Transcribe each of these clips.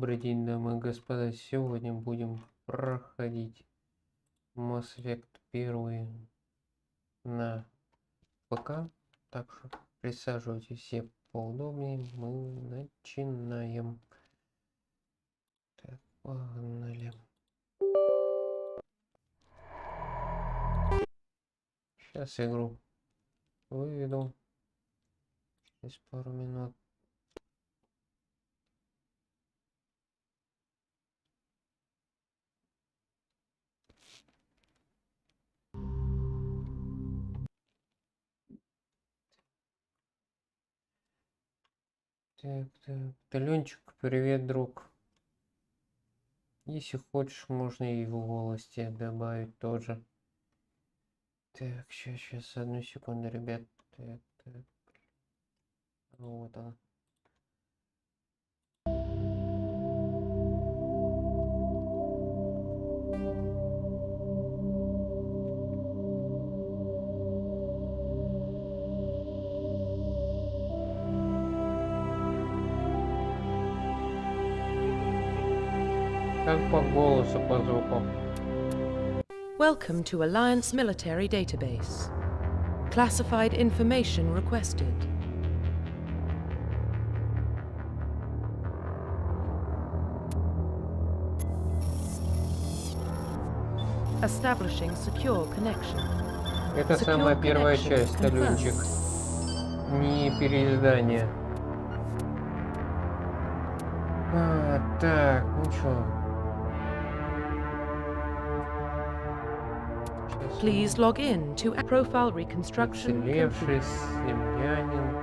Добрый день, дамы и господа. Сегодня будем проходить эффект первый на ПК. Так что присаживайтесь все поудобнее. Мы начинаем. Так, погнали. Сейчас игру выведу. Через пару минут. Так, Таленчик, привет, друг. Если хочешь, можно и в голосе добавить тоже. Так, сейчас, одну секунду, ребят. Так. Вот он. Как по голосу, по звуку. Welcome to Alliance Military Database. Classified information requested. Establishing secure connection. Это самая первая часть, Таленчик. Не переиздание. Так, ну чё. Please log in to profile reconstruction. Уцелевший землянин.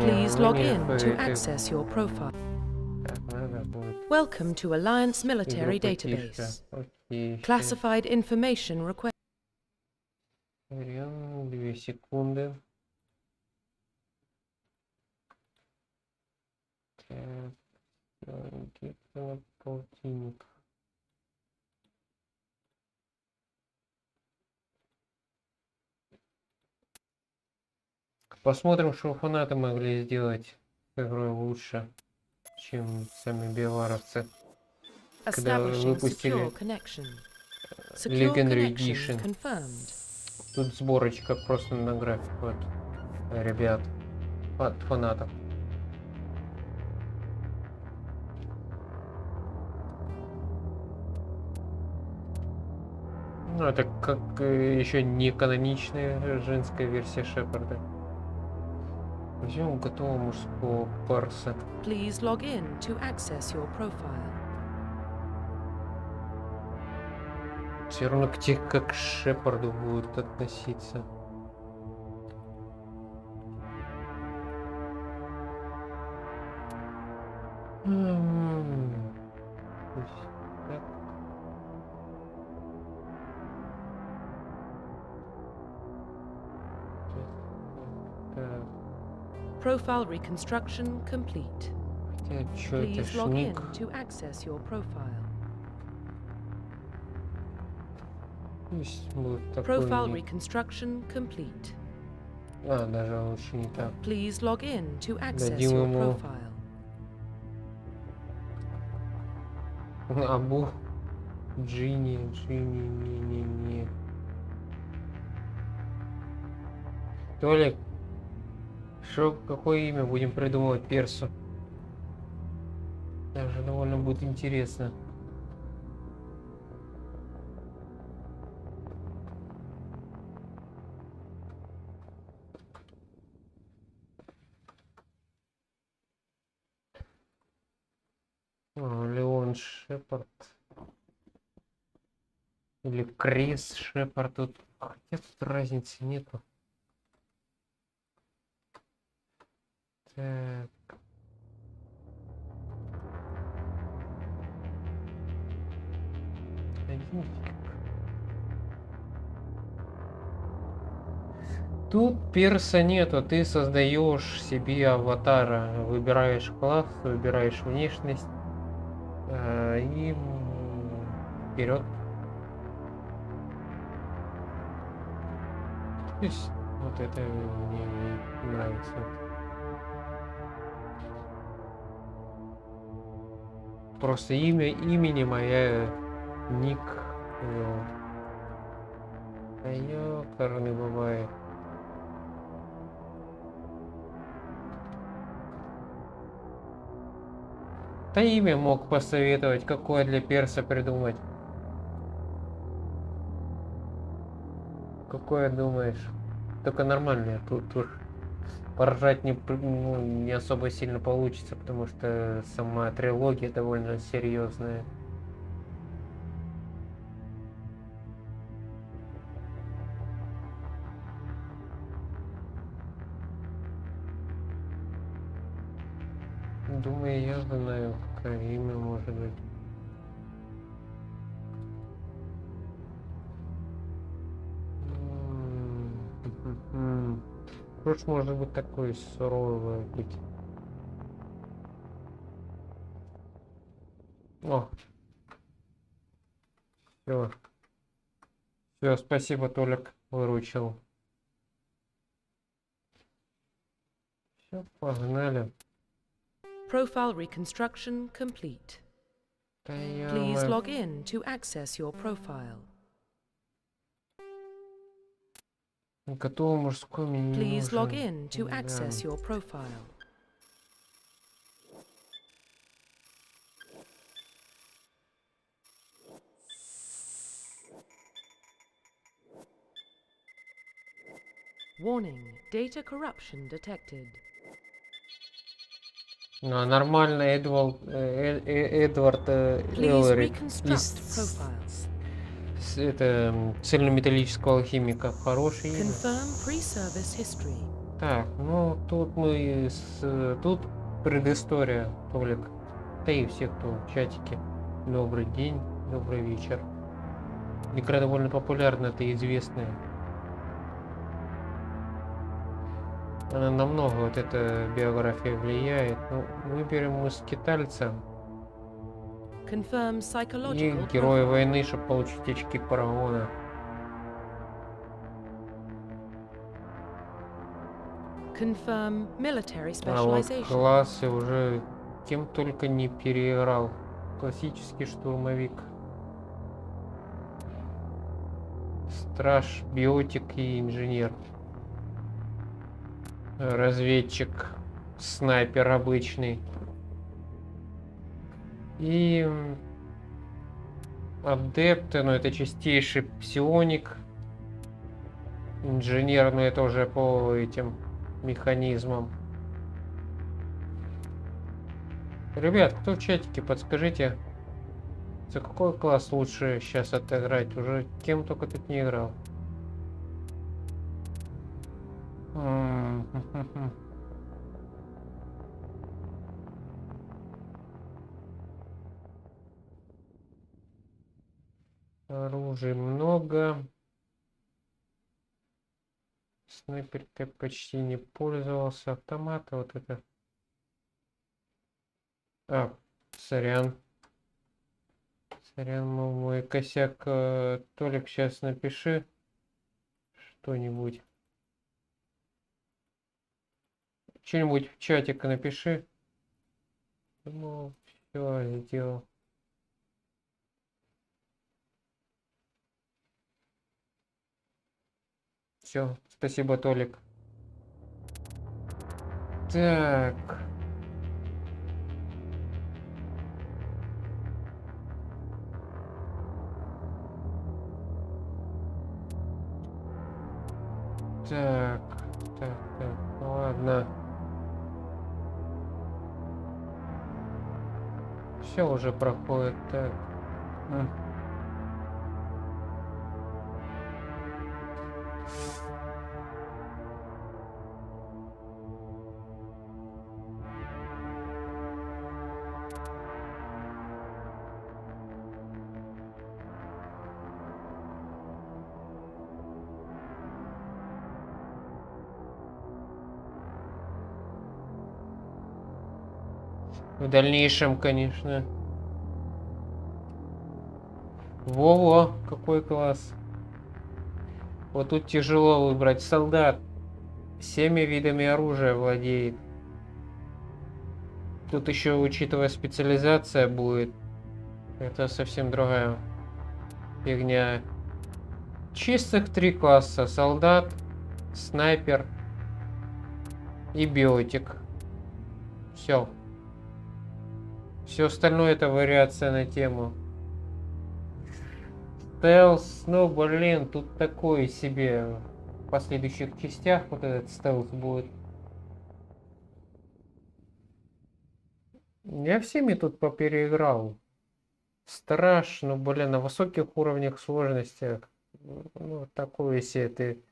Please log in to access your profile. Так, надо будет. Welcome to Alliance Military Database. Classified information request. 2 секунды. Так, где-то полтинник. Посмотрим, что фанаты могли сделать с игрой лучше, чем сами биоваровцы, когда выпустили Legendary Edition. Тут сборочка просто на график от ребят, от фанатов. Ну, это как еще не каноничная женская версия Шепарда. Возьмем готового мужского парса. Please log in to access your profile. Все равно к тех, как к Шепарду будут относиться. Profile reconstruction complete. Please log in to access your profile. Profile reconstruction complete. Даже лучше не так. Please log in to access your profile. Абу Джинни, не. Толик, какое имя будем придумывать персу? Даже довольно будет интересно. Леон Шепард. Или Крис Шепард. Хотя тут разницы нету. Так. Тут перса нету, ты создаешь себе аватара, выбираешь класс, выбираешь внешность и вперед. То есть, вот это мне не нравится. просто имени моя ник. А ёкарный бывает. Да имя мог посоветовать, какое для перса придумать. Какое думаешь? Только нормальное. Тут поржать не особо сильно получится, потому что сама трилогия довольно серьезная. Думаю, я знаю, какое имя может быть. Уж может быть такой суровый быть. О, все, спасибо, Толик, выручил. Все, погнали. Profile reconstruction complete. Please log in to access your profile. Готово мужское меню. Please log in to access your profile. Warning, data corruption detected. Нормально, Эдвард Эллари это цельнометаллического алхимика. Хороший имя. Так, ну тут тут предыстория, Толик. Да и все, кто в чатике. Добрый день, добрый вечер. Игра довольно популярна, это известная. Она намного, вот эта биография влияет. Ну, выберем мы скитальца и героя войны, чтобы получить очки парагона. А вот классы уже кем только не переиграл. Классический штурмовик, страж, биотик и инженер. Разведчик, снайпер обычный. И адепт, ну это чистейший псионик. Инженер, ну это уже по этим механизмам. Ребят, кто в чатике, подскажите, за какой класс лучше сейчас отыграть? Уже кем только тут не играл. Оружия много. Снайперкой почти не пользовался. Автомата вот это. Сорян. Сорян, мой косяк. Толик, сейчас напиши что-нибудь. Что-нибудь в чатик напиши. Ну, все, сделал. Все, спасибо, Толик. Так. Так, ладно. Все уже проходит, так. В дальнейшем, конечно. Во-во, какой класс. Вот тут тяжело выбрать. Солдат. 7 видами оружия владеет. Тут еще, учитывая специализация, будет. Это совсем другая фигня. Чистых 3 класса. Солдат, снайпер и биотик. Все. Все остальное это вариация на тему. Стелс, ну блин, тут такое себе. В последующих частях вот этот стелс будет. Я всеми тут попереиграл. Страшно, блин, на высоких уровнях сложности. Ну, такое, если ты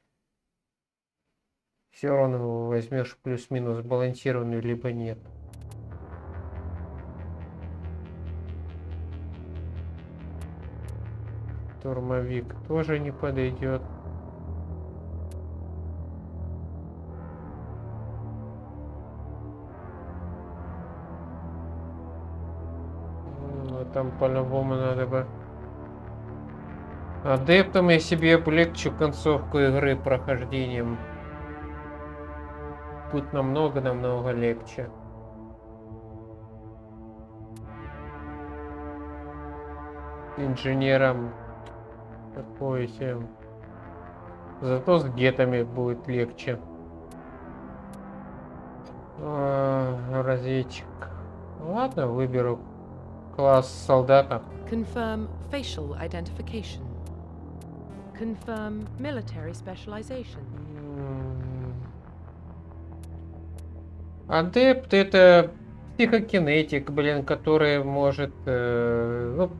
все равно возьмешь плюс-минус балансированную, либо нет. Штурмовик тоже не подойдет. Там по-любому надо бы адептом я себе облегчу концовку игры прохождением. Будет намного легче. Инженером такое себе. Зато с гетами будет легче. Разведчик. Ладно, выберу класс солдата. Confirm facial identification. Confirm military specialization. Адепт это психокинетик, блин, который может ну,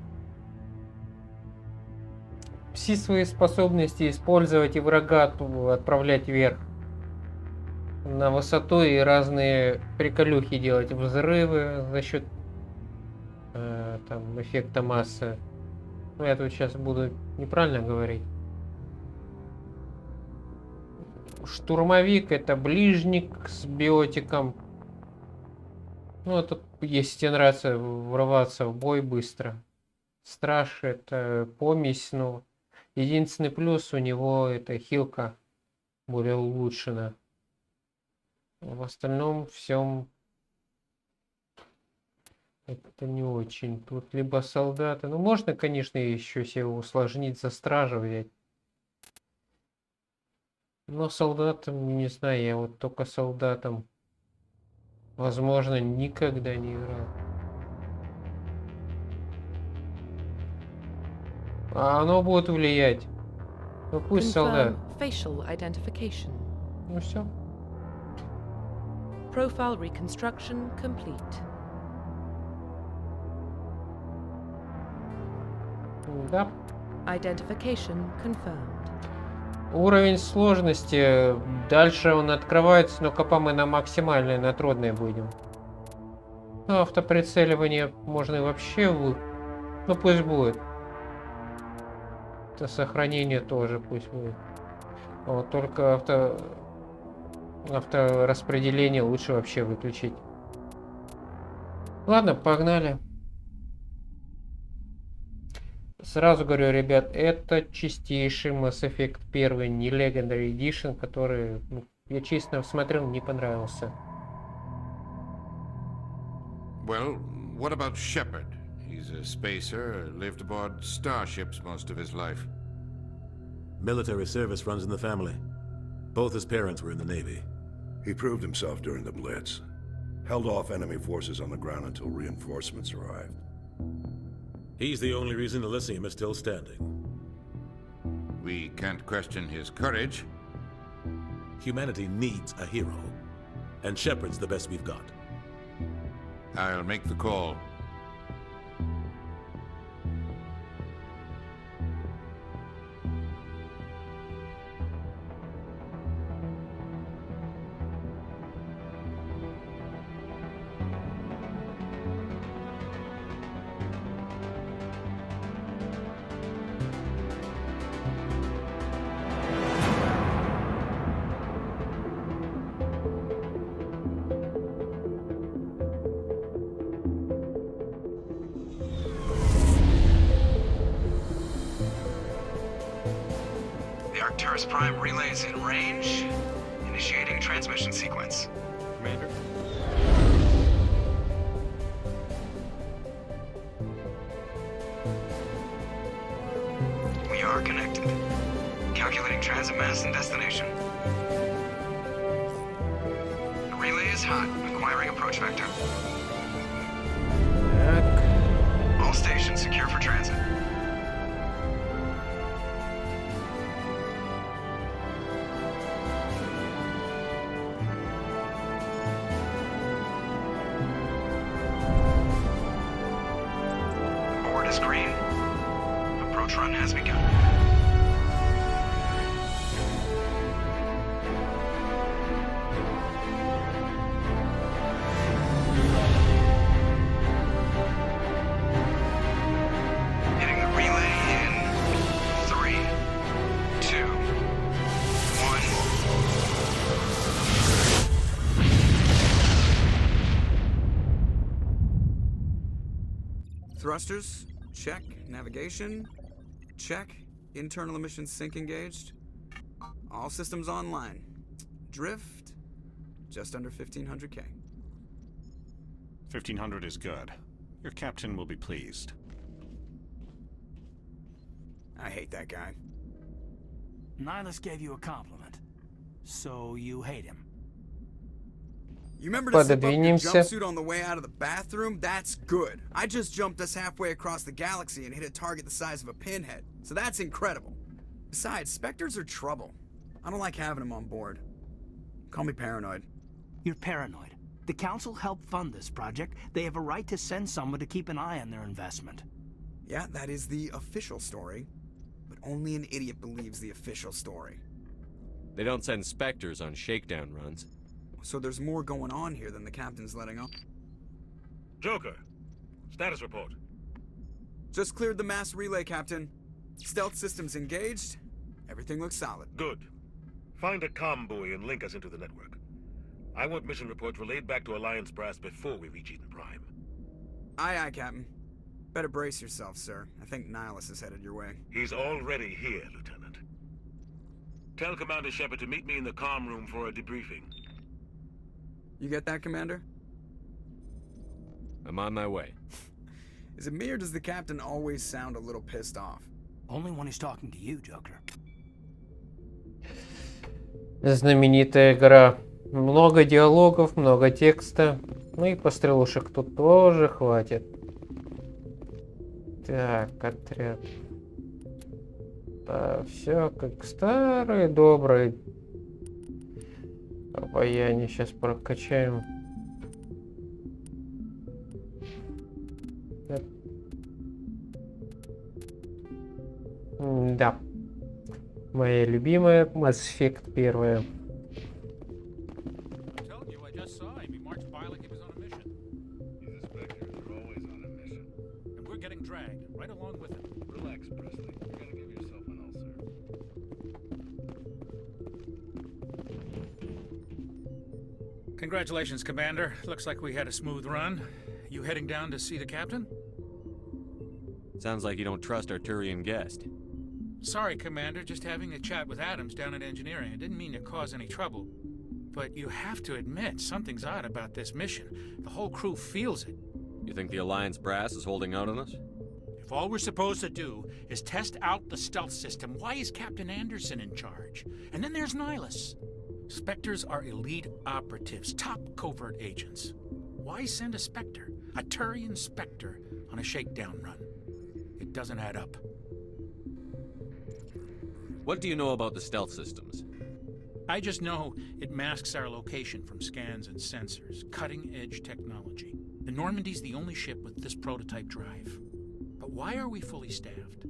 все свои способности использовать и врага отправлять вверх на высоту и разные приколюхи делать, взрывы за счет там эффекта массы. Ну, я тут сейчас буду неправильно говорить. Штурмовик это ближник с биотиком. Ну, тут если тебе нравится врываться в бой быстро. Страж это помесь, но единственный плюс у него это хилка более улучшена. В остальном всем это не очень. Тут либо солдаты. Ну, можно, конечно, еще себе усложнить, за стража взять. Но солдатом, не знаю, я вот только солдатом, возможно, никогда не играл. А оно будет влиять. Ну пусть солдат. Ну все. Profile reconstruction complete. Да. Identification confirmed. Уровень сложности. Дальше он открывается, но пока мы на максимальной, на трудной будем. Ну, автоприцеливание можно и вообще... Ну, пусть будет. Это сохранение тоже пусть будет. Вот только автораспределение лучше вообще выключить. Ладно, погнали. Сразу говорю, ребят, это чистейший Mass Effect 1, не Legendary Edition, который, ну, я честно смотрел, не понравился. Well, what about Shepard? He's a spacer, lived aboard starships most of his life. Military service runs in the family. Both his parents were in the Navy. He proved himself during the Blitz. Held off enemy forces on the ground until reinforcements arrived. He's the only reason Elysium is still standing. We can't question his courage. Humanity needs a hero. And Shepard's the best we've got. I'll make the call. Prime relays in range. Initiating transmission sequence. Commander? Calculating transit mass and destination. The relay is hot. Acquiring approach vector. Так. All stations secure for transit. Board is green. Approach run has begun. Hitting the relay in 3, 2, 1. Thrusters, check. Navigation, check. Internal emission sync engaged. All systems online. Drift, just under 1500K. 1500 is good. Your captain will be pleased. I hate that guy. Nihilus gave you a compliment. So you hate him. You remember to zip up your Пододвинемся. jumpsuit on the way out of the bathroom? That's good. I just jumped us halfway across the galaxy and hit a target the size of a pinhead. So that's incredible. Besides, Spectres are trouble. I don't like having them on board. Call me paranoid. You're paranoid. The Council helped fund this project. They have a right to send someone to keep an eye on their investment. Yeah, that is the official story. But only an idiot believes the official story. They don't send Spectres on shakedown runs. So there's more going on here than the captain's letting on. Joker, status report. Just cleared the mass relay, Captain. Stealth systems engaged. Everything looks solid. Good. Find a comm buoy and link us into the network. I want mission reports relayed back to Alliance brass before we reach Eden Prime. Aye, aye, Captain. Better brace yourself, sir. I think Nihilus is headed your way. He's already here, Lieutenant. Tell Commander Shepard to meet me in the comm room for a debriefing. You get that, Commander? I'm on my way. Is it me or does the Captain always sound a little pissed off? Only when he's talking to you, Joker. Знаменитая игра. Много диалогов, много текста. Ну и пострелушек тут тоже хватит. Так, отряд. Да, все как старые добрые. Обаяние сейчас прокачаем. Так. Да. Моя любимая эффект первая. Congratulations, Commander. Looks like we had a smooth run. You heading down to see the captain? Sounds like you don't trust our Turian guest. Sorry, Commander. Just having a chat with Adams down at engineering. I didn't mean to cause any trouble. But you have to admit, something's odd about this mission. The whole crew feels it. You think the Alliance brass is holding out on us? If all we're supposed to do is test out the stealth system, why is Captain Anderson in charge? And then there's Nihilus. Spectres are elite operatives, top covert agents. Why send a Spectre, a Turian Spectre, on a shakedown run? It doesn't add up. What do you know about the stealth systems? I just know it masks our location from scans and sensors. Cutting-edge technology. The Normandy's the only ship with this prototype drive. But why are we fully staffed?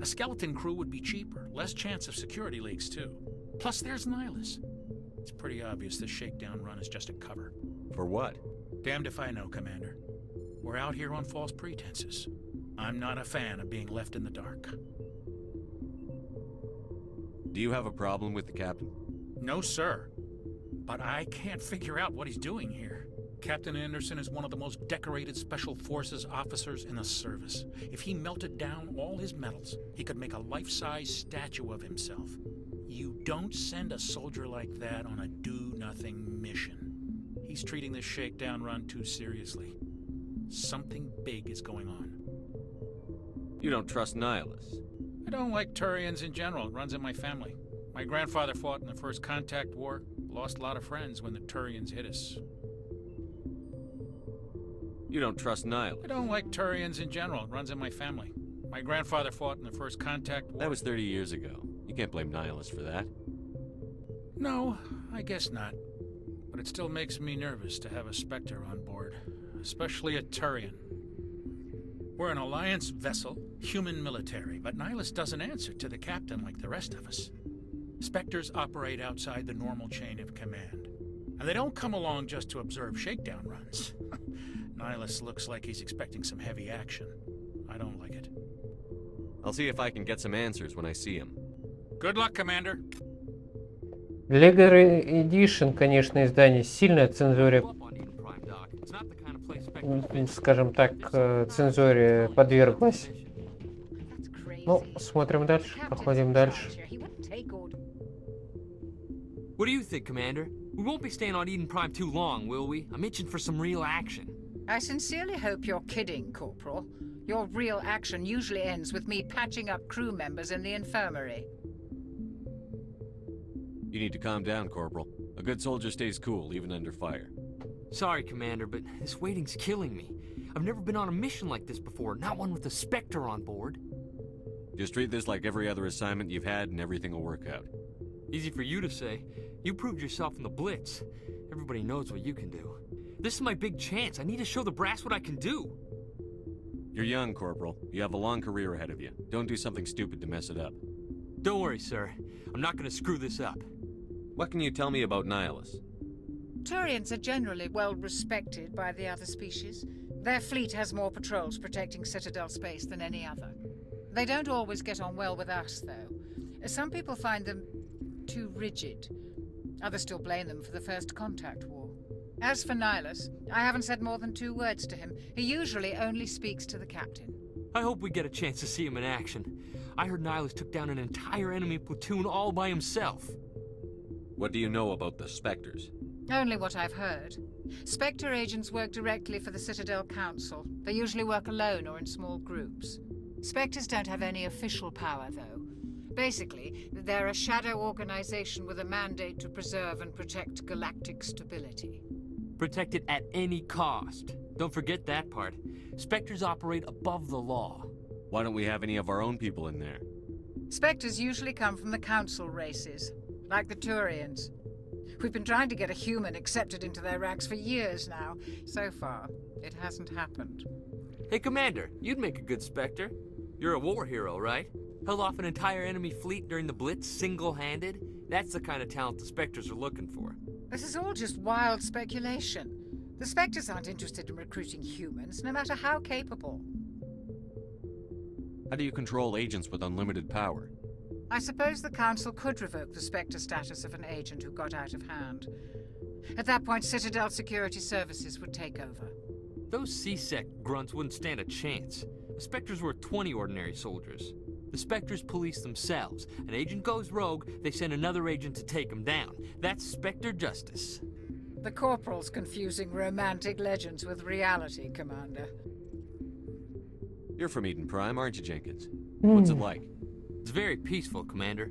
A skeleton crew would be cheaper, less chance of security leaks too. Plus there's Nihilus. It's pretty obvious this shakedown run is just a cover. For what? Damned if I know, Commander. We're out here on false pretenses. I'm not a fan of being left in the dark. Do you have a problem with the captain? No, sir. But I can't figure out what he's doing here. Captain Anderson is one of the most decorated Special Forces officers in the service. If he melted down all his medals, he could make a life-size statue of himself. You don't send a soldier like that on a do-nothing mission. He's treating this shakedown run too seriously. Something big is going on. You don't trust Nihilus. I don't like Turians in general. It runs in my family. My grandfather fought in the first contact war. Lost a lot of friends when the Turians hit us. You don't trust Nihilus? I don't like Turians in general. It runs in my family. My grandfather fought in the first contact war. That was 30 years ago. You can't blame Nihilus for that. No, I guess not. But it still makes me nervous to have a Spectre on board. Especially a Turian. We're an Alliance vessel, human military, but Nihilus doesn't answer to the captain like the rest of us. Spectres operate outside the normal chain of command. And they don't come along just to observe shakedown runs. Nihilus looks like he's expecting some heavy action. I don't like it. I'll see if I can get some answers when I see him. Good luck, Commander. Lego Edition, конечно, издание сильно цензуре, скажем так, цензуре подверглось. Ну, смотрим дальше, проходим дальше. What do you think, Commander? We won't be staying on Eden Prime too long, will we? I'm itching for some real action. I sincerely hope you're kidding, Corporal. Your real action usually ends with me patching up crew members in the infirmary. You need to calm down, Corporal. A good soldier stays cool, even under fire. Sorry, Commander, but this waiting's killing me. I've never been on a mission like this before, not one with a Spectre on board. Just treat this like every other assignment you've had and everything will work out. Easy for you to say. You proved yourself in the Blitz. Everybody knows what you can do. This is my big chance. I need to show the brass what I can do. You're young, Corporal. You have a long career ahead of you. Don't do something stupid to mess it up. Don't worry, sir. I'm not gonna screw this up. What can you tell me about Nihilus? Turians are generally well respected by the other species. Their fleet has more patrols protecting Citadel space than any other. They don't always get on well with us, though. Some people find them too rigid. Others still blame them for the first contact war. As for Nihilus, I haven't said more than 2 words to him. He usually only speaks to the captain. I hope we get a chance to see him in action. I heard Nihilus took down an entire enemy platoon all by himself. What do you know about the Spectres? Only what I've heard. Spectre agents work directly for the Citadel Council. They usually work alone or in small groups. Spectres don't have any official power, though. Basically, they're a shadow organization with a mandate to preserve and protect galactic stability. Protect it at any cost. Don't forget that part. Spectres operate above the law. Why don't we have any of our own people in there? Spectres usually come from the Council races, like the Turians. We've been trying to get a human accepted into their ranks for years now. So far, it hasn't happened. Hey, Commander, you'd make a good Spectre. You're a war hero, right? Held off an entire enemy fleet during the Blitz single-handed? That's the kind of talent the Spectres are looking for. This is all just wild speculation. The Spectres aren't interested in recruiting humans, no matter how capable. How do you control agents with unlimited power? I suppose the Council could revoke the Spectre status of an agent who got out of hand. At that point, Citadel Security Services would take over. Those C-Sec grunts wouldn't stand a chance. The Spectres were 20 ordinary soldiers. The Spectres police themselves. An agent goes rogue, they send another agent to take him down. That's Spectre justice. The Corporal's confusing romantic legends with reality, Commander. You're from Eden Prime, aren't you, Jenkins? What's it like? It's very peaceful, Commander.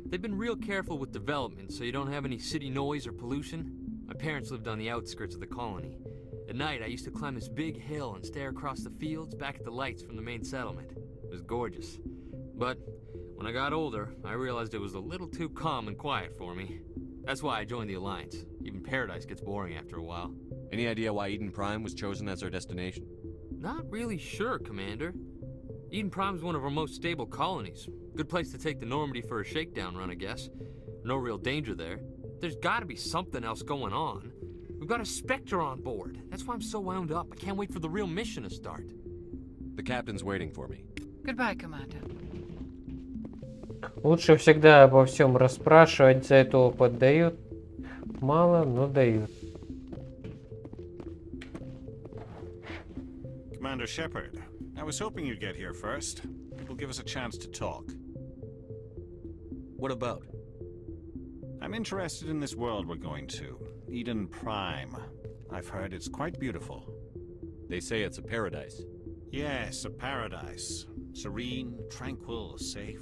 They've been real careful with development, so you don't have any city noise or pollution. My parents lived on the outskirts of the colony. At night, I used to climb this big hill and stare across the fields back at the lights from the main settlement. It was gorgeous. But when I got older, I realized it was a little too calm and quiet for me. That's why I joined the Alliance. Even Paradise gets boring after a while. Any idea why Eden Prime was chosen as our destination? Not really sure, Commander. Eden Prime's one of our most stable colonies. Good place to take the Normandy for a shakedown run, I guess. No real danger there. There's gotta be something else going on. We've got a Spectre on board. That's why I'm so wound up. I can't wait for the real mission to start. The captain's waiting for me. Goodbye, Commander. Лучше всегда обо всем расспрашивать, за это опыт дают. Мало, но дают. Commander Shepard, I was hoping you'd get here first. It will give us a chance to talk. What about? I'm interested in this world we're going to, Eden Prime. I've heard it's quite beautiful. They say it's a paradise. Yes, a paradise. Serene, tranquil, safe.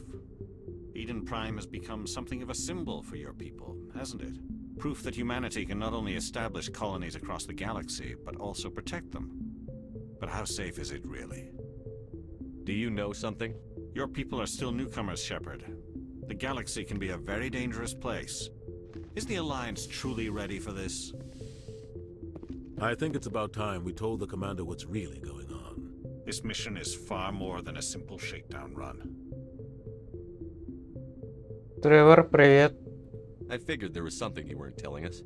Eden Prime has become something of a symbol for your people, hasn't it? Proof that humanity can not only establish colonies across the galaxy, but also protect them. But how safe is it really? Do you know something? Your people are still newcomers, Shepard. The galaxy can be a very dangerous place. Is the Alliance truly ready for this? I think it's about time we told the commander what's really going on. This mission is far more than a simple shakedown run. Тревор, привет. I figured there was something you weren't telling us.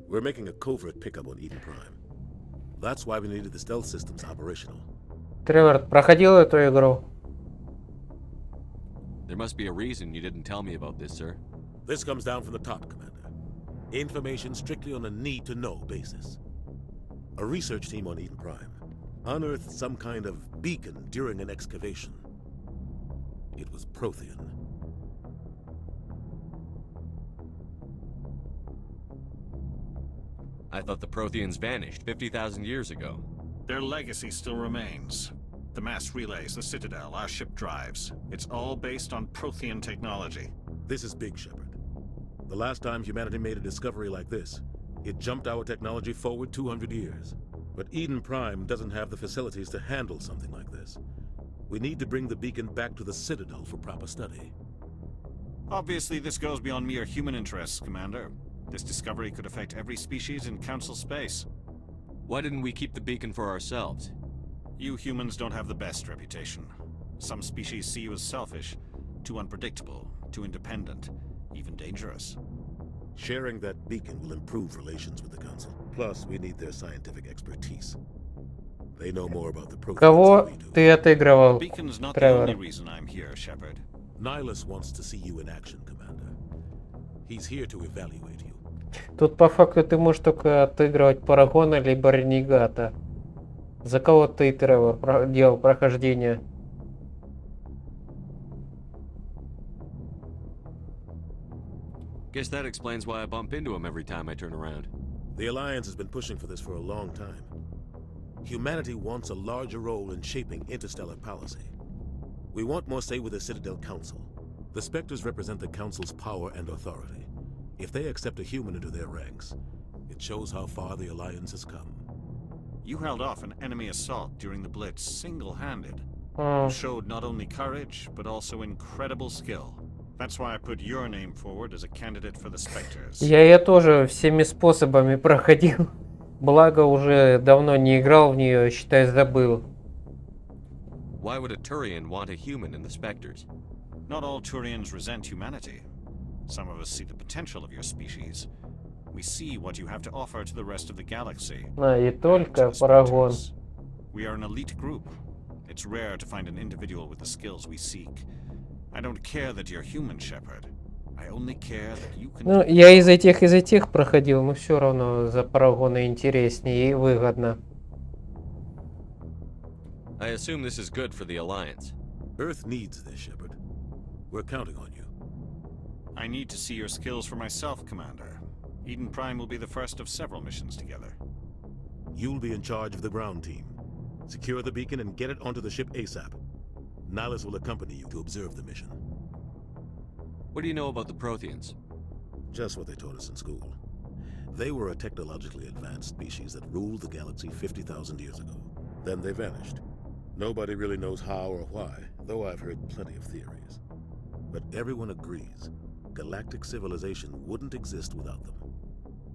We're making a covert pickup on Eden Prime. That's why we needed the stealth systems operational. Тревор, проходил эту игру? There must be a reason you didn't tell me about this, sir. This comes down from the top, Commander. Information strictly on a need-to-know basis. A research team on Eden Prime unearthed some kind of beacon during an excavation. It was Prothean. I thought the Protheans vanished 50,000 years ago. Their legacy still remains. The mass relays, the Citadel, our ship drives. It's all based on Prothean technology. This is big, Shepard. The last time humanity made a discovery like this, it jumped our technology forward 200 years. But Eden Prime doesn't have the facilities to handle something like this. We need to bring the beacon back to the Citadel for proper study. Obviously, this goes beyond mere human interests, Commander. This discovery could affect every species in Council space. Why didn't we keep the beacon for ourselves? You humans don't have the best reputation. Some species see you as selfish, too unpredictable, too independent, even dangerous. Sharing that beacon will improve relations with the Council. Plus, we need their scientific expertise. They know more about the Protheans Кого than we do. ты отыгрывал, The beacon's not the Тревор? only reason I'm here, Shepard. Nihilus wants to see you in action, Commander. He's here to evaluate you. Тут по факту ты можешь только отыгрывать Парагона либо Ренегата. За кого ты, Тревор, делал прохождение? Guess that explains why I bump into him every time I turn around. The Alliance has been pushing for this for a long time. Humanity wants a larger role in shaping interstellar policy. We want more say with the Citadel Council. The Spectres represent the Council's power and authority. If they accept a human into their ranks, it shows how far the Alliance has come. You held off an enemy assault during the Blitz single-handed. You showed not only courage, but also incredible skill. That's why I put your name forward as a candidate for the Spectres. Я тоже всеми способами проходил. Благо уже давно не играл в нее, считай, забыл. Why would a Turian want a human in the Spectres? Not all Turians resent humanity. Some of us see the potential of your species. We see what you have to offer to the rest of the galaxy. И только Парагон. We are an elite group. It's rare to find an individual with the skills we seek. I don't care that you're human, Shepard. I only care that you can... Ну, я из этих проходил, но все равно за Парагона интереснее и выгодно. I assume this is good for the Alliance. Earth needs this, Shepard. We're counting on you. I need to see your skills for myself, Commander. Eden Prime will be the first of several missions together. You'll be in charge of the ground team. Secure the beacon and get it onto the ship ASAP. Nihilus will accompany you to observe the mission. What do you know about the Protheans? Just what they taught us in school. They were a technologically advanced species that ruled the galaxy 50,000 years ago. Then they vanished. Nobody really knows how or why, though I've heard plenty of theories. But everyone agrees, galactic civilization wouldn't exist without them.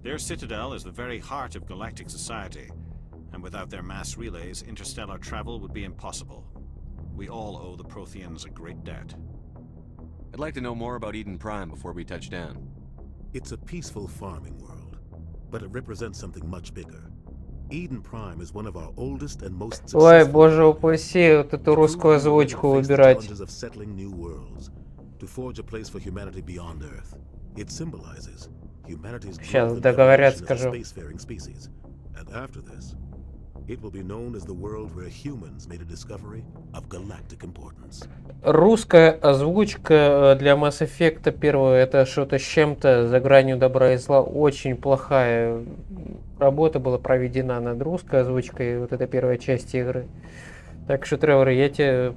Their citadel is the very heart of galactic society, and without their mass relays, interstellar travel would be impossible. We all owe the Protheans a great debt. I'd like to know more about Eden Prime before we touch down. It's a peaceful farming world, but it represents something much bigger. Eden Prime is one of our oldest and most successful. Ой, боже упаси, вот эту русскую озвучку выбирать. Of settling new worlds, to forge a place for humanity beyond Earth. It symbolizes humanity's Сейчас договорят, growth as a скажу. spacefaring species. And after this, it will be known as the world where humans made a discovery of galactic importance. Русская озвучка для Mass Effect первого это что-то с чем-то за гранью добра и зла. Очень плохая работа была проведена над русской озвучкой вот этой первой части игры. Так что, Тревор, я тебе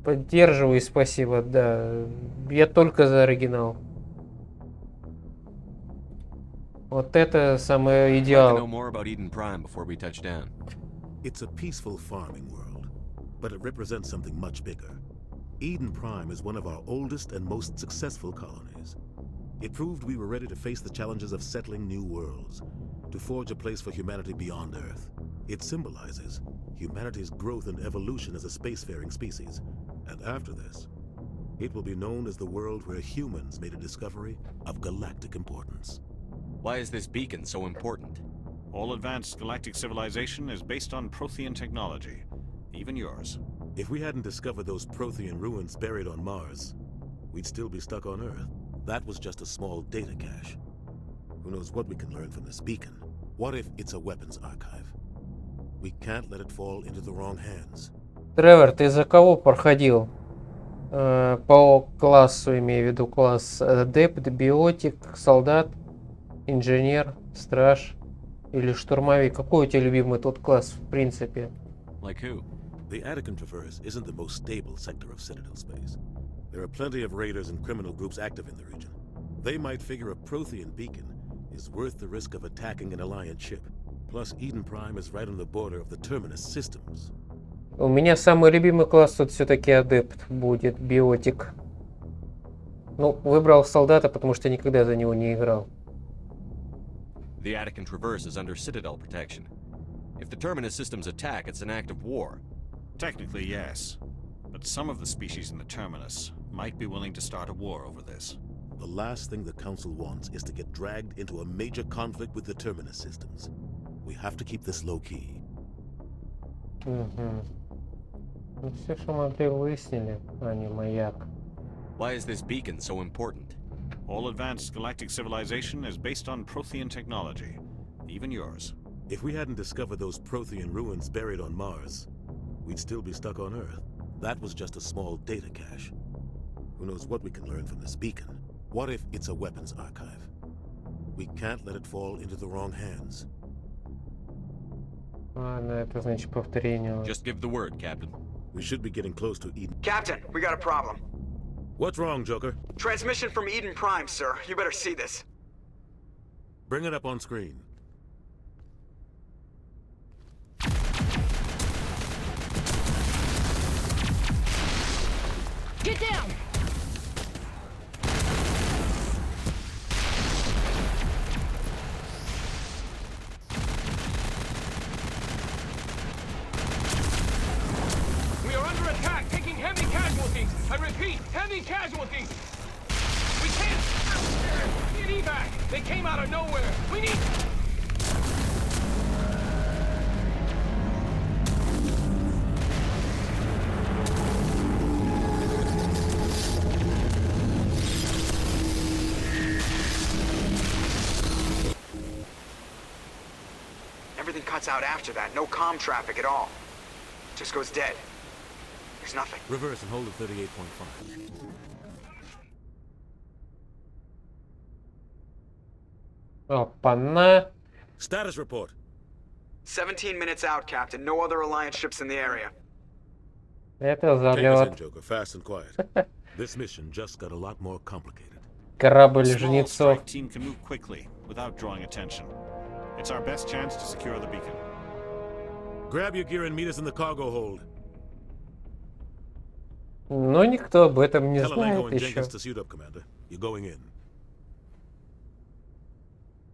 Поддерживаю, спасибо, да. Я только за оригинал. Вот это самое идеал. It's a peaceful farming world, but it represents something much bigger. Eden Prime is one of our oldest and most successful colonies. It proved we were ready to face the challenges of settling new worlds, to forge a place for humanity beyond Earth. It symbolizes humanity's growth and evolution as a spacefaring species. And after this, it will be known as the world where humans made a discovery of galactic importance. Why is this beacon so important? All advanced galactic civilization is based on Prothean technology, even yours. If we hadn't discovered those Prothean ruins buried on Mars, we'd still be stuck on Earth. That was just a small data cache. Who knows what we can learn from this beacon? What if it's a weapons archive? We can't let it fall into the wrong hands. Тревор, ты за кого проходил? По классу, имею в виду класс адепт, биотик, солдат, инженер, страж или штурмовик? Какой у тебя любимый тот класс в принципе? Like who? The Attican Traverse isn't the most stable sector of Citadel space. There are plenty of raiders and criminal groups active in the region. They might figure a Prothean beacon is worth the risk of attacking an Alliance ship. Plus, Eden Prime is right on the border of the Terminus systems. У меня самый любимый класс тут все-таки адепт будет, биотик. Ну, выбрал солдата, потому что никогда за него не играл. The Attican Traverse is under Citadel protection. If the Terminus systems attack, it's an act of war. Technically, yes. But some of the species in the Terminus might be willing to start a war over this. The last thing the Council wants is to get dragged into a major conflict with the Terminus systems. We have to keep this low-key. Ну, все, что могли, выяснили, а не маяк. Why is this beacon so important? All advanced galactic civilization is based on Prothean technology, even yours. If we hadn't discovered those Prothean ruins buried on Mars, we'd still be stuck on Earth. That was just a small data cache. Who knows what we can learn from this beacon? What if it's a weapons archive? We can't let it fall into the wrong hands. Ладно, это значит повторение. Just give the word, Captain. We should be getting close to Eden. Captain, we got a problem. What's wrong, Joker? Transmission from Eden Prime, sir. You better see this. Bring it up on screen. Get down! We are under attack, taking heavy casualties. I repeat, heavy casualties. We can't get evac. They came out of nowhere. We need... Everything cuts out after that. No comm traffic at all. Just goes dead. There's nothing. Reverse and hold at 38.5. Опа-на. Status report. 17 minutes out, Captain. No other Alliance ships in the area. Это Take us in, залет. Joker, fast and quiet. This mission just got a lot more complicated. Корабль A small жнецов. strike team can move quickly without drawing attention. It's our best chance to secure the beacon. Grab your gear and meet us in the cargo hold. Но никто об этом не Tell Alenko знает and еще. Jenkins to suit up, Commander. You're going in.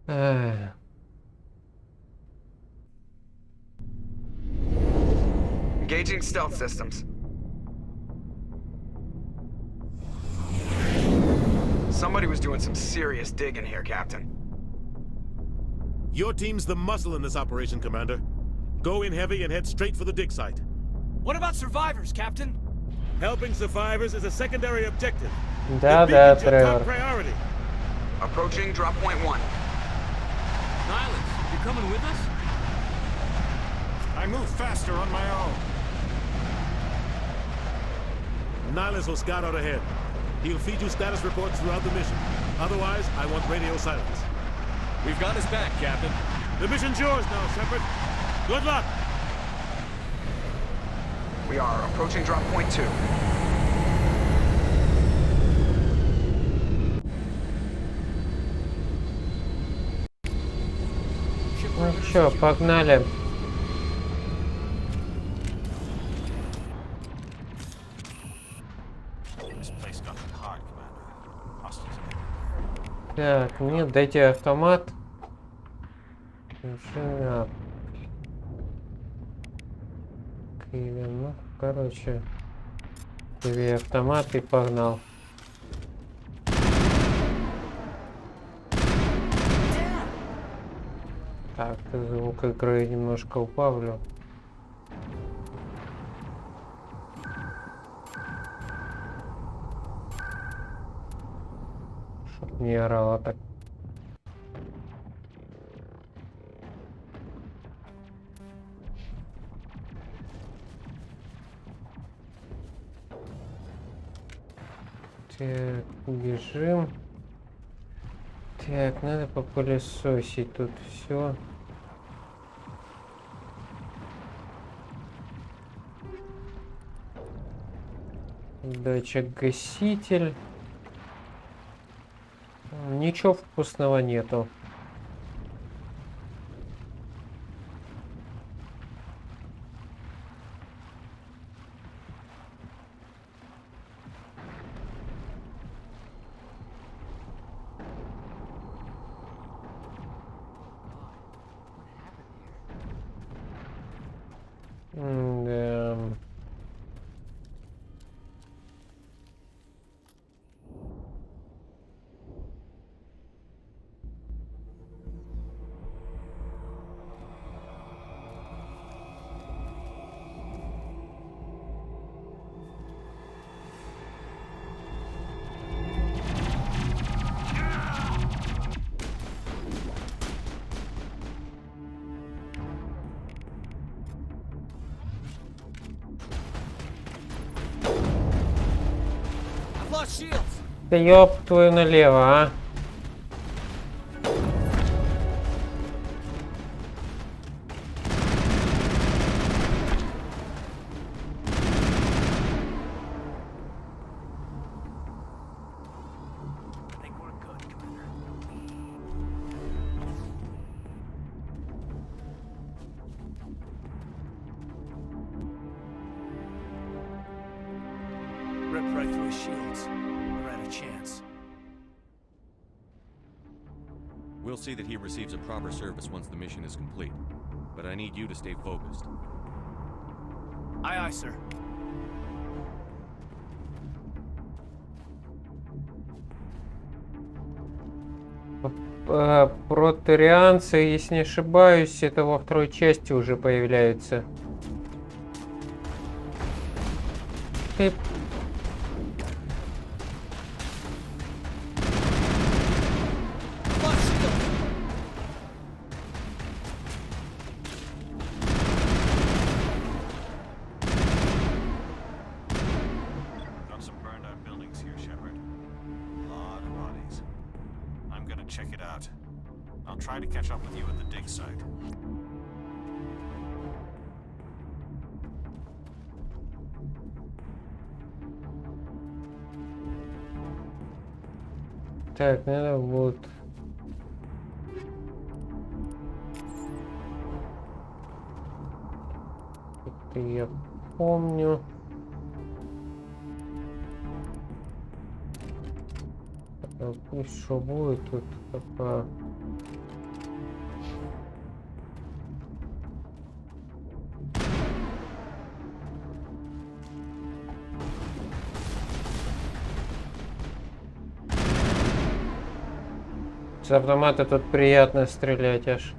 Эх. Engaging stealth systems. Somebody was doing some serious digging here, Captain. Your team's the muscle in this operation, Commander. Go in heavy and head straight for the dig site. What about survivors, Captain? Helping survivors is a secondary objective. Да, The да, beacon's your top Тревор. priority. Approaching drop point 1. Nihilus, you coming with us? I move faster on my own. Nihilus will scout out ahead. He'll feed you status reports throughout the mission. Otherwise, I want radio silence. We've got his back, Captain. The mission's yours now, Shepard. Good luck! We are approaching drop point 2. Чё, погнали. Так, нет, дайте автомат. Ну, короче, тебе автомат и погнал. Так, звук игры немножко убавлю. Чтоб не орало так. Так, бежим. Так, надо попылесосить тут все. Датчик-гаситель. Ничего вкусного нету. Да. Да ёб твою налево, а? Ripped right through his shields. We're at a chance. We'll see that he receives a proper service once the mission is complete. But I need you to stay focused. Aye, aye, sir. Протерианцы, если не ошибаюсь, это во второй части уже появляются. Ты... Got some burned out buildings here, Shepard. A lot of bodies. I'm gonna check it out. I'll try to catch up with you at the dig site. Так, надо вот... Это я помню. Пусть что будет тут пока... С автомата тут приятно стрелять аж.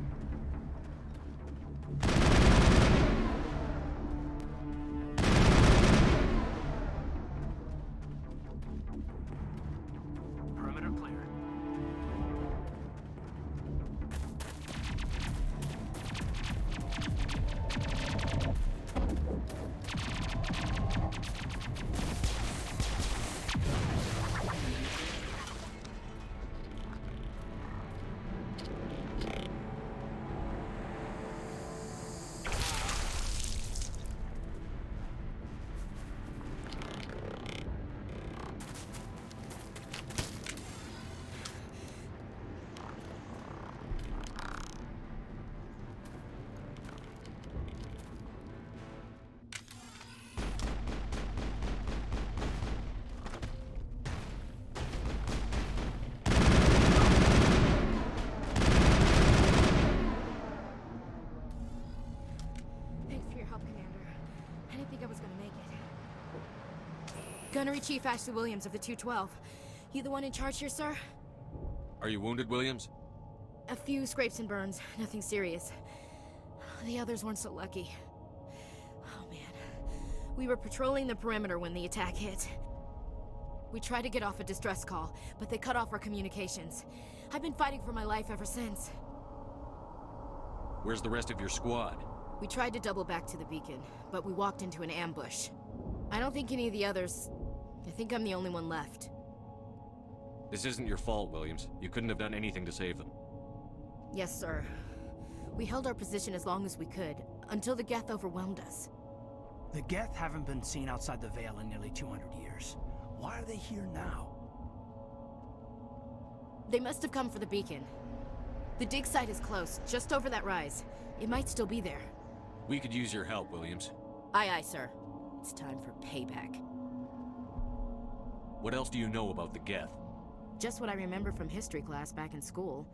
Gunnery Chief Ashley Williams of the 212. You the one in charge here, sir? Are you wounded, Williams? A few scrapes and burns, nothing serious. The others weren't so lucky. Oh man. We were patrolling the perimeter when the attack hit. We tried to get off a distress call, but they cut off our communications. I've been fighting for my life ever since. Where's the rest of your squad? We tried to double back to the beacon, but we walked into an ambush. I don't think any of the others... I think I'm the only one left. This isn't your fault, Williams. You couldn't have done anything to save them. Yes, sir. We held our position as long as we could, until the Geth overwhelmed us. The Geth haven't been seen outside the Veil in nearly 200 years. Why are they here now? They must have come for the beacon. The dig site is close, just over that rise. It might still be there. We could use your help, Williams. Aye, aye, sir. It's time for payback. What else do you know about the Geth? Just what I remember from history class back in school.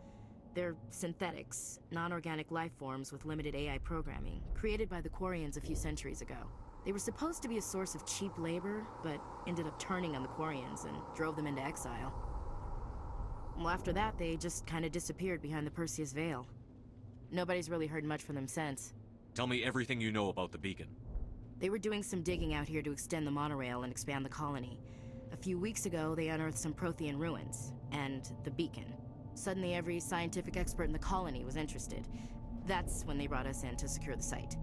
They're synthetics, non-organic life forms with limited AI programming, created by the Quarians a few centuries ago. They were supposed to be a source of cheap labor, but ended up turning on the Quarians and drove them into exile. Well, after that, they just kind of disappeared behind the Perseus Veil. Nobody's really heard much from them since. Tell me everything you know about the beacon. They were doing some digging out here to extend the monorail and expand the colony. A few weeks ago, they unearthed some Prothean ruins, and the beacon. Suddenly, every scientific expert in the colony was interested. That's when they brought us in to secure the site.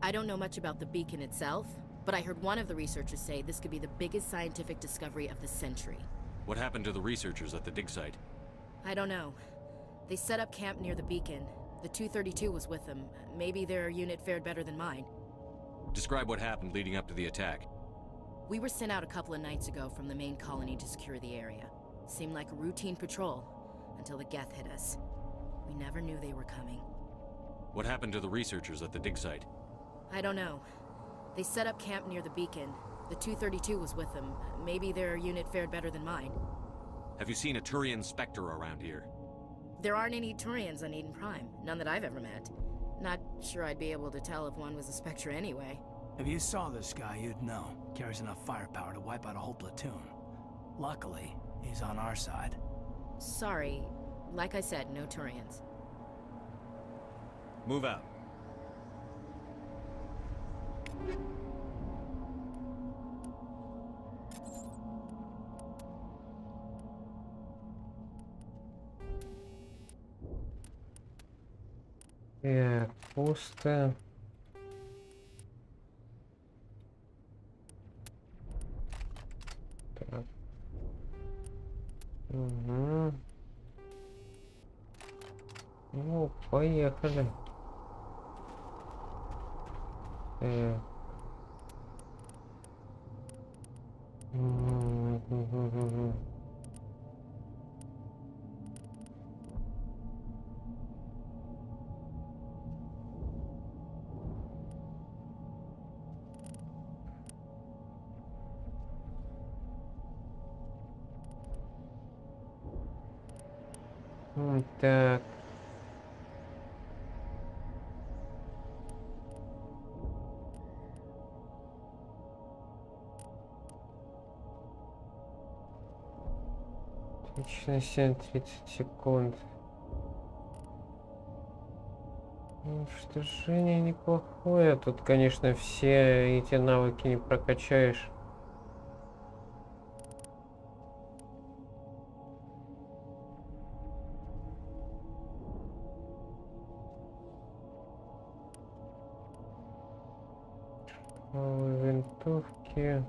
I don't know much about the beacon itself, but I heard one of the researchers say this could be the biggest scientific discovery of the century. What happened to the researchers at the dig site? I don't know. They set up camp near the beacon. The 232 was with them. Maybe their unit fared better than mine. Describe what happened leading up to the attack. We were sent out a couple of nights ago from the main colony to secure the area. Seemed like a routine patrol, until the Geth hit us. We never knew they were coming. What happened to the researchers at the dig site? I don't know. They set up camp near the beacon. The 232 was with them. Maybe their unit fared better than mine. Have you seen a Turian Spectre around here? There aren't any Turians on Eden Prime. None that I've ever met. Not sure I'd be able to tell if one was a Spectre anyway. If you saw this guy, you'd know. Carries enough firepower to wipe out a whole platoon. Luckily, he's on our side. Sorry. Like I said, no Turians. Move out. Пусто. Так. Угу. Ну, поехали. Так. Отлично, 7-30 секунд. Ну, что же неплохое. Тут, конечно, все эти навыки не прокачаешь. Винтовки.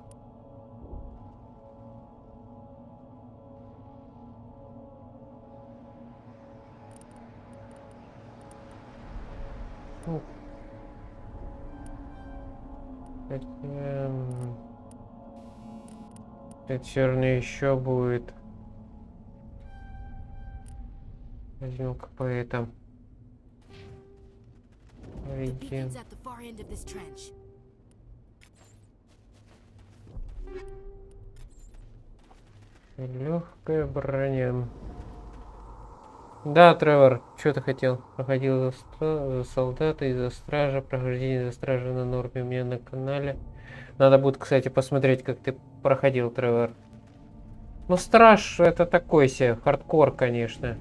Наверное, еще будет. Возьмем-ка по этому. Легкая броня. Да, Тревор, что ты хотел? Проходил за солдата и за стража. Прохождение за стража на норме у меня на канале. Надо будет, кстати, посмотреть, как ты проходил трейлер. Ну, Страж это такой себе хардкор, конечно.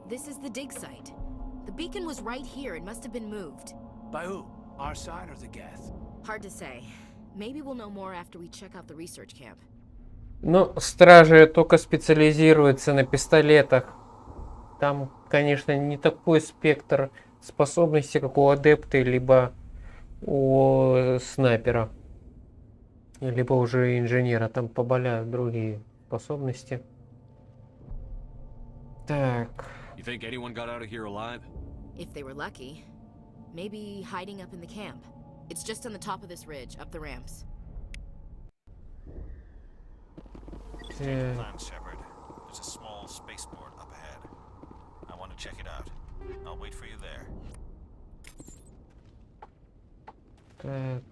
This is the dig site. The beacon was right here. It must have been moved. By who? Our side or the Geth? Hard to say. Maybe we'll know more after we check out the research camp. Ну, стражи только специализируются на пистолетах. Там, конечно, не такой спектр способностей, как у адепты, либо у снайпера. Либо уже инженера. Там поболяют другие способности. Так. You think anyone got out of here alive? If they were lucky. Maybe hiding up in the camp. It's just on the top of this ridge, up the ramps. Plan, Shepard. There's a small spaceport up ahead. I want to check it out. I'll wait for you there. Так.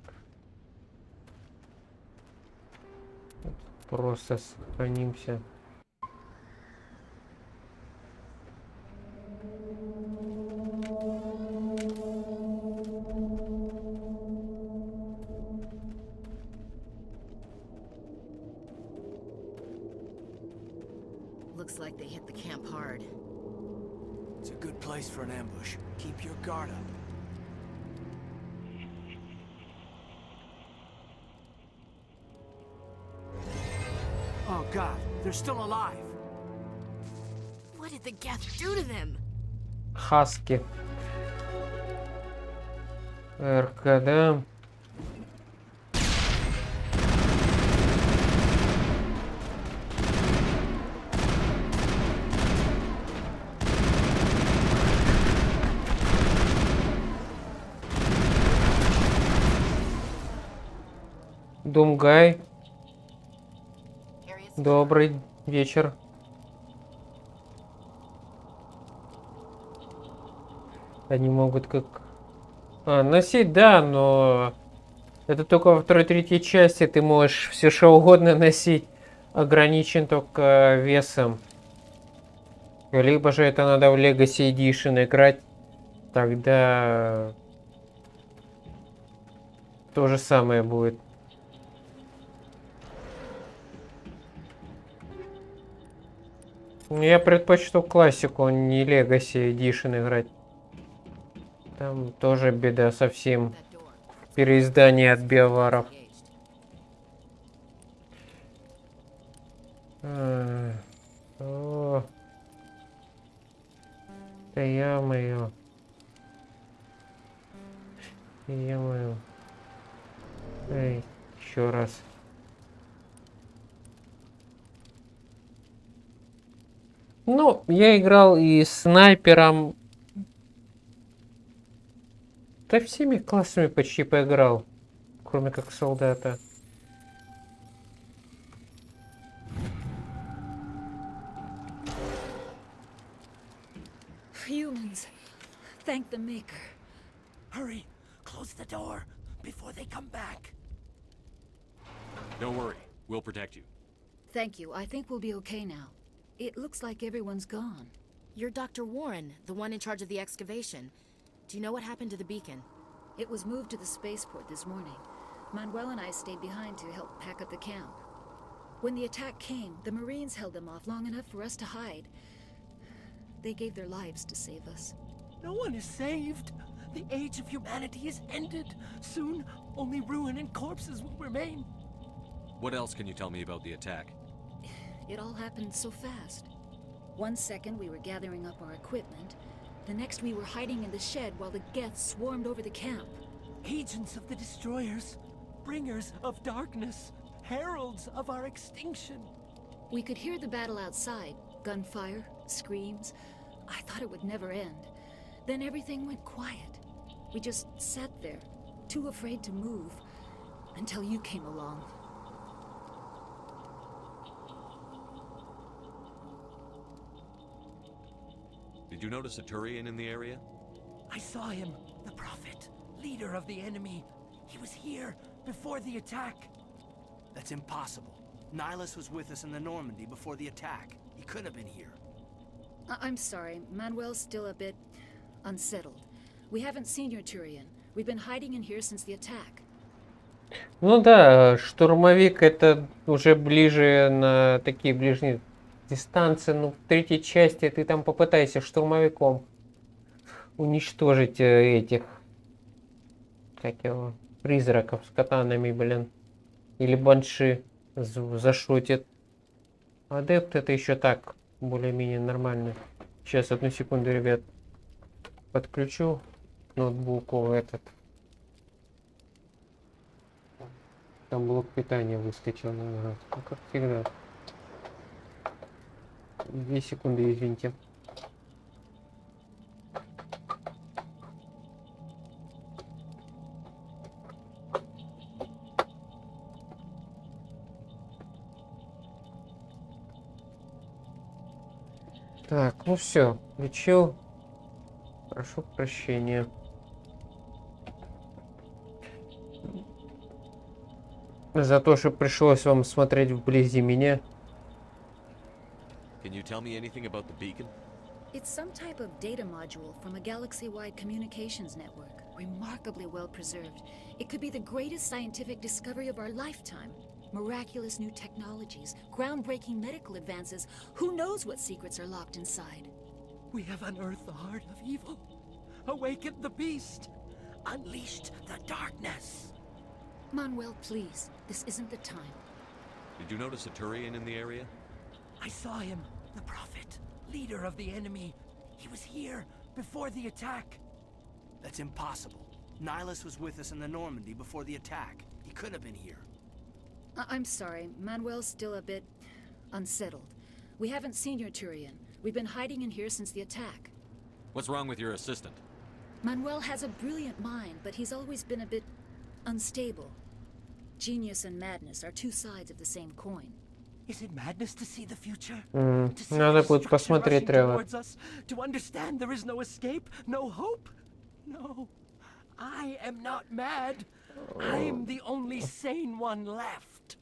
Просто сохранимся. Looks like they hit the camp hard. It's a good place for an ambush. Keep your guard up. Oh God, they're still alive. What did the Geth do to them? Хаски. РК, да? Думгай. Добрый вечер. Они могут как... носить, да, но... Это только во второй-третьей части ты можешь все что угодно носить. Ограничен только весом. Либо же это надо в Legacy Edition играть. Тогда... То же самое будет. Я предпочту классику, не Legacy Edition играть. Там тоже беда совсем. Переиздание от BioWare. Да я-моё. Я-моё. Эй, еще раз. Ну, я играл и снайпером. Да всеми классами почти поиграл. Кроме как солдата. Humans. Thank the Maker. Hurry! Close the door before they come back. Don't worry. We'll protect you. Thank you. I think we'll be okay now. It looks like everyone's gone. You're Dr. Warren, the one in charge of the excavation. Do you know what happened to the beacon? It was moved to the spaceport this morning. Manuel and I stayed behind to help pack up the camp. When the attack came, the Marines held them off long enough for us to hide. They gave their lives to save us. No one is saved. The age of humanity is ended. Soon, only ruin and corpses will remain. What else can you tell me about the attack? It all happened so fast. 1 second we were gathering up our equipment. The next we were hiding in the shed while the Geth swarmed over the camp. Agents of the destroyers. Bringers of darkness. Heralds of our extinction. We could hear the battle outside. Gunfire, screams. I thought it would never end. Then everything went quiet. We just sat there, too afraid to move, until you came along. Did you notice a Turian in the area? I saw him, the prophet, leader of the enemy. He was here before the attack. That's impossible. Nihilus was with us in the Normandy before the attack. He couldn't have been here. I'm sorry, Manuel's still a bit unsettled. We haven't seen your Turian. We've been hiding in here since the attack. Ну да, штурмовик это уже ближе на такие ближние дистанции. Ну, в третьей части ты там попытайся штурмовиком уничтожить этих, как его, призраков с катанами, блин. Или банши зашутит. Адепт это еще так, более-менее нормально. Сейчас, одну секунду, ребят. Подключу к ноутбуку этот. Там блок питания выскочил немного. Ну, как всегда. 2 секунды, извините. Так, ну все, включил. Прошу прощения. За то, что пришлось вам смотреть вблизи меня. Can you tell me anything about the beacon? It's some type of data module from a galaxy-wide communications network. Remarkably well preserved. It could be the greatest scientific discovery of our lifetime. Miraculous new technologies, groundbreaking medical advances. Who knows what secrets are locked inside? We have unearthed the heart of evil. Awakened the beast. Unleashed the darkness. Manuel, please. This isn't the time. Did you notice a Turian in the area? I saw him, the prophet, leader of the enemy. He was here before the attack. That's impossible. Nihilus was with us in the Normandy before the attack. He couldn't have been here. I'm sorry, Manuel's still a bit unsettled. We haven't seen your Turian. We've been hiding in here since the attack. What's wrong with your assistant? Manuel has a brilliant mind, but he's always been a bit unstable. Genius and madness are two sides of the same coin. Is it madness to see the future? Надо будет посмотреть трейлер. To understand there is no escape, no hope? No, I am not mad. I'm the only sane one left.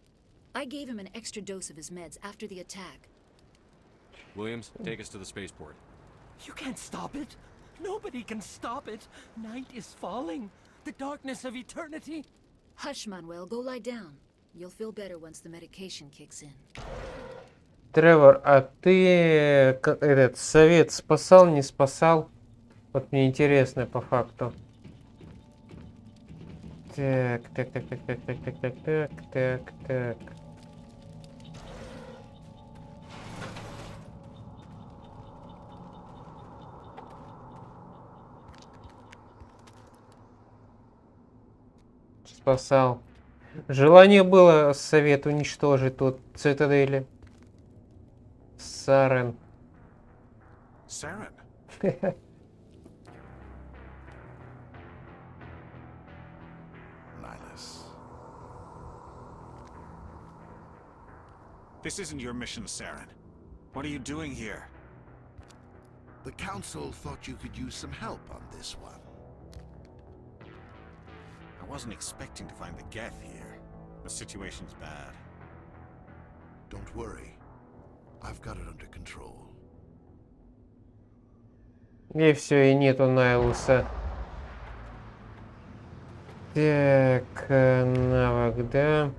I gave him an extra dose of his meds after the attack. Williams, take us to the spaceport. You can't stop it. Nobody can stop it. Night is falling. The darkness of eternity. Hush, Manuel. Go lie down. You'll feel better once the medication kicks in. Тревор, а ты этот совет спасал, не спасал? Вот мне интересно по факту. Так. Спасал. Желание было совет уничтожить тут цитадели. Сарен. Saren? Nihilus. This isn't your mission, Saren. What are you doing here? The Council thought you could use some help on this one. I wasn't expecting to find the Geth here. The situation's bad. Don't worry. I've got it under control. И все, и нету Найлуса. Так, навык, да.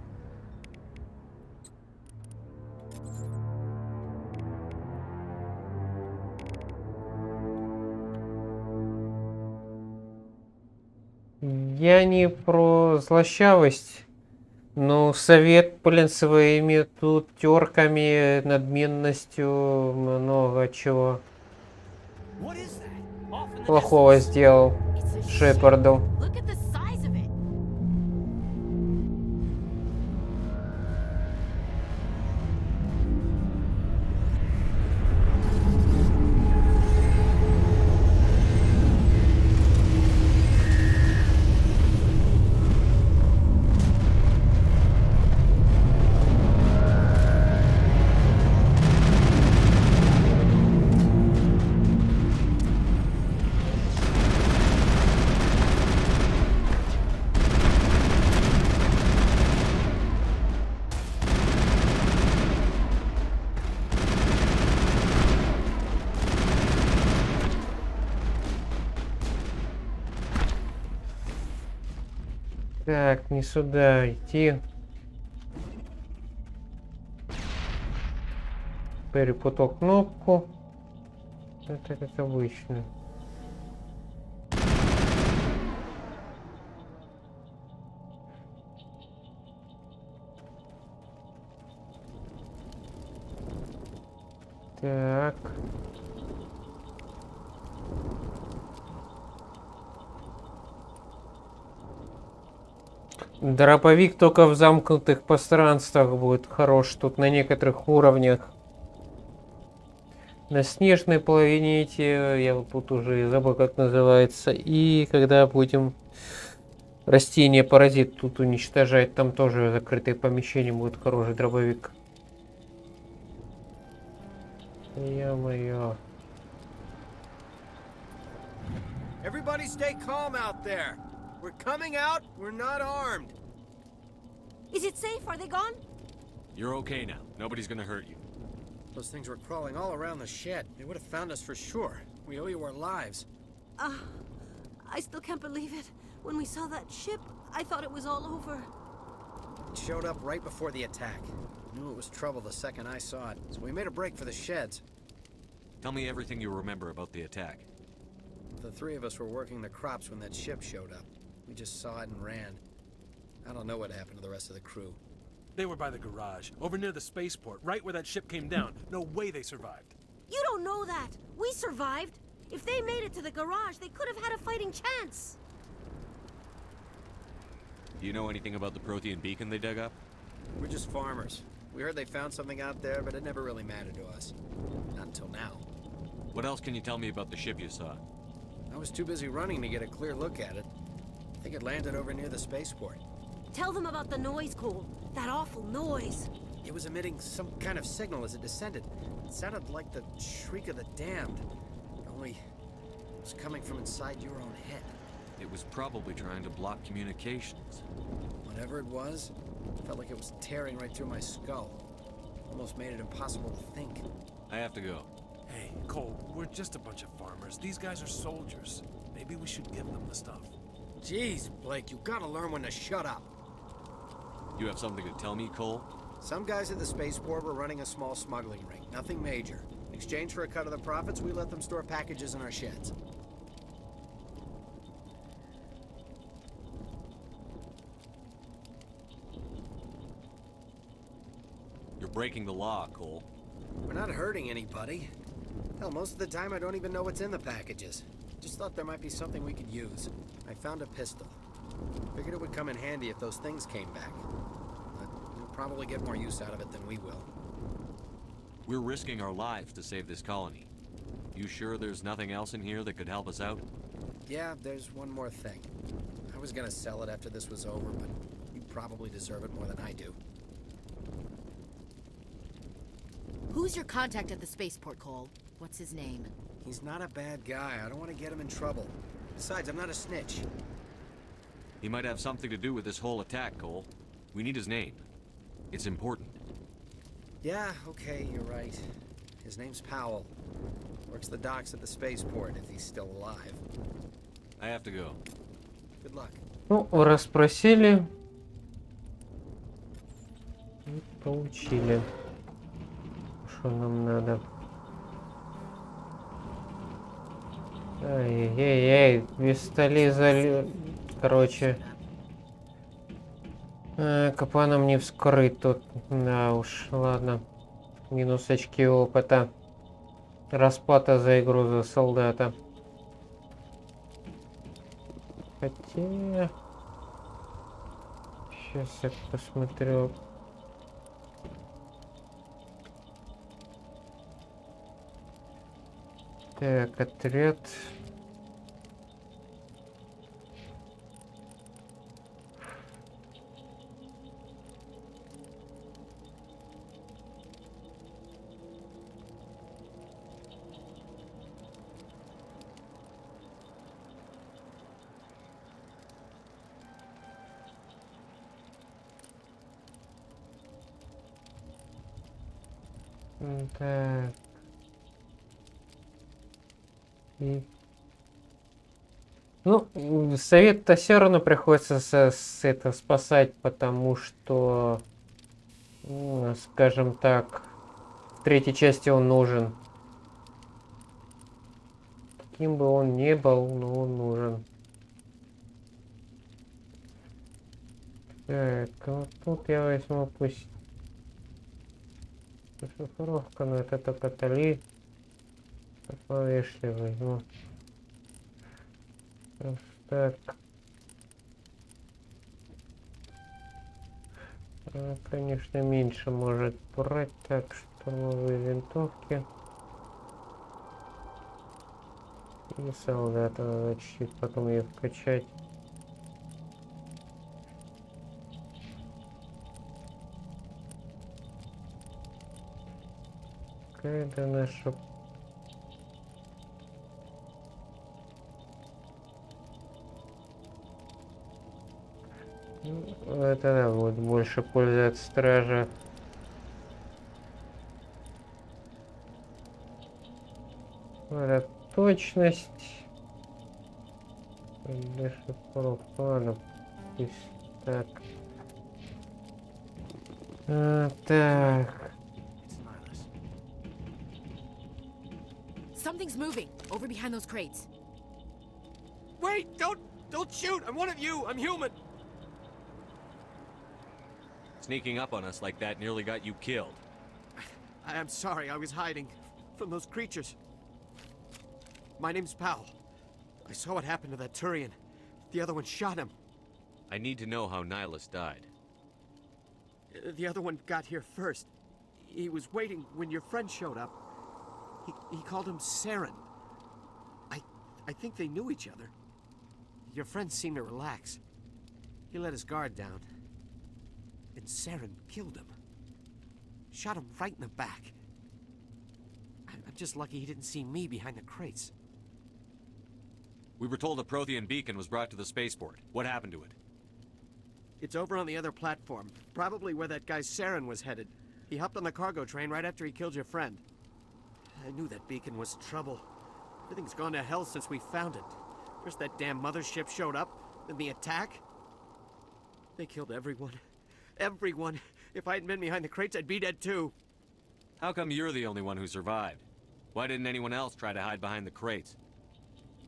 Я не про злощавость Ну, совет, блин, своими тут терками, надменностью, много чего плохого сделал Шепарду. Так, не сюда идти. Перепутал кнопку. Это как обычно. Так. Дробовик только в замкнутых пространствах будет хорош. Тут на некоторых уровнях. На снежной планете, я вот тут уже забыл, как называется. И когда будем растение-паразит тут уничтожать, там тоже закрытые помещения будет хороший дробовик. Ё-моё. Everybody stay calm out there. We're coming out, we're not armed. Is it safe? Are they gone? You're okay now. Nobody's gonna hurt you. Those things were crawling all around the shed. They would have found us for sure. We owe you our lives. I still can't believe it. When we saw that ship, I thought it was all over. It showed up right before the attack. Knew it was trouble the second I saw it, so we made a break for the sheds. Tell me everything you remember about the attack. The three of us were working the crops when that ship showed up. We just saw it and ran. I don't know what happened to the rest of the crew. They were by the garage, over near the spaceport, right where that ship came down. No way they survived. You don't know that. We survived. If they made it to the garage, they could have had a fighting chance. Do you know anything about the Prothean beacon they dug up? We're just farmers. We heard they found something out there, but it never really mattered to us. Not until now. What else can you tell me about the ship you saw? I was too busy running to get a clear look at it. I think it landed over near the spaceport. Tell them about the noise, Cole. That awful noise. It was emitting some kind of signal as it descended. It sounded like the shriek of the damned. Only it was coming from inside your own head. It was probably trying to block communications. Whatever it was, it felt like it was tearing right through my skull. Almost made it impossible to think. I have to go. Hey, Cole, we're just a bunch of farmers. These guys are soldiers. Maybe we should give them the stuff. Jeez, Blake, you gotta learn when to shut up. You have something to tell me, Cole? Some guys at the spaceport were running a small smuggling ring. Nothing major. In exchange for a cut of the profits, we let them store packages in our sheds. You're breaking the law, Cole. We're not hurting anybody. Hell, most of the time I don't even know what's in the packages. Just thought there might be something we could use. I found a pistol. Figured it would come in handy if those things came back. But we'll probably get more use out of it than we will. We're risking our lives to save this colony. You sure there's nothing else in here that could help us out? Yeah, there's one more thing. I was gonna sell it after this was over, but you probably deserve it more than I do. Who's your contact at the spaceport, Cole? What's his name? He's not a bad guy. I don't want to get him in trouble. Besides, I'm not a snitch. He might have something to do with this whole attack, Cole. We need his name. It's important. Yeah, okay, you're right. His name's Powell. Works the docks at the spaceport, if he's still alive. I have to go. Good luck. Ну, расспросили. И получили. Что нам надо? Ай-яй-яй, без столи короче. Капаном не вскрыть тут. Да уж, ладно. Минус очки опыта. Расплата за игру за солдата. Хотя... Сейчас я посмотрю. Так, отряд. Так. И... Ну, совет-то все равно приходится это спасать, потому что, ну, скажем так, в третьей части он нужен. Каким бы он ни был, но он нужен. Так, вот тут я возьму пусть шифровка, но это только Тали. Повешли возьму. Так. Конечно, меньше может брать. Так, штурмовые винтовки. И солдата надо чуть-чуть потом ее вкачать. Это наша... Это да, будет больше пользы от стража. Это точность. Для шифров. Ладно, пусть так. Так. Something's moving over behind those crates. Wait! Don't shoot! I'm one of you! I'm human! Sneaking up on us like that nearly got you killed. I'm sorry, I was hiding from those creatures. My name's Powell. I saw what happened to that Turian. The other one shot him. I need to know how Nihilus died. The other one got here first. He was waiting when your friend showed up. He called him Saren. I think they knew each other. Your friend seemed to relax. He let his guard down. And Saren killed him. Shot him right in the back. I'm just lucky he didn't see me behind the crates. We were told a Prothean beacon was brought to the spaceport. What happened to it? It's over on the other platform. Probably where that guy Saren was headed. He hopped on the cargo train right after he killed your friend. I knew that beacon was trouble. Everything's gone to hell since we found it. First that damn mothership showed up, then the attack. They killed everyone. Everyone. If I hadn't been behind the crates, I'd be dead too. How come you're the only one who survived? Why didn't anyone else try to hide behind the crates?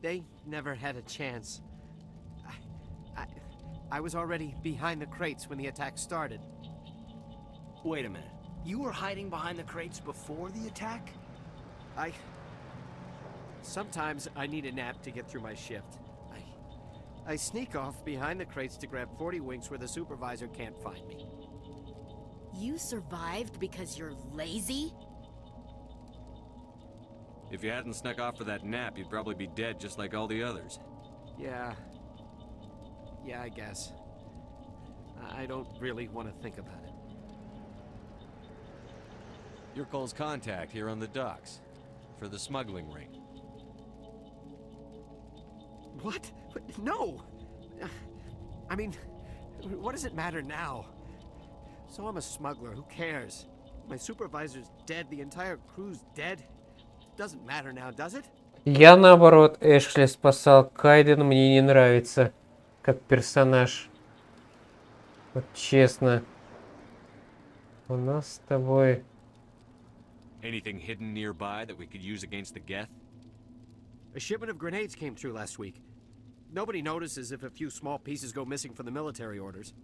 They never had a chance. I was already behind the crates when the attack started. Wait a minute. You were hiding behind the crates before the attack? Sometimes I need a nap to get through my shift. I sneak off behind the crates to grab 40 winks where the supervisor can't find me. You survived because you're lazy? If you hadn't snuck off for that nap, you'd probably be dead just like all the others. Yeah, I guess. I don't really want to think about it. You're Cole's contact here on the docks. For the smuggling ring. What? No! I mean, what does it matter now? So I'm a smuggler, who cares? My supervisor's dead, the entire crew's dead. Doesn't matter now, does it? Я наоборот, Эшли спасал. Кайден мне не нравится как персонаж. Вот честно. У нас с тобой... Anything hidden nearby that we could use against the Geth? A shipment of grenades came through last week. Nobody notices if a few small pieces go missing from the military orders.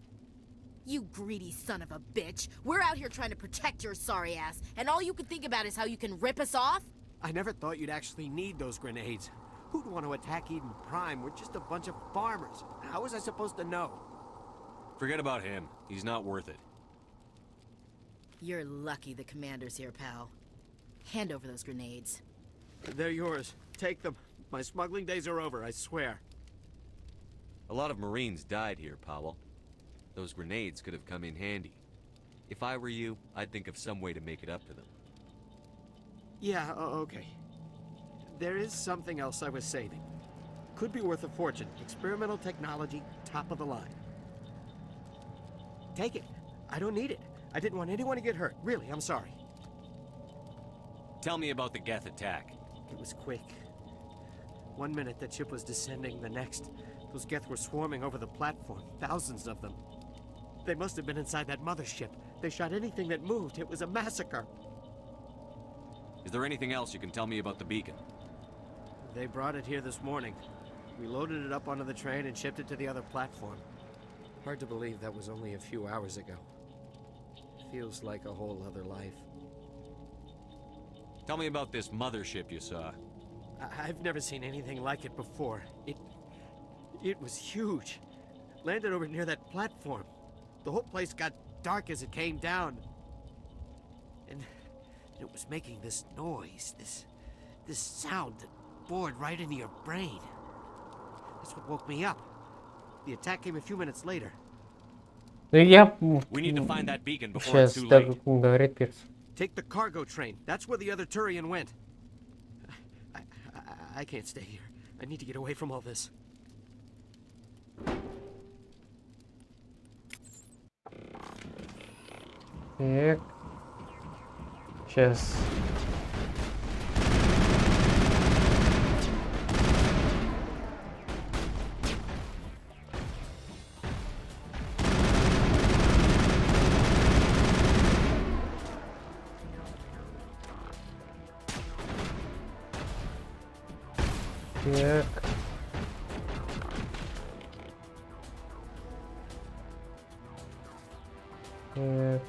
You greedy son of a bitch. We're out here trying to protect your sorry ass, and all you can think about is how you can rip us off? I never thought you'd actually need those grenades. Who'd want to attack Eden Prime? We're just a bunch of farmers. How was I supposed to know? Forget about him. He's not worth it. You're lucky the commander's here, pal. Hand over those grenades. They're yours. Take them. My smuggling days are over, I swear. A lot of Marines died here, Powell. Those grenades could have come in handy. If I were you, I'd think of some way to make it up to them. Yeah, okay. There is something else I was saving. Could be worth a fortune. Experimental technology, top of the line. Take it. I don't need it. I didn't want anyone to get hurt. Really, I'm sorry. Tell me about the Geth attack. It was quick. 1 minute that ship was descending, the next, those Geth were swarming over the platform. Thousands of them. They must have been inside that mothership. They shot anything that moved. It was a massacre. Is there anything else you can tell me about the beacon? They brought it here this morning. We loaded it up onto the train and shipped it to the other platform. Hard to believe that was only a few hours ago. Feels like a whole other life. Tell me about this mothership you saw. I've never seen anything like it before. It was huge. Landed over near that platform. The whole place got dark as it came down. And it was making this noise, this sound that bored right into your brain. That's what woke me up. The attack came a few minutes later. We need to find that beacon before it's too late. Говорит Пирс. Take the cargo train. That's where the other Turian went. I can't stay here. I need to get away from all this. Так. Сейчас. Так. Так.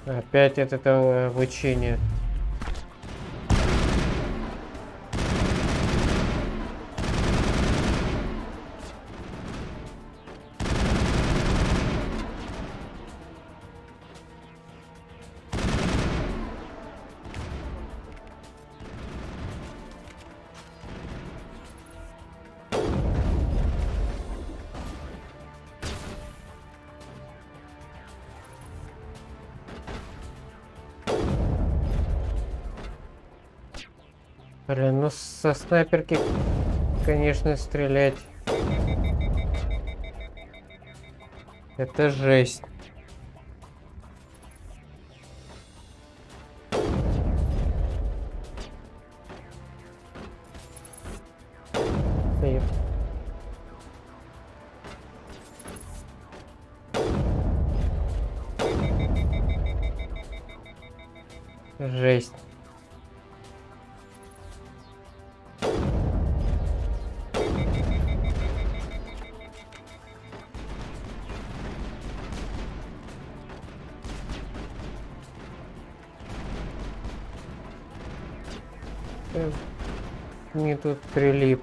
Опять это обучение. Блин, ну со снайперки, конечно, стрелять. Это жесть. Жесть. Не тут прилип.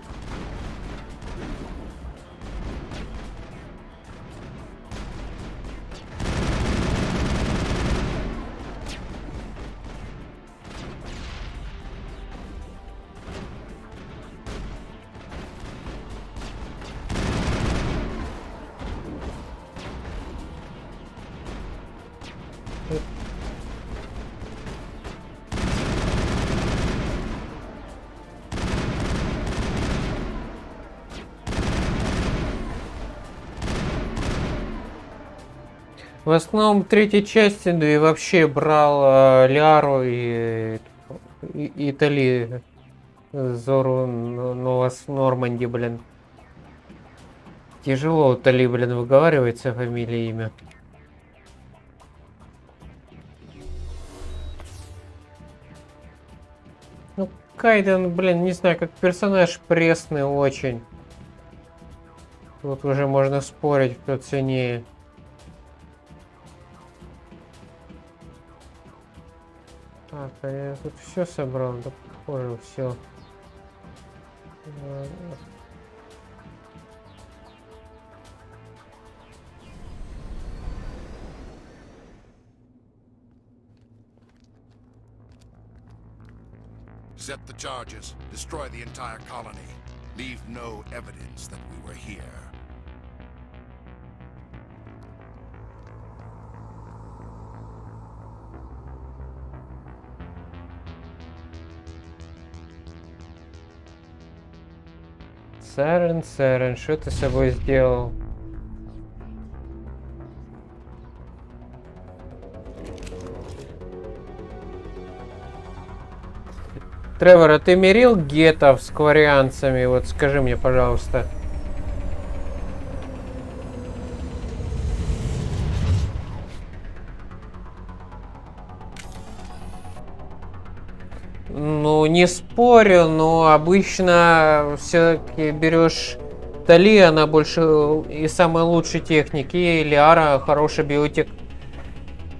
В основном третьей части, да и вообще брал Лиару и Итали. Зору Новос Норманди, блин. Тяжело у Тали, блин, выговаривается фамилия, имя. Ну, Кайден, блин, не знаю, как персонаж пресный очень. Тут уже можно спорить, кто ценнее. Так, а я тут все собрал, да похоже, все. Set the charges. Destroy the entire colony. Leave no evidence that we were here. Сэрен, что ты с собой сделал? Тревор, а ты мирил гетов с кварианцами? Вот скажи мне, пожалуйста. Ну, не спорю, но обычно все-таки берешь Тали, она больше и самой лучшей техники, и Лиара хороший биотик.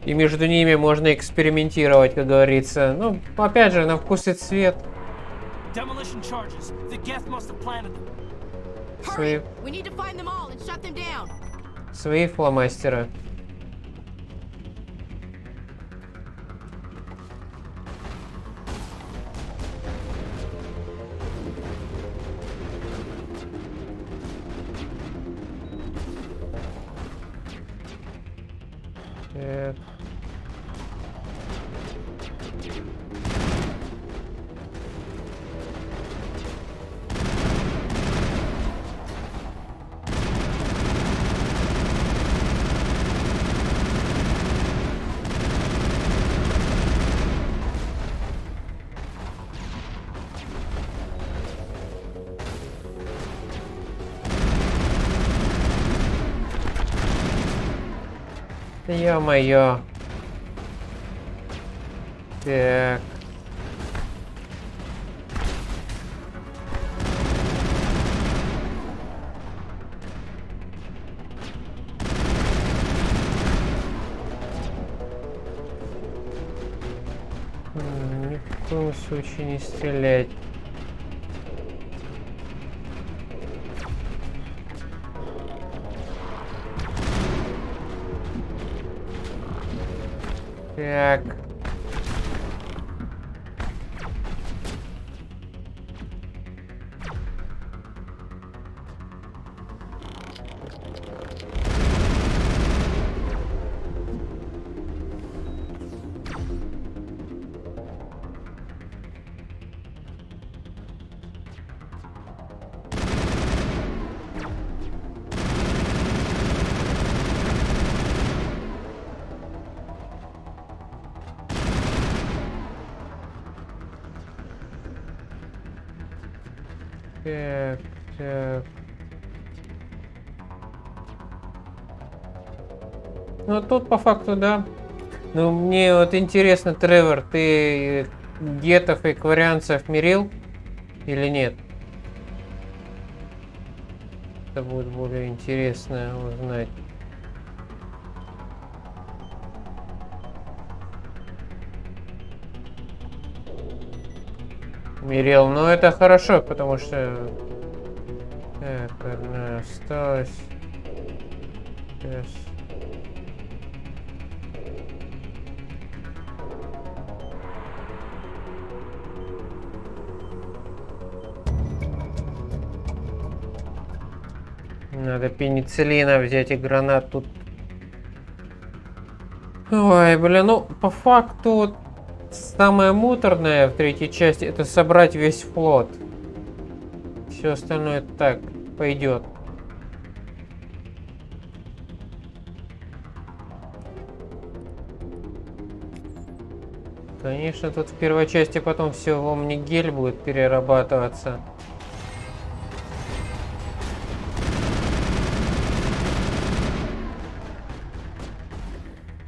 И между ними можно экспериментировать, как говорится. Ну, опять же, на вкус и цвет. Свои фломастеры. Ё-моё. Так. Ни в коем случае не стрелять. Так. Так. Ну, тут по факту, да. Ну, мне вот интересно, Тревор, ты гетов и кварианцев мирил или нет? Это будет более интересно узнать. Мирил, но это хорошо, потому что... Так, одна осталась. Сейчас. Надо пенициллина взять и гранат тут. Ой, блин, ну по факту самое муторное в третьей части это собрать весь флот. Все остальное так пойдет. Конечно, тут в первой части потом все в омнигель будет перерабатываться.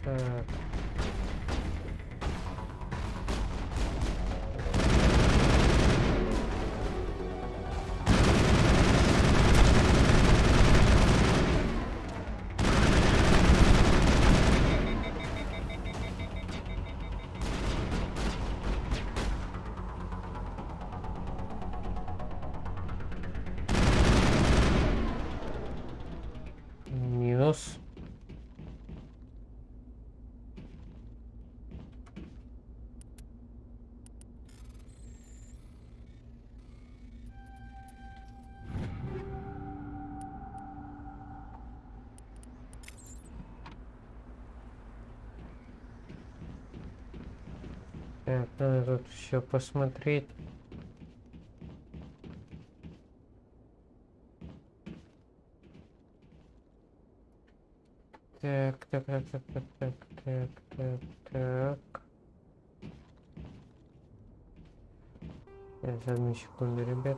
Так. Минус. Так, надо тут все посмотреть. Так. Сейчас, одну секунду, ребят.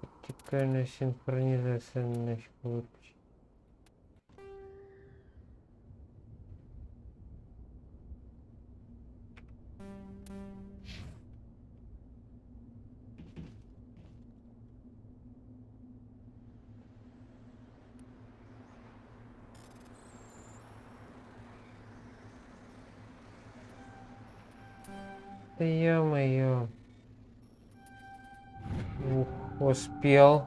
Вертикальная синхронизация нафиг выключить. Да ё-моё. Ух, успел.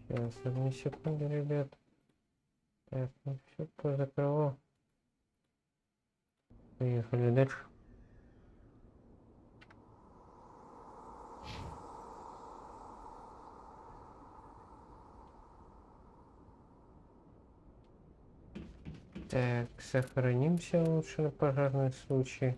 Сейчас, одну секунду, ребят. Так, ну все, позакрывал. Поехали дальше. Так, сохранимся лучше на пожарный случай.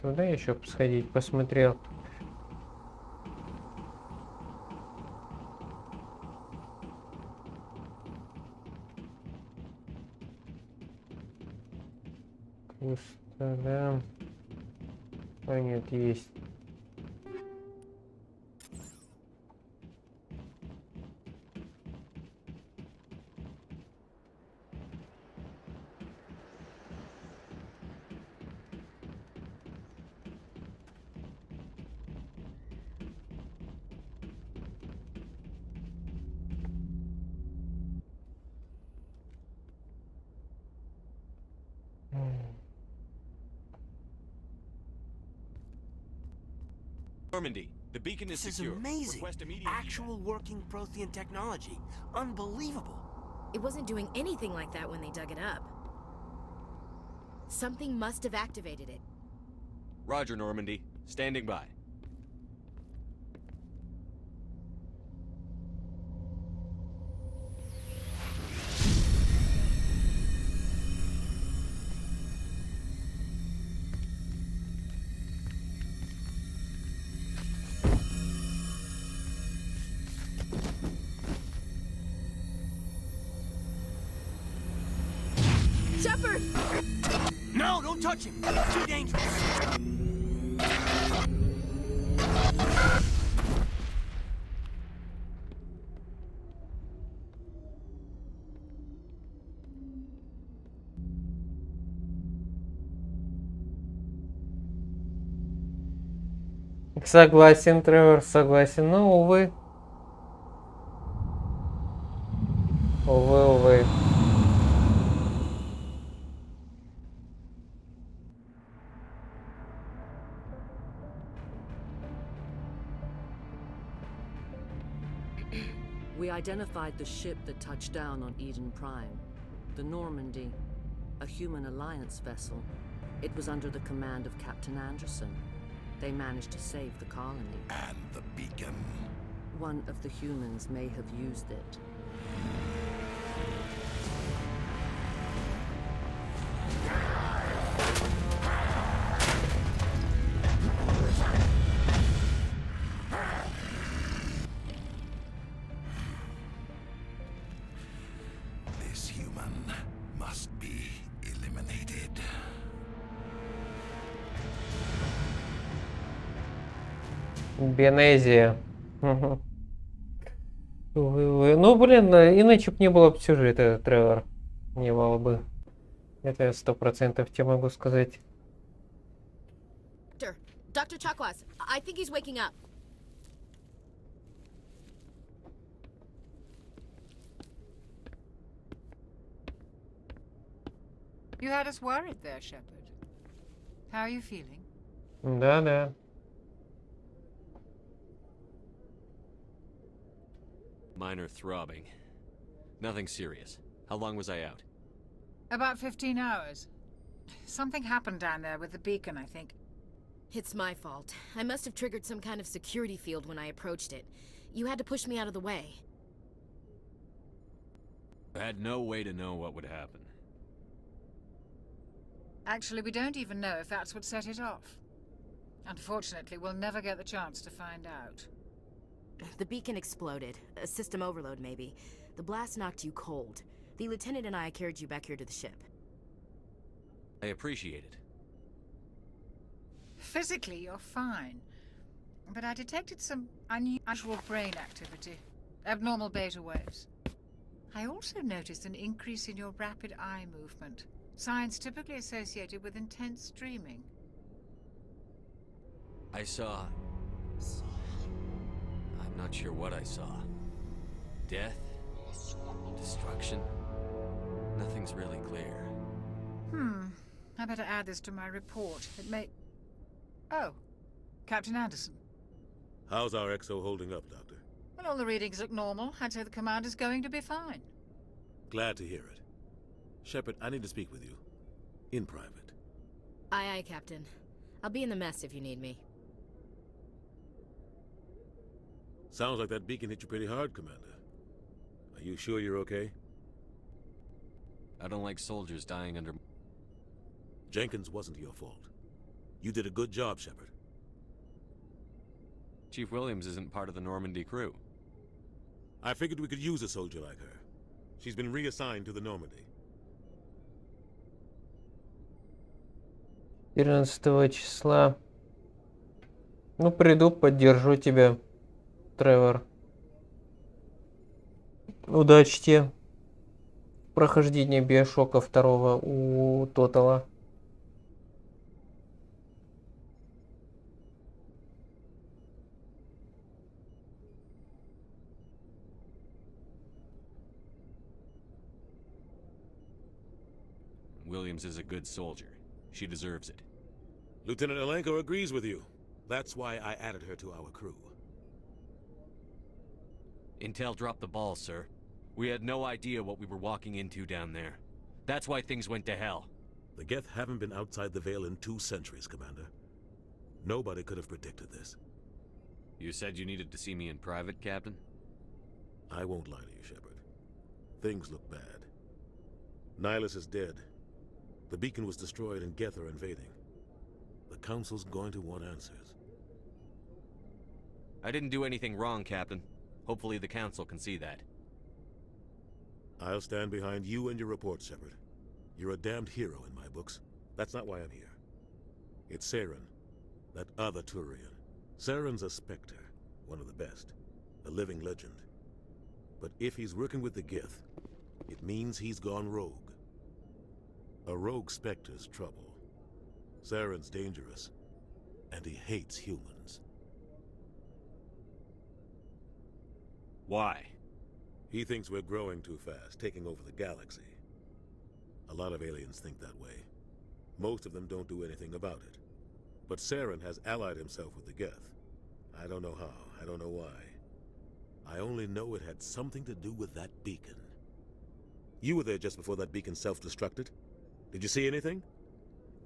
Туда еще сходить, посмотрел. Пусто, да. А нет, есть. Normandy, the beacon is This is secure. amazing. Request immediate Actual working Prothean technology. Unbelievable. It wasn't doing anything like that when they dug it up. Something must have activated it. Roger, Normandy. Standing by. Shepard! No, don't touch him. Too dangerous. Согласен, Тревор, согласен. Но, увы. Увы. We identified the ship that touched down on Eden Prime. The Normandy, a human alliance vessel. It was under the command of Captain Anderson. They managed to save the colony. And the beacon. One of the humans may have used it. This human must be eliminated. Бенезия. Угу. Ну, блин, иначе бы не было бы сюжета, Тревор. Не было бы. Это 100% тебе могу сказать. Dr. Chakwas, I think he's waking up. You had us worried there, Shepard. How are you feeling? Да. Minor throbbing. Nothing serious. How long was I out? About 15 hours. Something happened down there with the beacon, I think. It's my fault. I must have triggered some kind of security field when I approached it. You had to push me out of the way. I had no way to know what would happen. Actually, we don't even know if that's what set it off. Unfortunately, we'll never get the chance to find out. The beacon exploded. A system overload, maybe. The blast knocked you cold. The lieutenant and I carried you back here to the ship. I appreciate it. Physically, you're fine. But I detected some unusual brain activity. Abnormal beta waves. I also noticed an increase in your rapid eye movement. Signs typically associated with intense dreaming. I saw... I'm not sure what I saw. Death? Destruction? Nothing's really clear. I better add this to my report. It may... Oh, Captain Anderson. How's our XO holding up, Doctor? Well, all the readings look normal. I'd say the commander's going to be fine. Glad to hear it. Shepard, I need to speak with you. In private. Aye, Captain. I'll be in the mess if you need me. Sounds like that beacon hit you pretty hard, Commander. Are you sure you're okay? I don't like soldiers dying under... Jenkins wasn't your fault. You did a good job, Shepard. Chief Williams isn't part of the Normandy crew. I figured we could use a soldier like her. She's been reassigned to the Normandy. 14 числа. Ну, приду, поддержу тебя, Тревор. Удачи тебе. Прохождение Биошока 2 у Тотала. Williams is a good soldier. She deserves it. Lieutenant Alenko agrees with you. That's why I added her to our crew. Intel dropped the ball, sir. We had no idea what we were walking into down there. That's why things went to hell. The Geth haven't been outside the Veil in 2 centuries, Commander. Nobody could have predicted this. You said you needed to see me in private, Captain? I won't lie to you, Shepard. Things look bad. Nihilus is dead. The beacon was destroyed and Geth are invading. The Council's going to want answers. I didn't do anything wrong, Captain. Hopefully the Council can see that. I'll stand behind you and your report, Shepard. You're a damned hero in my books. That's not why I'm here. It's Saren, that other Turian. Saren's a Spectre, one of the best, a living legend. But if he's working with the Geth, it means he's gone rogue. A rogue Spectre's trouble. Saren's dangerous, and he hates humans. Why? He thinks we're growing too fast, taking over the galaxy. A lot of aliens think that way. Most of them don't do anything about it. But Saren has allied himself with the Geth. I don't know how, I don't know why. I only know it had something to do with that beacon. You were there just before that beacon self-destructed. Did you see anything?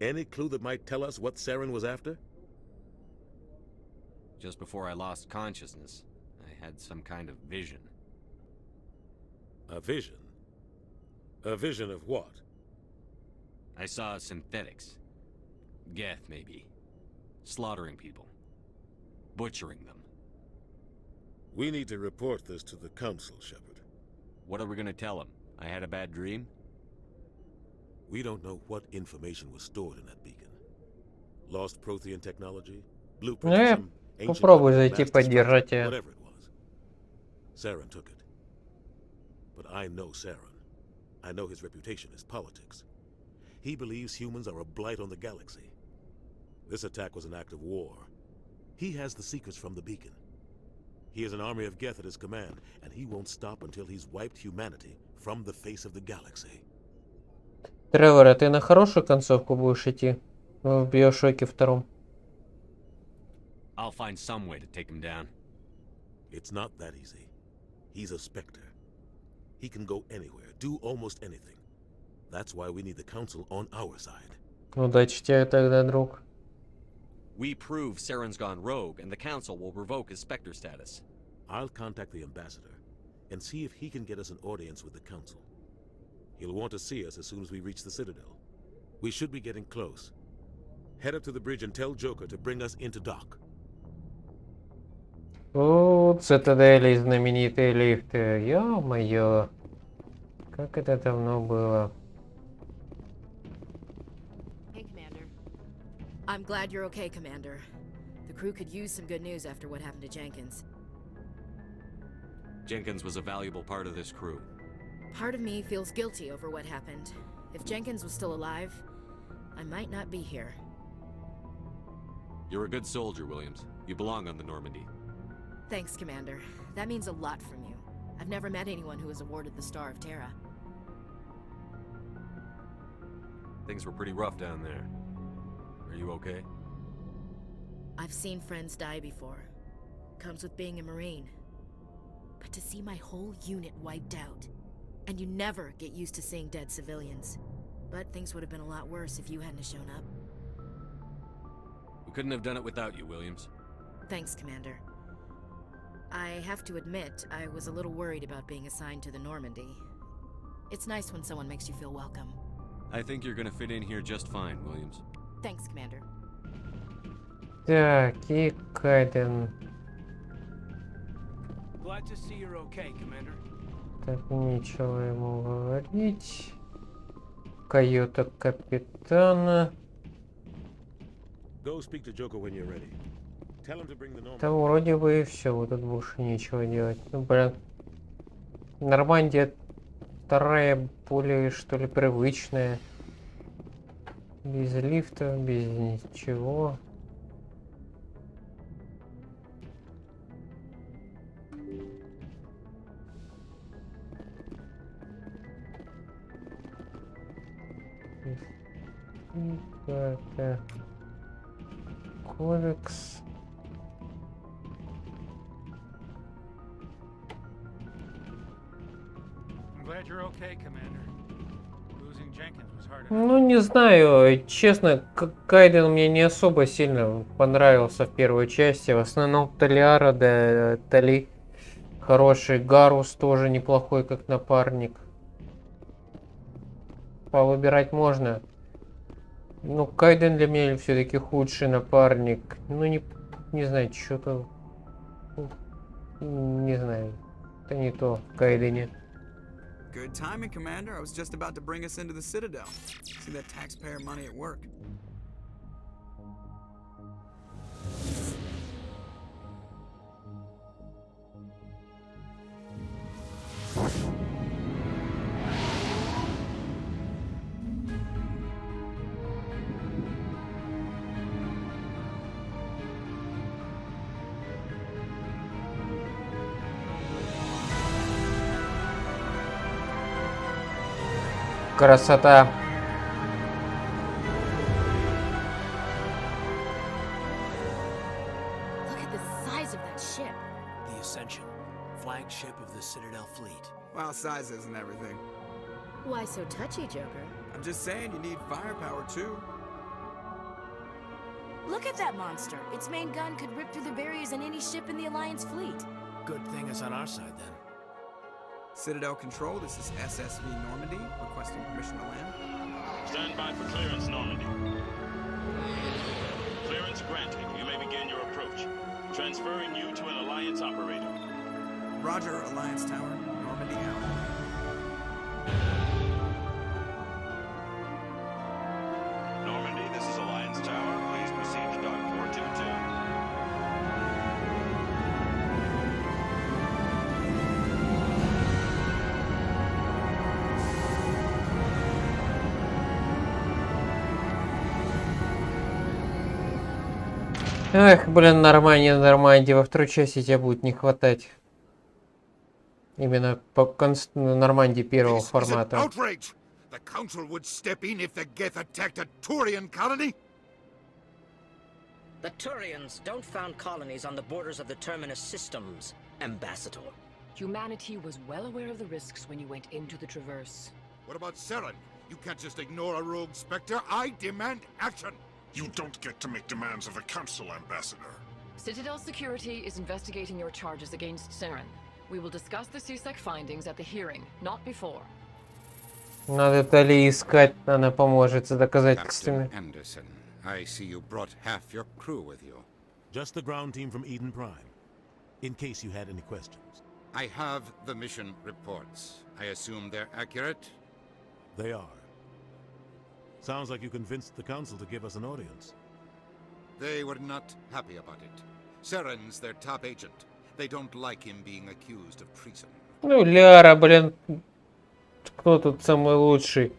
Any clue that might tell us what Saren was after? Just before I lost consciousness, I had some kind of vision. A vision? A vision of what? I saw synthetics. Geth, maybe. Slaughtering people. Butchering them. We need to report this to the council, Shepard. What are we gonna tell them? I had a bad dream? We don't know what information was stored in that beacon. Lost Prothean technology? Blueprints from ancient попробуй зайти master поддержать structure, ее. whatever it was. Saren took it. But I know Saren. I know his reputation is politics. He believes humans are a blight on the galaxy. This attack was an act of war. He has the secrets from the beacon. He has an army of Geth at his command, and he won't stop until he's wiped humanity from the face of the galaxy. Тревор, а ты на хорошую концовку будешь идти в Биошоке 2? I'll find some way to take him down. It's not that easy. He's a Spectre. He can go anywhere, do almost anything. That's why we need the council on our side. Удачи тебе тогда, друг. We prove Saren's gone rogue, and the council will revoke his Spectre status. I'll contact the ambassador and see if he can get us an audience with the council. He'll want to see us as soon as we reach the Citadel. We should be getting close. Head up to the bridge and tell Joker to bring us into dock. О, цитадели, знаменитые лифты. Ё-моё. Как это давно было. Hey, Commander. I'm glad you're okay, Commander. The crew could use some good news after what happened to Jenkins. Jenkins was a valuable part of this crew. Part of me feels guilty over what happened. If Jenkins was still alive, I might not be here. You're a good soldier, Williams. You belong on the Normandy. Thanks, Commander. That means a lot from you. I've never met anyone who was awarded the Star of Terra. Things were pretty rough down there. Are you okay? I've seen friends die before. Comes with being a Marine. But to see my whole unit wiped out, and you never get used to seeing dead civilians. But things would have been a lot worse if you hadn't shown up. We couldn't have done it without you, Williams. Thanks, Commander. I have to admit, I was a little worried about being assigned to the Normandy. It's nice when someone makes you feel welcome. I think you're gonna fit in here just fine, Williams. Thanks, Commander. Так, и Кайден. Glad to see you're okay, Commander. Так, нечего ему говорить. Каюта капитана. Go speak to Joker when you're ready. Tell him to bring the Normandy. Да вроде бы и все, вот тут больше нечего делать. Ну, блин. Нормандия вторая более, что ли, привычная. Без лифта, без ничего. Это кодекс. Ну, не знаю, честно, Кайден мне не особо сильно понравился в первой части. В основном Талиара, да, Тали хороший, Гарус тоже неплохой как напарник. Повыбирать можно. Ну, Кайден для меня все-таки худший напарник. Ну, не знаю, что-то... Не знаю. Это не то в Кайдене. Good timing, Commander. I was just about to bring us into the Citadel. See that taxpayer money at work. Красота. Look at the size of that ship. The Ascension, flagship of the Citadel fleet. Well, size isn't everything. Why so touchy, Joker? I'm just saying you need firepower, too. Look at that monster. Its main gun could rip through the barriers in any ship in the Alliance fleet. Good thing it's on our side then. Citadel Control, this is SSV Normandy, requesting permission to land. Stand by for clearance, Normandy. Clearance granted. You may begin your approach. Transferring you to an Alliance operator. Roger, Alliance Tower, Normandy out. Normandy, this is Alliance Tower. Please proceed to dock 422. Эх, блин, Нормандия. Во второй части тебя будет не хватать. Именно по Нормандии первого формата. The Council would step in if the Geth attacked a Turian colony? The Turians don't found colonies on the borders of the Terminus systems, Ambassador. Humanity was well aware of the risks when you went into the Traverse. What about Seren? You can't just ignore a rogue Spectre. I demand action! You don't get to make demands of the Council, Ambassador. Citadel Security is investigating your charges against Seren. We will discuss the CSEC findings at the hearing, not before. Надо Тали искать, она поможет с доказательствами. Anderson, I see you brought half your crew with you. Just the ground team from Eden Prime, in case you had any questions. I have the mission reports. I assume they're accurate? They are. Sounds like you convinced the Council to give us an audience. They were not happy about it. Seren's their top agent. They don't like him being accused of treason. Ну, Ляра, блин. Кто тут самый лучший?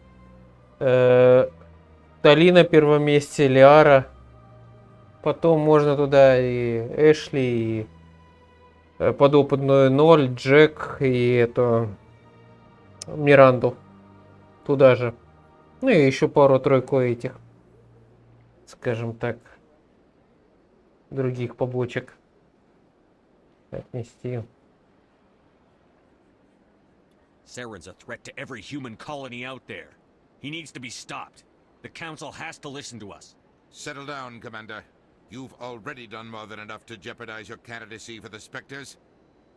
Тали на первом месте, Ляра. Потом можно туда и Эшли, и подопытную 0, Джек, и эту Миранду. Туда же. Ну и еще пару-тройку этих, скажем так, других побочек отнести. Seren's a threat to every human colony out there. He needs to be stopped. The Council has to listen to us. Settle down, Commander. You've already done more than enough to jeopardize your candidacy for the Spectres.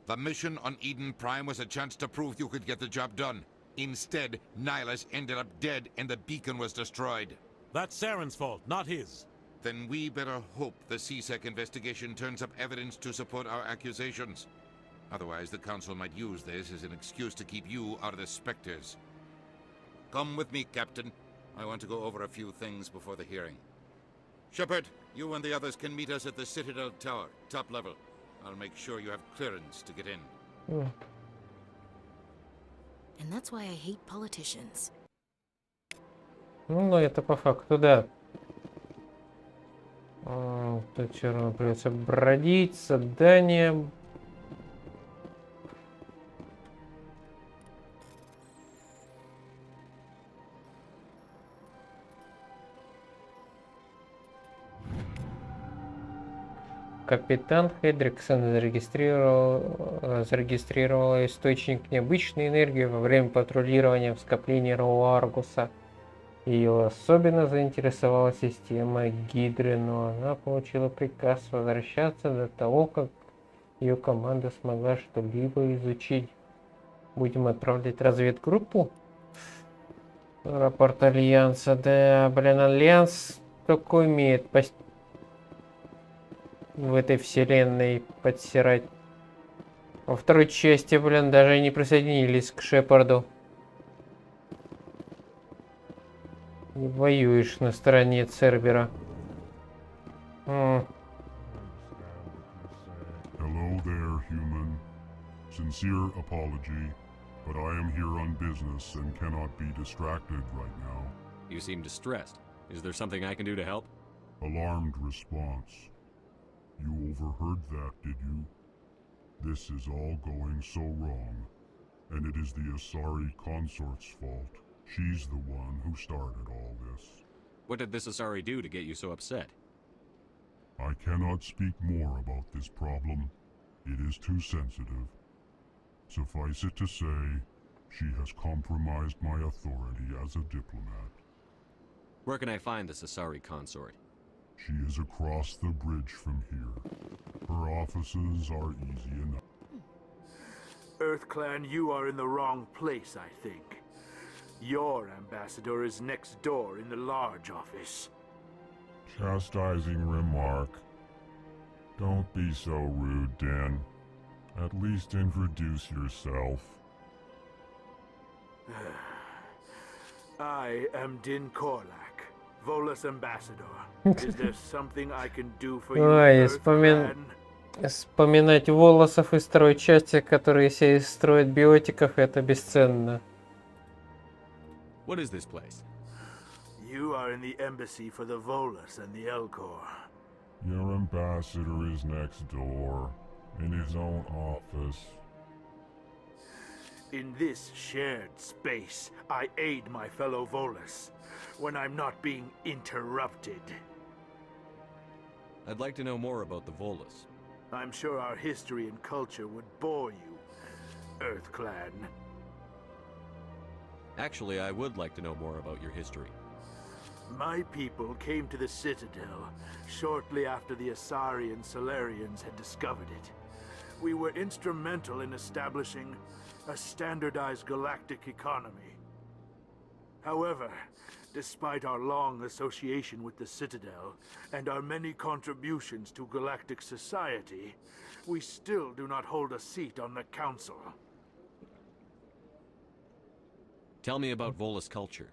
The mission on Eden Prime was a chance to prove you could get the job done. Instead, Nihilus ended up dead and the beacon was destroyed. That's Seren's fault, not his. Then we better hope the CSEC investigation turns up evidence to support our accusations. Otherwise, the Council might use this as an excuse to keep you out of the Spectres. Come with me, Captain. I want to go over a few things before the hearing. Shepard, you and the others can meet us at the Citadel Tower, top level. I'll make sure you have clearance to get in. And that's why I hate politicians. Ну, это по факту, да. Тут все равно придется бродить, задания. Капитан Хедриксон зарегистрировал источник необычной энергии во время патрулирования в скоплении Роу-Аргуса. Ее особенно заинтересовала система Гидры, но она получила приказ возвращаться до того, как ее команда смогла что-либо изучить. Будем отправлять разведгруппу. Рапорт Альянса. Да, блин, Альянс только умеет в этой вселенной подсирать. Во второй части, блин, даже не присоединились к Шепарду. Не воюешь на стороне Цербера. Hello there, human. Sincere apology, but I am here on business and cannot be distracted right now. You seem distressed. Is there something I can do to help? Alarmed response. You overheard that, did you? This is all going so wrong, and it is the Asari consort's fault. She's the one who started all this. What did this Asari do to get you so upset? I cannot speak more about this problem. It is too sensitive. Suffice it to say, she has compromised my authority as a diplomat. Where can I find this Asari consort? She is across the bridge from here. Her offices are easy enough. EarthClan, you are in the wrong place, I think. Your ambassador is next door in the large office. Chastising remark. Don't be so rude, Dan. At least introduce yourself. I am Din Korlak, Volus ambassador. Is there something I can do for you, Ой, EarthClan? вспоминать волосов из второй части, которые все строят биотиков, это бесценно. What is this place? You are in the embassy for the Volus and the Elcor. Your ambassador is next door, in his own office. In this shared space, I aid my fellow Volus when I'm not being interrupted. I'd like to know more about the Volus. I'm sure our history and culture would bore you, EarthClan. Actually, I would like to know more about your history. My people came to the Citadel shortly after the Asari and Solarians had discovered it. We were instrumental in establishing a standardized galactic economy. However, despite our long association with the Citadel and our many contributions to galactic society, we still do not hold a seat on the Council. Tell me about Volus culture.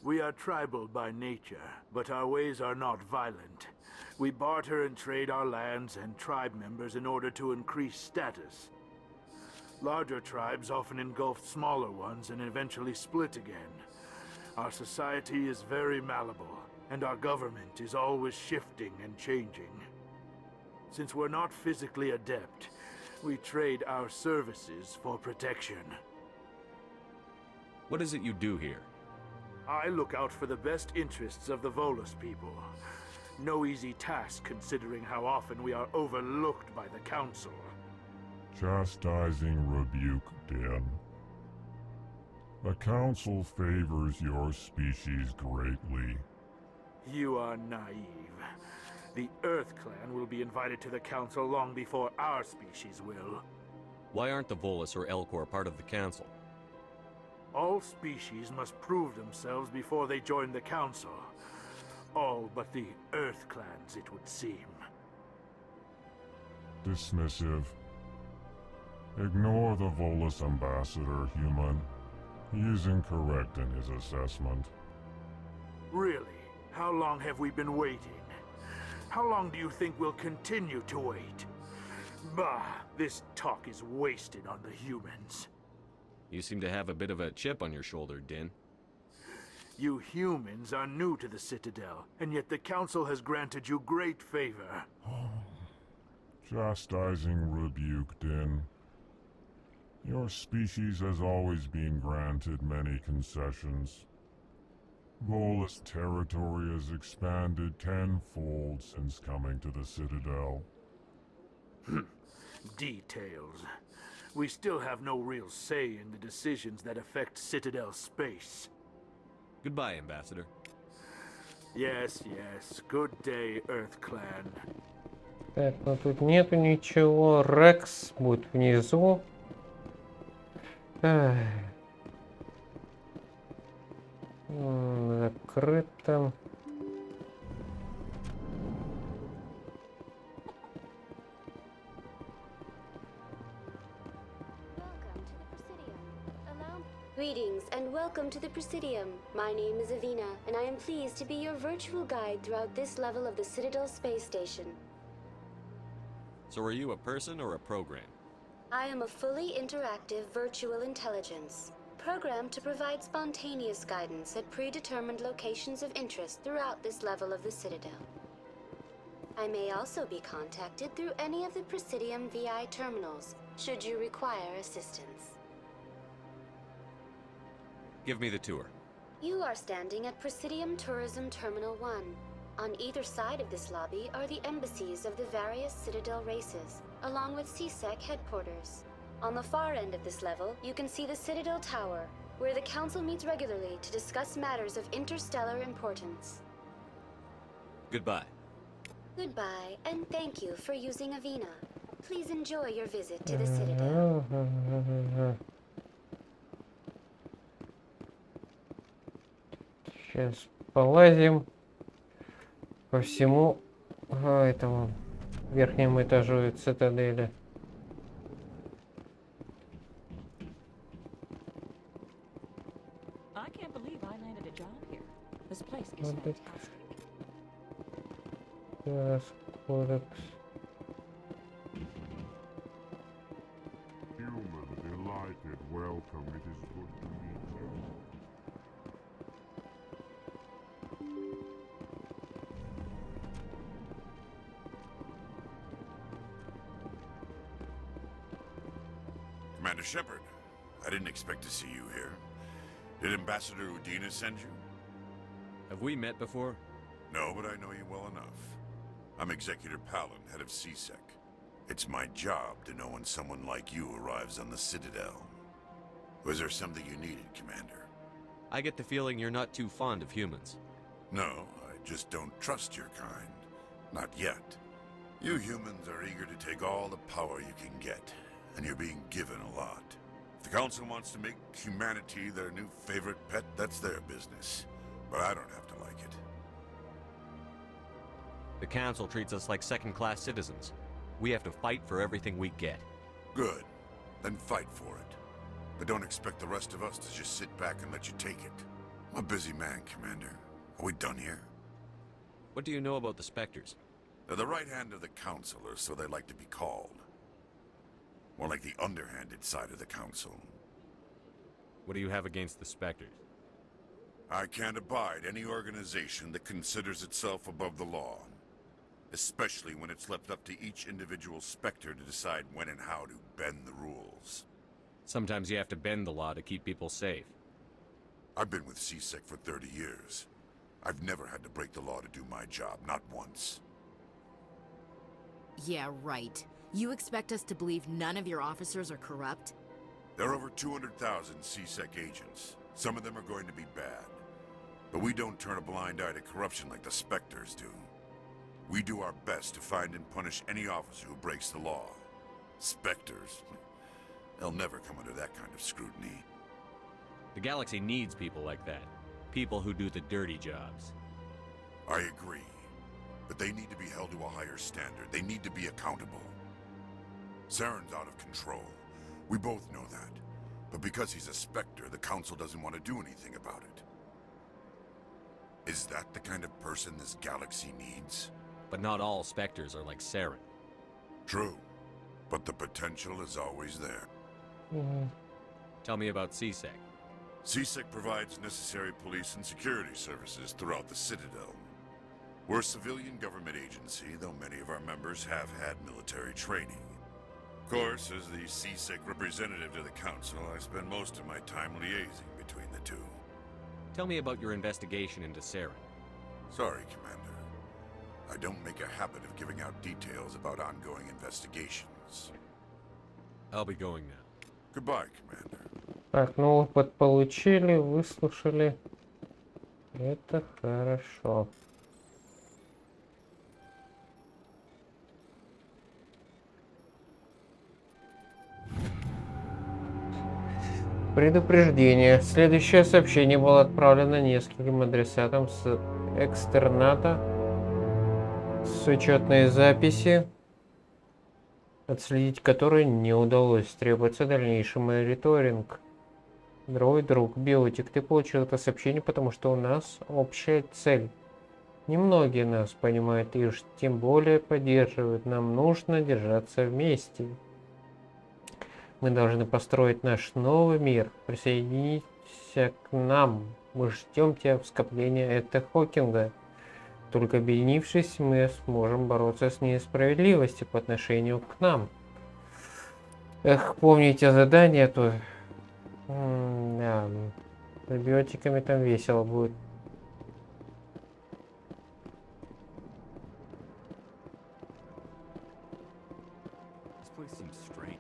We are tribal by nature, but our ways are not violent. We barter and trade our lands and tribe members in order to increase status. Larger tribes often engulf smaller ones and eventually split again. Our society is very malleable, and our government is always shifting and changing. Since we're not physically adept, we trade our services for protection. What is it you do here? I look out for the best interests of the Volus people. No easy task considering how often we are overlooked by the Council. Chastising rebuke, Dan. The Council favors your species greatly. You are naive. The EarthClan will be invited to the Council long before our species will. Why aren't the Volus or Elcor part of the Council? All species must prove themselves before they join the Council. All but the EarthClans, it would seem. Dismissive. Ignore the Volus ambassador, human. He is incorrect in his assessment. Really? How long have we been waiting? How long do you think we'll continue to wait? Bah, this talk is wasted on the humans. You seem to have a bit of a chip on your shoulder, Din. You humans are new to the Citadel, and yet the Council has granted you great favor. Chastising rebuke, Din. Your species has always been granted many concessions. Volus territory has expanded tenfold since coming to the Citadel. Details. We still have no real say in the decisions that affect Citadel space. Goodbye, Ambassador. Yes, yes. Good day, EarthClan. Так, ну тут нету ничего. Рекс будет внизу. Эх. Закрыто. Greetings and welcome to the Presidium. My name is Avina, and I am pleased to be your virtual guide throughout this level of the Citadel Space Station. So are you a person or a program? I am a fully interactive virtual intelligence, programmed to provide spontaneous guidance at predetermined locations of interest throughout this level of the Citadel. I may also be contacted through any of the Presidium VI terminals, should you require assistance. Give me the tour. You are standing at Presidium Tourism Terminal 1. On either side of this lobby are the embassies of the various Citadel races, along with CSEC headquarters. On the far end of this level, you can see the Citadel Tower, where the Council meets regularly to discuss matters of interstellar importance. Goodbye. Goodbye, and thank you for using Avina. Please enjoy your visit to the Citadel. Сейчас полазим по всему этому верхнему этажу цитадели. I can't believe I landed a job here. This place is Вот это. fantastic. Кодекс. Human, delighted, welcome. It is good to meet you. Commander Shepard, I didn't expect to see you here. Did Ambassador Udina send you? Have we met before? No, but I know you well enough. I'm Executor Palin, head of CSEC. It's my job to know when someone like you arrives on the Citadel. Was there something you needed, Commander? I get the feeling you're not too fond of humans. No, I just don't trust your kind. Not yet. You humans are eager to take all the power you can get, and you're being given a lot. If the Council wants to make humanity their new favorite pet, that's their business. But I don't have to like it. The Council treats us like second-class citizens. We have to fight for everything we get. Good. Then fight for it. But don't expect the rest of us to just sit back and let you take it. I'm a busy man, Commander. Are we done here? What do you know about the Spectres? They're the right hand of the Council, or so they like to be called. More like the underhanded side of the Council. What do you have against the Spectres? I can't abide any organization that considers itself above the law. Especially when it's left up to each individual Spectre to decide when and how to bend the rules. Sometimes you have to bend the law to keep people safe. I've been with CSEC for 30 years. I've never had to break the law to do my job, not once. Yeah, right. You expect us to believe none of your officers are corrupt? There are over 200,000 CSEC agents. Some of them are going to be bad. But we don't turn a blind eye to corruption like the Spectres do. We do our best to find and punish any officer who breaks the law. Spectres, they'll never come under that kind of scrutiny. The galaxy needs people like that. People who do the dirty jobs. I agree. But they need to be held to a higher standard. They need to be accountable. Saren's out of control. We both know that. But because he's a Spectre, the Council doesn't want to do anything about it. Is that the kind of person this galaxy needs? But not all Spectres are like Saren. True. But the potential is always there. Tell me about CSEC. CSEC provides necessary police and security services throughout the Citadel. We're a civilian government agency, though many of our members have had military training. Of course, as the CSEC representative to the Council, I spend most of my time liaising between the two. Tell me about your investigation into Saren. Sorry, Commander. I don't make a habit of giving out details about ongoing investigations. I'll be going now. Goodbye, Commander. Так, ну опыт получили, выслушали. Это хорошо. Предупреждение. Следующее сообщение было отправлено нескольким адресатам с экстерната с учетной записи, отследить которые не удалось. Требуется дальнейший мониторинг. Дорогой друг, биотик, ты получил это сообщение, потому что у нас общая цель. Немногие нас понимают и уж тем более поддерживают. Нам нужно держаться вместе. Мы должны построить наш новый мир. Присоединиться к нам. Мы ждем тебя в скоплении Эта Хокинга. Только объединившись, мы сможем бороться с несправедливостью по отношению к нам. Эх, помните задание, то... Да, с биотиками там весело будет. This place seems strange.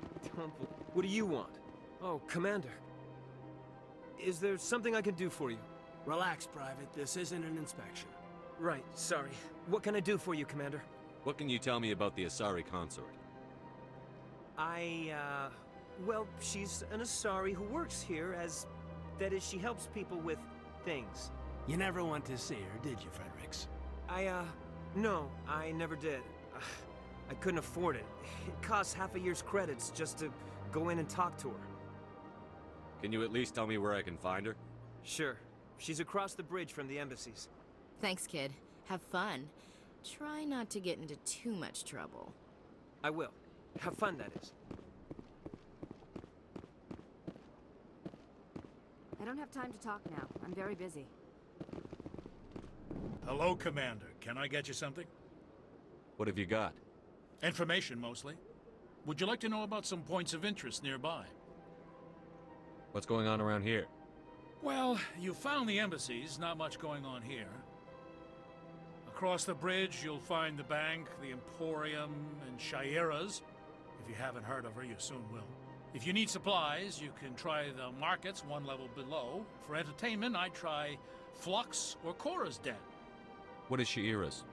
What do you want? Oh, Commander. Is there something I can do for you? Relax, Private. This isn't an inspection. Right, sorry. What can I do for you, Commander? What can you tell me about the Asari consort? Well, she's an Asari who works here as... That is, she helps people with things. You never went to see her, did you, Fredericks? No, I never did. I couldn't afford it. It costs half a year's credits just to go in and talk to her. Can you at least tell me where I can find her? Sure. She's across the bridge from the embassies. Thanks, kid. Have fun. Try not to get into too much trouble. I will. Have fun, that is. I don't have time to talk now. I'm very busy. Hello, Commander. Can I get you something? What have you got? Information, mostly. Would you like to know about some points of interest nearby? What's going on around here? Well, you found the embassies, not much going on here. Across the bridge, you'll find the bank, the Emporium, and Shaira's. If you haven't heard of her, you soon will. If you need supplies, you can try the markets one level below. For entertainment, I'd try Flux or Cora's Den. What is Shaira's?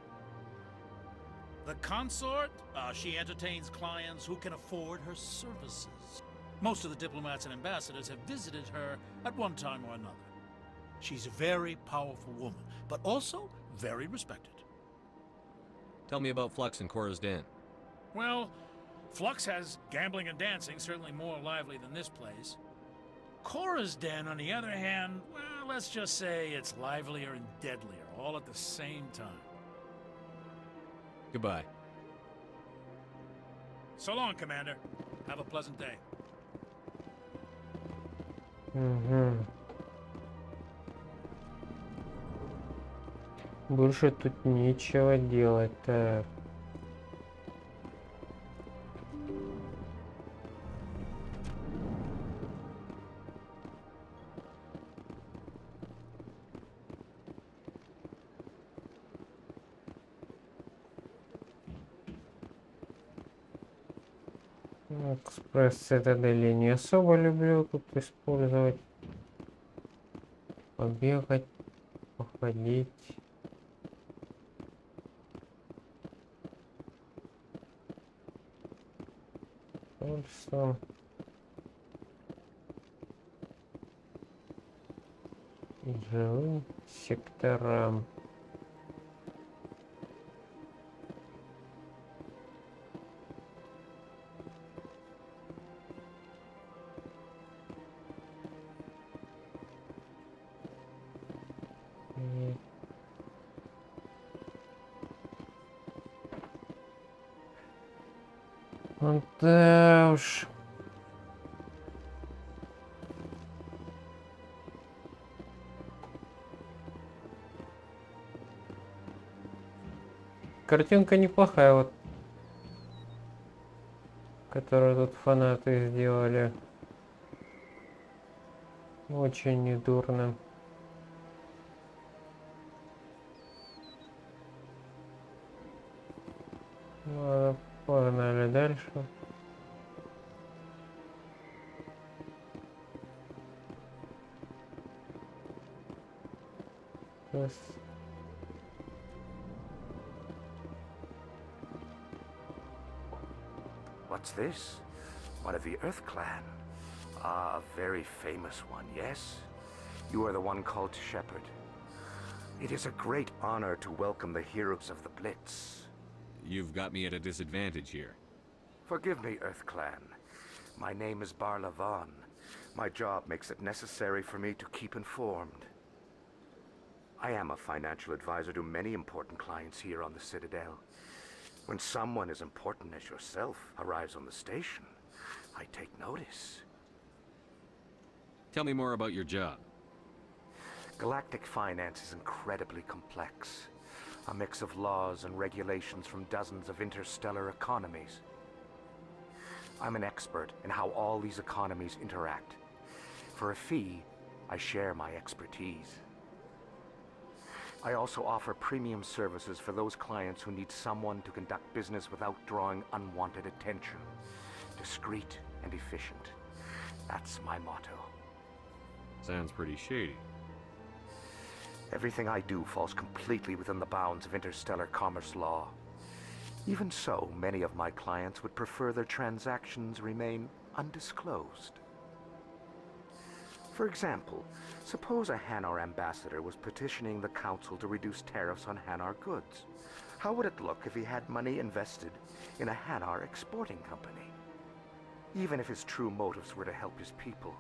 The consort? She entertains clients who can afford her services. Most of the diplomats and ambassadors have visited her at one time or another. She's a very powerful woman, but also very respected. Tell me about Flux and Cora's Den. Well, Flux has gambling and dancing, certainly more lively than this place. Cora's Den, on the other hand, well, let's just say it's livelier and deadlier, all at the same time. Goodbye. So long, Commander. Have a pleasant day. Больше тут нечего делать. Так. Экспресс-цитадели не особо люблю тут использовать. Побегать, походить. Просто живым секторам. Да уж. Картинка неплохая, вот, которую тут фанаты сделали. Очень недурно. Ладно, погнали дальше. What's this? One of the Earth Clan. Ah, a very famous one, yes? You are the one called Shepard. It is a great honor to welcome the heroes of the Blitz. You've got me at a disadvantage here. Forgive me, Earth Clan. My name is Barla Vaughn. My job makes it necessary for me to keep informed. I am a financial advisor to many important clients here on the Citadel. When someone as important as yourself arrives on the station, I take notice. Tell me more about your job. Galactic finance is incredibly complex. A mix of laws and regulations from dozens of interstellar economies. I'm an expert in how all these economies interact. For a fee, I share my expertise. I also offer premium services for those clients who need someone to conduct business without drawing unwanted attention. Discreet and efficient. That's my motto. Sounds pretty shady. Everything I do falls completely within the bounds of interstellar commerce law. Even so, many of my clients would prefer their transactions remain undisclosed. For example, suppose a Hanar ambassador was petitioning the council to reduce tariffs on Hanar goods. How would it look if he had money invested in a Hanar exporting company? Even if his true motives were to help his people,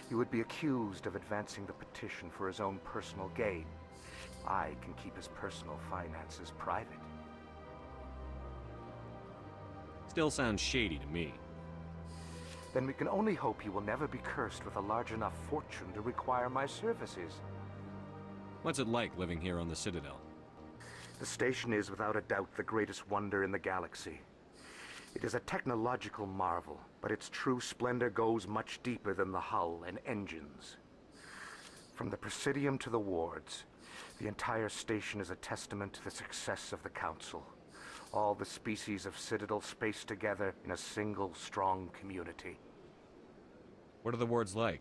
he would be accused of advancing the petition for his own personal gain. I can keep his personal finances private. Still sounds shady to me. Then we can only hope he will never be cursed with a large enough fortune to require my services. What's it like living here on the Citadel? The station is without a doubt the greatest wonder in the galaxy. It is a technological marvel, but its true splendor goes much deeper than the hull and engines. From the Presidium to the wards, the entire station is a testament to the success of the Council. All the species of Citadel spaced together in a single strong community. What are the wards like?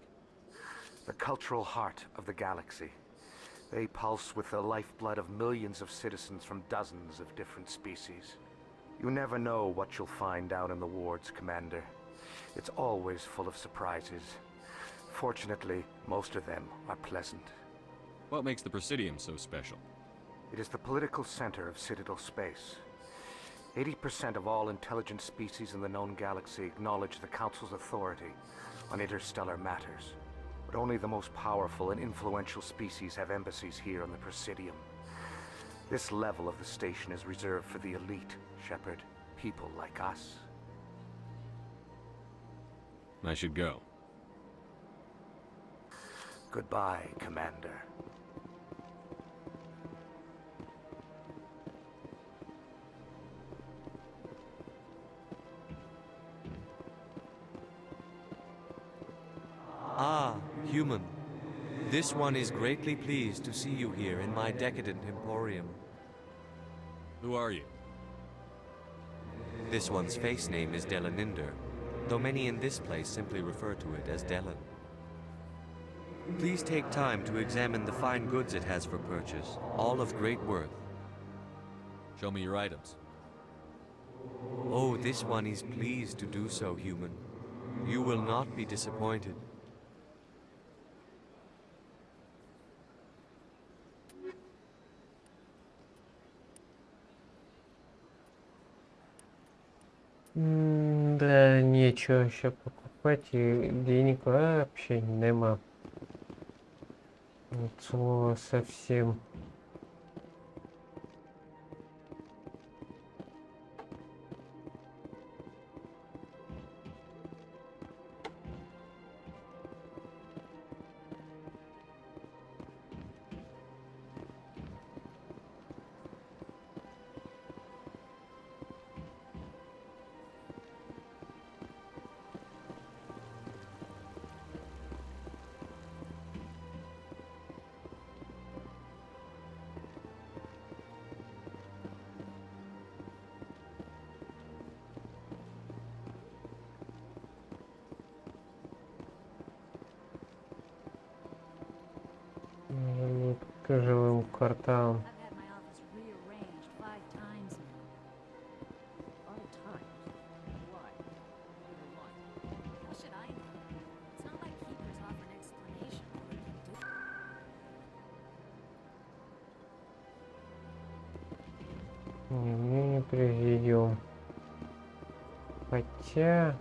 The cultural heart of the galaxy. They pulse with the lifeblood of millions of citizens from dozens of different species. You never know what you'll find down in the wards, Commander. It's always full of surprises. Fortunately, most of them are pleasant. What makes the Presidium so special? It is the political center of Citadel space. 80% of all intelligent species in the known galaxy acknowledge the Council's authority on interstellar matters. But only the most powerful and influential species have embassies here on the Presidium. This level of the station is reserved for the elite, Shepard. People like us. I should go. Goodbye, Commander. Ah, human. This one is greatly pleased to see you here in my decadent emporium. Who are you? This one's face name is Delaninder, though many in this place simply refer to it as Delan. Please take time to examine the fine goods it has for purchase, all of great worth. Show me your items. Oh, this one is pleased to do so, human. You will not be disappointed. Да, нечего еще покупать, и денег вообще нема. Вот слова совсем. К жилым кварталам. Не президиум. Хотя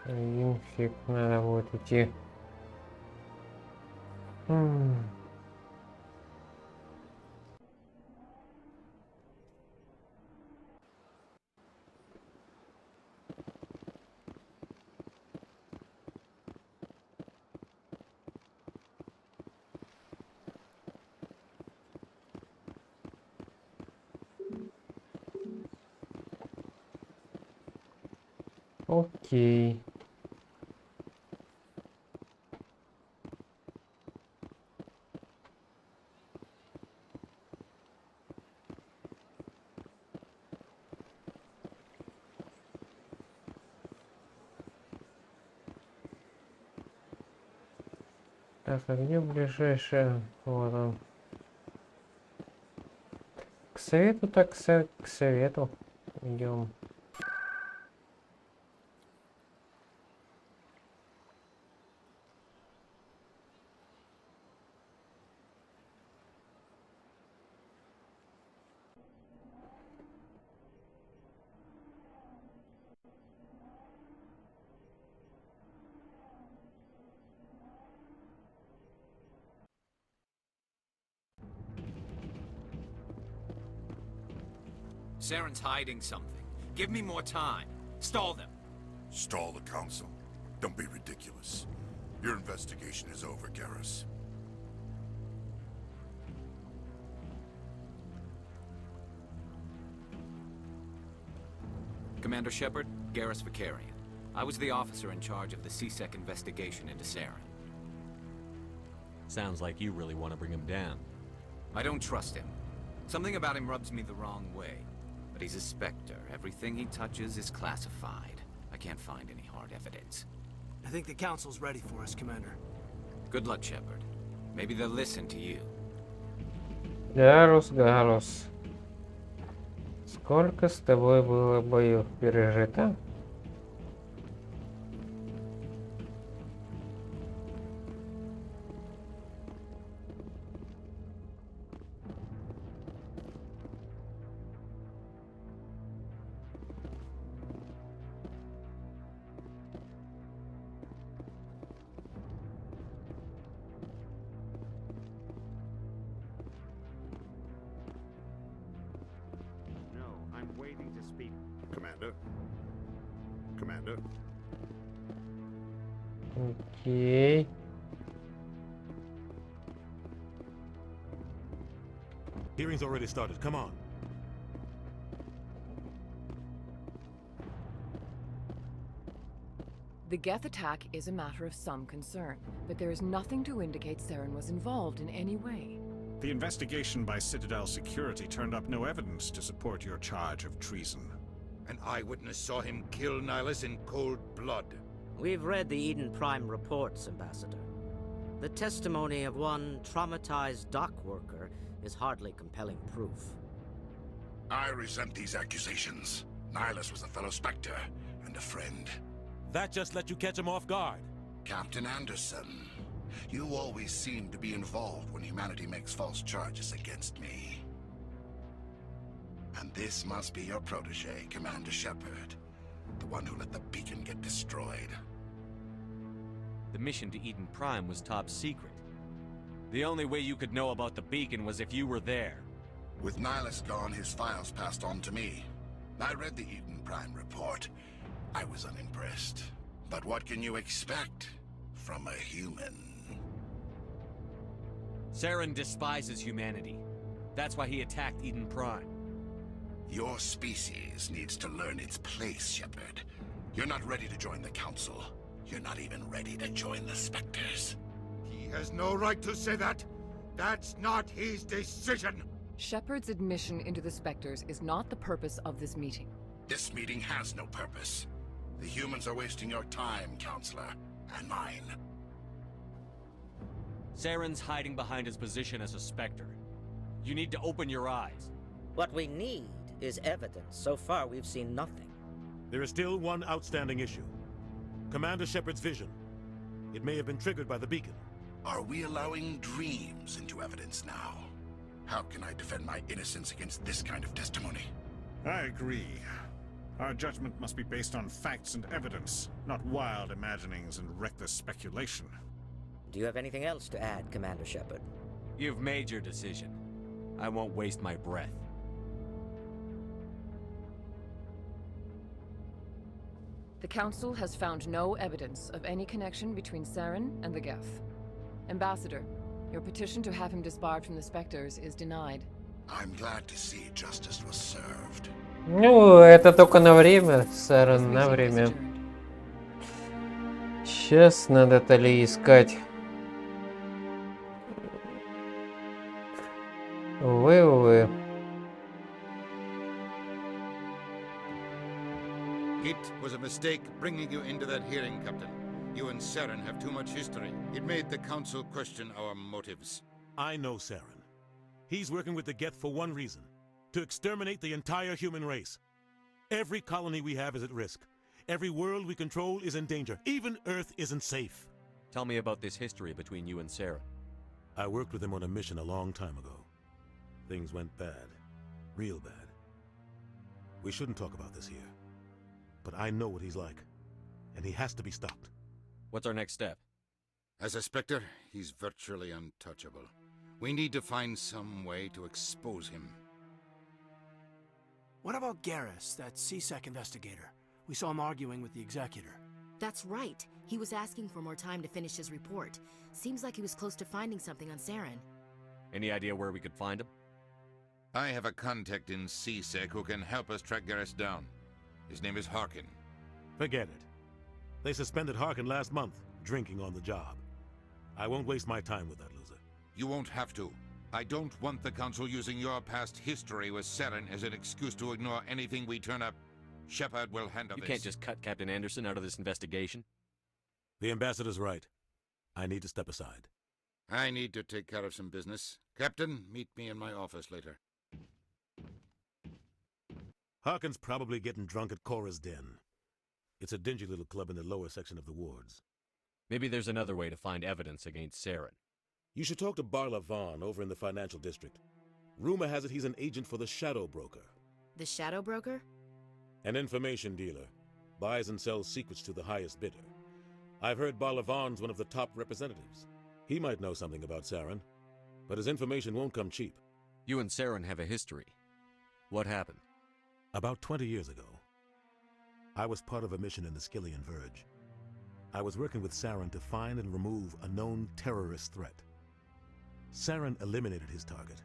один фиг надо будет идти. Окей. Так, а где ближайшая? Вот он. совету, так к совету. Идем. Saren's hiding something. Give me more time. Stall them. Stall the council? Don't be ridiculous. Your investigation is over, Garrus. Commander Shepard, Garrus Vicarian. I was the officer in charge of the CSEC investigation into Saren. Sounds like you really want to bring him down. I don't trust him. Something about him rubs me the wrong way. But he's a Spectre. Everything he touches is classified. I can't find any hard evidence. I think the council's ready for us, Commander. Good luck, Shepard. Maybe they'll listen to you. Гарус. Сколько с тобой было боев пережито? Commander? Commander? Окей. Hearing's already started. Come on. The Geth attack is a matter of some concern, but there is nothing to indicate Saren was involved in any way. The investigation by Citadel Security turned up no evidence to support your charge of treason. An eyewitness saw him kill Nihilus in cold blood. We've read the Eden Prime reports, Ambassador. The testimony of one traumatized dock worker is hardly compelling proof. I resent these accusations. Nihilus was a fellow Spectre and a friend. That just let you catch him off guard. Captain Anderson, you always seem to be involved when humanity makes false charges against me. And this must be your protege, Commander Shepard. The one who let the beacon get destroyed. The mission to Eden Prime was top secret. The only way you could know about the beacon was if you were there. With Nihilus gone, his files passed on to me. I read the Eden Prime report. I was unimpressed. But what can you expect from a human? Saren despises humanity. That's why he attacked Eden Prime. Your species needs to learn its place, Shepard. You're not ready to join the Council. You're not even ready to join the Spectres. He has no right to say that. That's not his decision. Shepard's admission into the Spectres is not the purpose of this meeting. This meeting has no purpose. The humans are wasting your time, Counselor, and mine. Saren's hiding behind his position as a Spectre. You need to open your eyes. What we need is evidence. So far, we've seen nothing. There is still one outstanding issue. Commander Shepard's vision. It may have been triggered by the beacon. Are we allowing dreams into evidence now? How can I defend my innocence against this kind of testimony? I agree. Our judgment must be based on facts and evidence, not wild imaginings and reckless speculation. Do you have anything else to add, Commander Shepard? You've made your decision. I won't waste my breath. The Council has found no evidence of any connection between Saren and the Geth. Ambassador, your petition to have him disbarred from the Spectres is denied. I'm glad to see justice was served. Ну, это только на время, Сарен, на время. Сейчас надо Тали искать. Увы. It was a mistake bringing you into that hearing, Captain. You and Saren have too much history. It made the Council question our motives. I know Saren. He's working with the Geth for one reason. To exterminate the entire human race. Every colony we have is at risk. Every world we control is in danger. Even Earth isn't safe. Tell me about this history between you and Saren. I worked with him on a mission a long time ago. Things went bad. Real bad. We shouldn't talk about this here. But I know what he's like. And he has to be stopped. What's our next step? As a Spectre, he's virtually untouchable. We need to find some way to expose him. What about Garrus, that CSEC investigator? We saw him arguing with the executor. That's right. He was asking for more time to finish his report. Seems like he was close to finding something on Saren. Any idea where we could find him? I have a contact in CSEC who can help us track Garrus down. His name is Harkin. Forget it. They suspended Harkin last month, drinking on the job. I won't waste my time with that loser. You won't have to. I don't want the Council using your past history with Saren as an excuse to ignore anything we turn up. Shepard will handle this. You can't just cut Captain Anderson out of this investigation. The ambassador's right. I need to step aside. I need to take care of some business. Captain, meet me in my office later. Harkin's probably getting drunk at Cora's Den. It's a dingy little club in the lower section of the wards. Maybe there's another way to find evidence against Saren. You should talk to Barla Vaughn over in the financial district. Rumor has it he's an agent for the Shadow Broker. The Shadow Broker? An information dealer. Buys and sells secrets to the highest bidder. I've heard Barla Vaughn's one of the top representatives. He might know something about Saren, but his information won't come cheap. You and Saren have a history. What happened? About 20 years ago, I was part of a mission in the Skillian Verge. I was working with Saren to find and remove a known terrorist threat. Saren eliminated his target,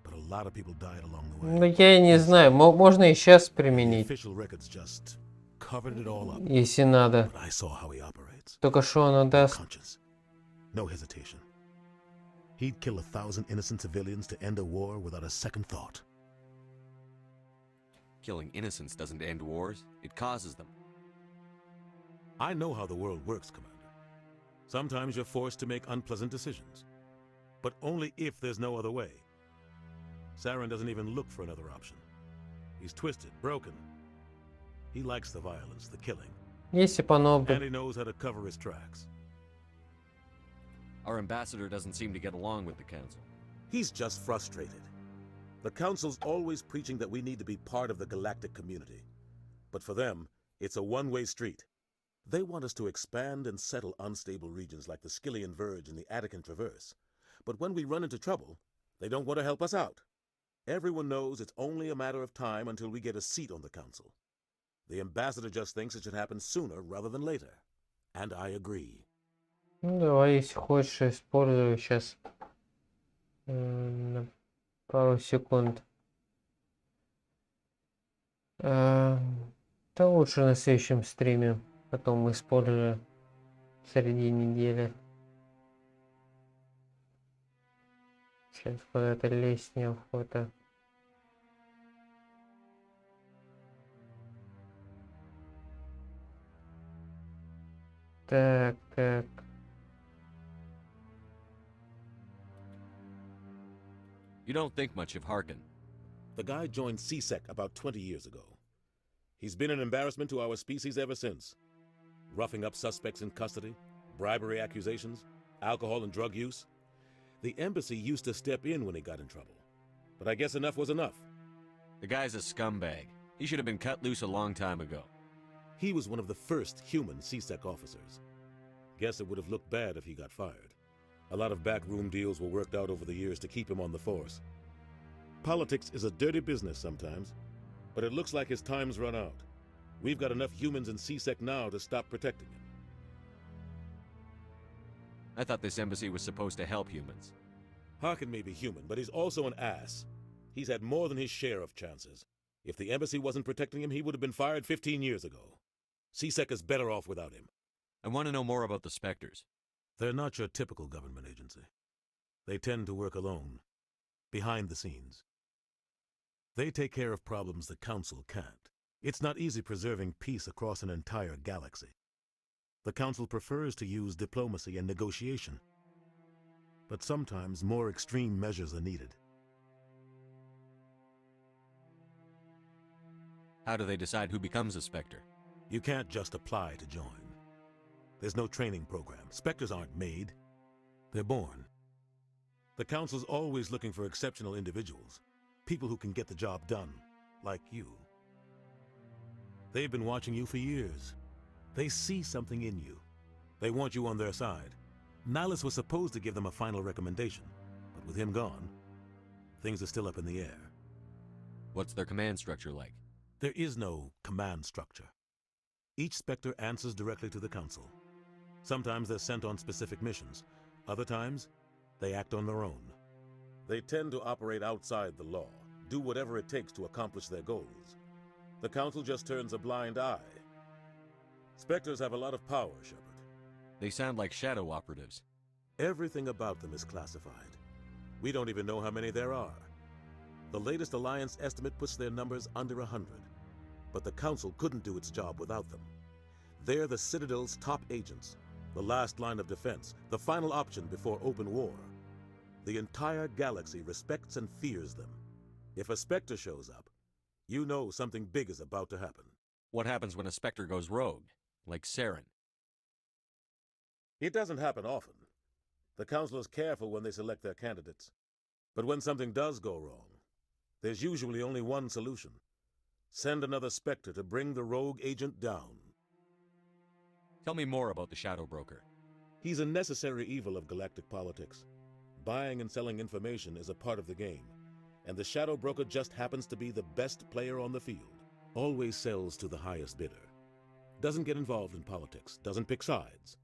but a lot of people died along the way. Ну, я не знаю, можно и сейчас применить, Official records just covered it all up. если надо. But I saw how he operates. Только что оно даст. Conscience. No hesitation. He'd kill 1,000 innocent civilians to end a war without a second thought. Killing innocents doesn't end wars, it causes them. I know how the world works, Commander. Sometimes you're forced to make unpleasant decisions. But only if there's no other way. Saren doesn't even look for another option. He's twisted, broken. He likes the violence, the killing. Если бы оно And he knows how to cover his tracks. Our ambassador doesn't seem to get along with the Council. He's just frustrated. The Council's always preaching that we need to be part of the galactic community. But for them, it's a one-way street. They want us to expand and settle unstable regions like the Skillian Verge and the Attican Traverse. But when we run into trouble, they don't want to help us out. Everyone knows it's only a matter of time until we get a seat on the Council. The ambassador just thinks it should happen sooner rather than later. And I agree. Ну, давай, если хочешь, использую сейчас на пару секунд. Да лучше на следующем стриме. Потом использую среди недели. Сейчас куда-то лезть неохота. Так. You don't think much of Harkin. The guy joined CSEC about 20 years ago. He's been an embarrassment to our species ever since. Roughing up suspects in custody, bribery accusations, alcohol and drug use. The embassy used to step in when he got in trouble. But I guess enough was enough. The guy's a scumbag. He should have been cut loose a long time ago. He was one of the first human CSEC officers. Guess it would have looked bad if he got fired. A lot of backroom deals were worked out over the years to keep him on the force. Politics is a dirty business sometimes, but it looks like his time's run out. We've got enough humans in CSEC now to stop protecting him. I thought this embassy was supposed to help humans. Harkin may be human, but he's also an ass. He's had more than his share of chances. If the embassy wasn't protecting him, he would have been fired 15 years ago. CSEC is better off without him. I want to know more about the Spectres. They're not your typical government agency. They tend to work alone, behind the scenes. They take care of problems the Council can't. It's not easy preserving peace across an entire galaxy. The Council prefers to use diplomacy and negotiation. But sometimes more extreme measures are needed. How do they decide who becomes a Spectre? You can't just apply to join. There's no training program. Spectres aren't made. They're born. The Council's always looking for exceptional individuals. People who can get the job done, like you. They've been watching you for years. They see something in you. They want you on their side. Nihilus was supposed to give them a final recommendation, but with him gone, things are still up in the air. What's their command structure like? There is no command structure. Each Spectre answers directly to the Council. Sometimes they're sent on specific missions. Other times, they act on their own. They tend to operate outside the law, do whatever it takes to accomplish their goals. The Council just turns a blind eye. Spectres have a lot of power, Shepard. They sound like shadow operatives. Everything about them is classified. We don't even know how many there are. The latest Alliance estimate puts their numbers under 100. But the Council couldn't do its job without them. They're the Citadel's top agents, the last line of defense, the final option before open war. The entire galaxy respects and fears them. If a Spectre shows up, you know something big is about to happen. What happens when a Spectre goes rogue, like Saren? It doesn't happen often. The Council is careful when they select their candidates. But when something does go wrong, there's usually only one solution. Send another Spectre to bring the rogue agent down. Tell me more about the Shadow Broker. He's a necessary evil of galactic politics. Buying and selling information is a part of the game, and the Shadow Broker just happens to be the best player on the field. Always sells to the highest bidder. Doesn't get involved in politics, doesn't pick sides.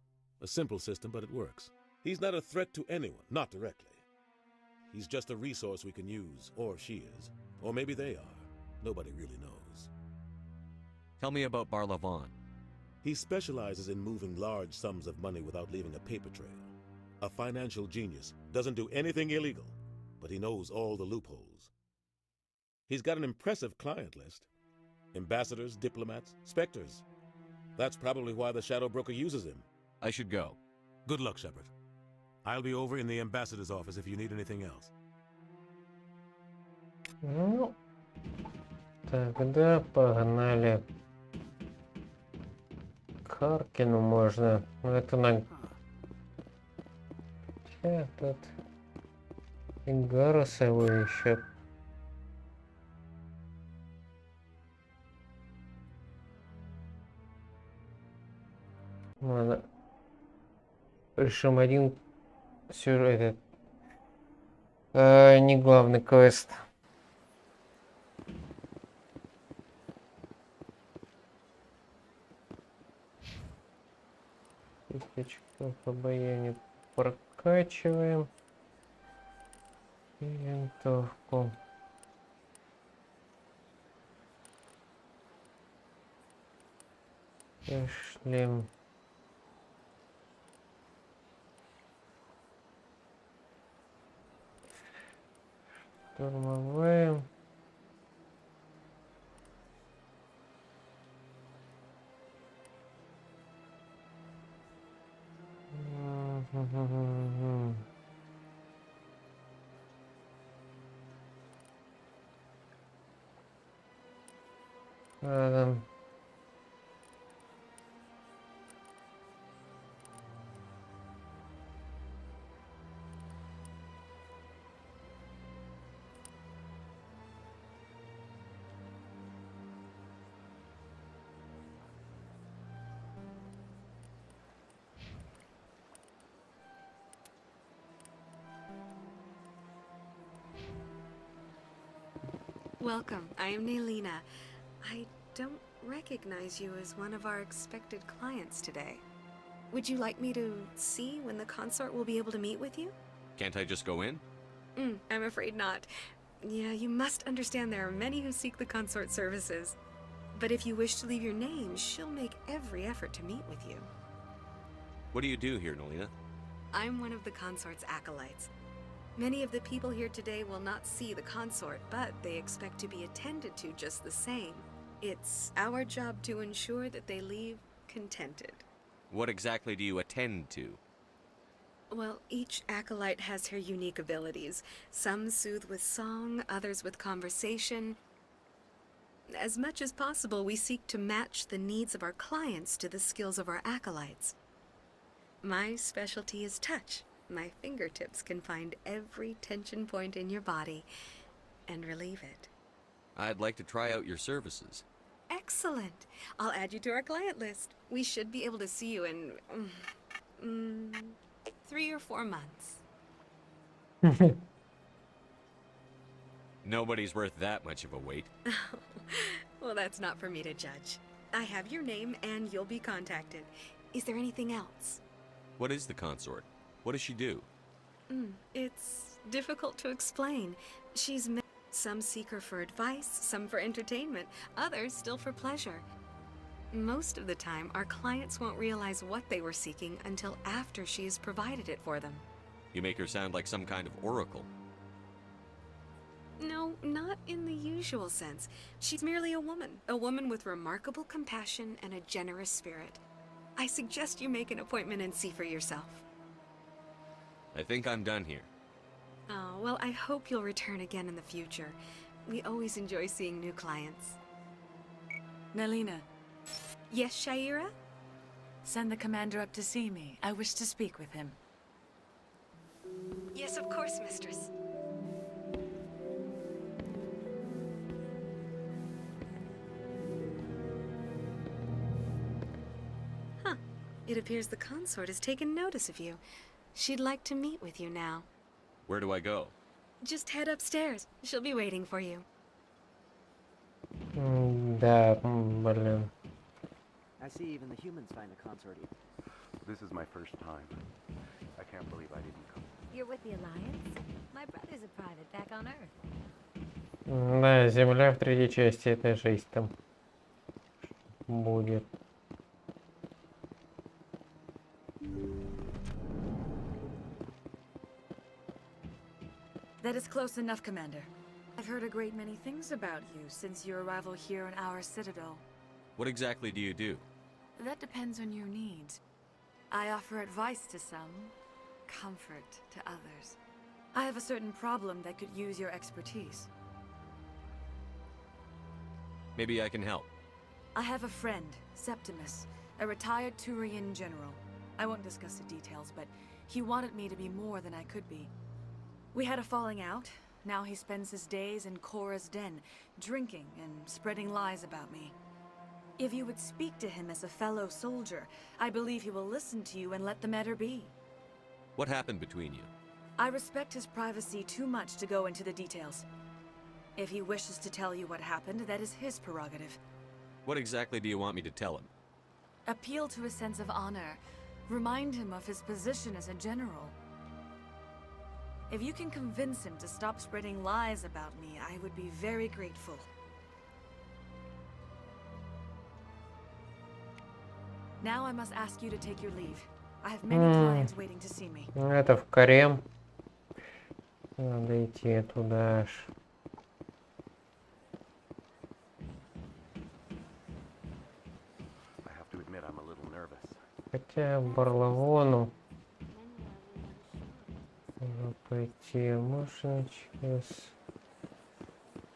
A simple system, but it works. He's not a threat to anyone, not directly. He's just a resource we can use, or she is. Or maybe they are. Nobody really knows. Tell me about Barlavon. He specializes in moving large sums of money without leaving a paper trail. A financial genius, doesn't do anything illegal, but he knows all the loopholes. He's got an impressive client list. Ambassadors, diplomats, Spectres. That's probably why the Shadow Broker uses him. I should go. Good luck, Shepard. I'll be over in the ambassador's office if you need anything else. Ну, тогда погнали. К Харкину можно. Но это на... Этот... И Гароса его ищет. Ладно. Решим один сюжет. Не главный квест. Очков обаяния прокачиваем. И винтовку. И шлем. Штурмовые. Рядом. Welcome, I am Naylina. I don't recognize you as one of our expected clients today. Would you like me to see when the consort will be able to meet with you? Can't I just go in? I'm afraid not. Yeah, you must understand there are many who seek the consort services. But if you wish to leave your name, she'll make every effort to meet with you. What do you do here, Nolina? I'm one of the consort's acolytes. Many of the people here today will not see the consort, but they expect to be attended to just the same. It's our job to ensure that they leave contented. What exactly do you attend to? Well, each acolyte has her unique abilities. Some soothe with song, others with conversation. As much as possible, we seek to match the needs of our clients to the skills of our acolytes. My specialty is touch. My fingertips can find every tension point in your body and relieve it. I'd like to try out your services. Excellent. I'll add you to our client list. We should be able to see you in 3 or 4 months. Nobody's worth that much of a wait. Well, that's not for me to judge. I have your name and you'll be contacted. Is there anything else? What is the consort? What does she do? It's difficult to explain. Some seek her for advice, some for entertainment, others still for pleasure. Most of the time, our clients won't realize what they were seeking until after she has provided it for them. You make her sound like some kind of oracle. No, not in the usual sense. She's merely a woman with remarkable compassion and a generous spirit. I suggest you make an appointment and see for yourself. I think I'm done here. Oh, well, I hope you'll return again in the future. We always enjoy seeing new clients. Nelina. Yes, Shaira? Send the commander up to see me. I wish to speak with him. Yes, of course, mistress. Huh. It appears the consort has taken notice of you. She'd like to meet with you now. Where do I go? Just head upstairs. She'll be waiting for you. Да, блин. I see even the humans find the consort. This is my first time. I can't believe I didn't come. You're with the Alliance? My brother's a private back on Earth. Да, Земля в третьей части, это жесть там будет. That is close enough, Commander. I've heard a great many things about you since your arrival here in our citadel. What exactly do you do? That depends on your needs. I offer advice to some, comfort to others. I have a certain problem that could use your expertise. Maybe I can help. I have a friend, Septimus, a retired Turian general. I won't discuss the details, but he wanted me to be more than I could be. We had a falling out. Now he spends his days in Korra's den, drinking and spreading lies about me. If you would speak to him as a fellow soldier, I believe he will listen to you and let the matter be. What happened between you? I respect his privacy too much to go into the details. If he wishes to tell you what happened, that is his prerogative. What exactly do you want me to tell him? Appeal to his sense of honor. Remind him of his position as a general. If you can convince him to stop spreading lies about me, I would be very grateful. Now I must ask you to take your leave. I have many clients waiting to see me. Это в Карем. Надо идти туда аж. I have to admit I'm a little nervous. Хотя Барлавону можно пойти, можно через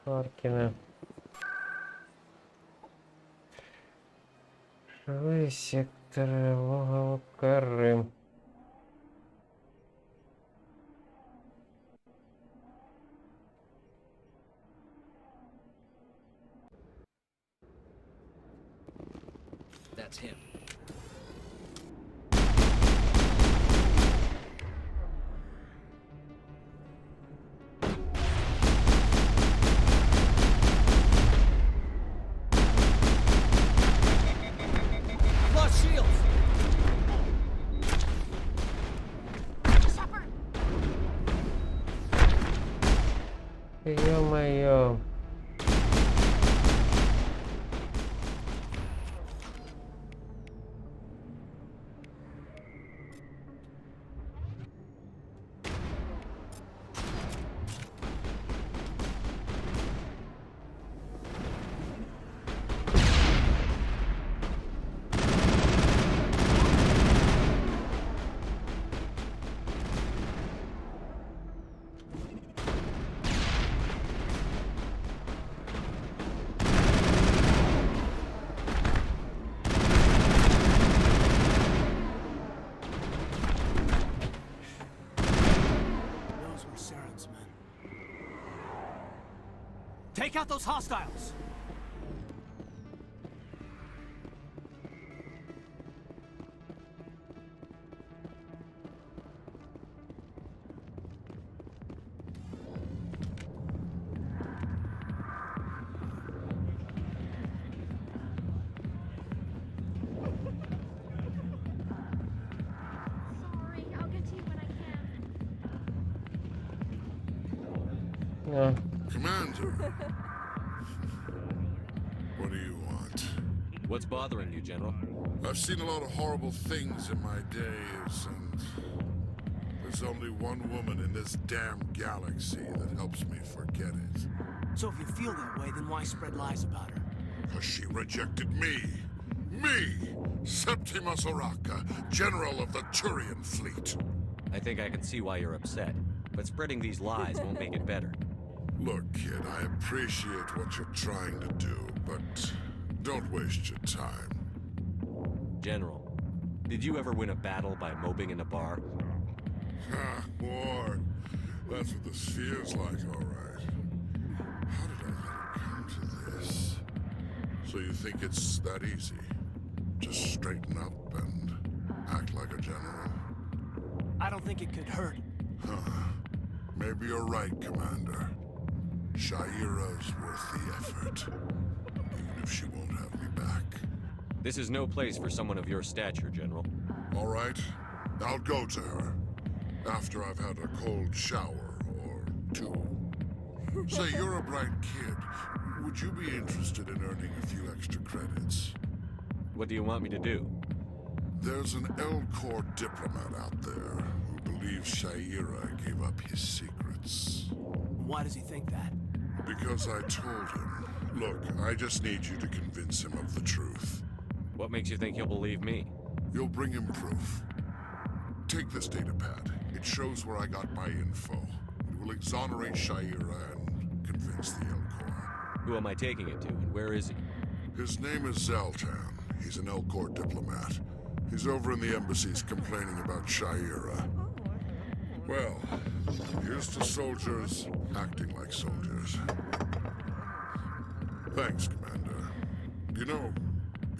Паркина. Живые секторы, логово коры. That's him. Lost shields. Ё-моё. Take out those hostiles! Yeah. Commander! What do you want? What's bothering you, General? I've seen a lot of horrible things in my days, and there's only one woman in this damn galaxy that helps me forget it. So if you feel that way, then why spread lies about her? Because she rejected me! Me! Septimus Oraka, General of the Turian Fleet! I think I can see why you're upset, but spreading these lies won't make it better. Look, kid, I appreciate what you're trying to do, but don't waste your time. General, did you ever win a battle by moping in a bar? Ha, war. That's what this feels like, all right. How did I let it come to this? So you think it's that easy? Just straighten up and act like a general? I don't think it could hurt. Huh. Maybe you're right, Commander. Shaira's worth the effort, even if she won't have me back. This is no place for someone of your stature, General. All right, I'll go to her, after I've had a cold shower or two. Say, you're a bright kid. Would you be interested in earning a few extra credits? What do you want me to do? There's an L-Corps diplomat out there who believes Shaira gave up his secrets. Why does he think that? Because I told him. Look, I just need you to convince him of the truth. What makes you think he'll believe me? You'll bring him proof. Take this data pad. It shows where I got my info. It will exonerate Shaira and convince the L-Corps. Who am I taking it to, and where is he? His name is Zaltan. He's an L-Corps diplomat. He's over in the embassies complaining about Shaira. Well, here's to soldiers acting like soldiers. Thanks, Commander. You know,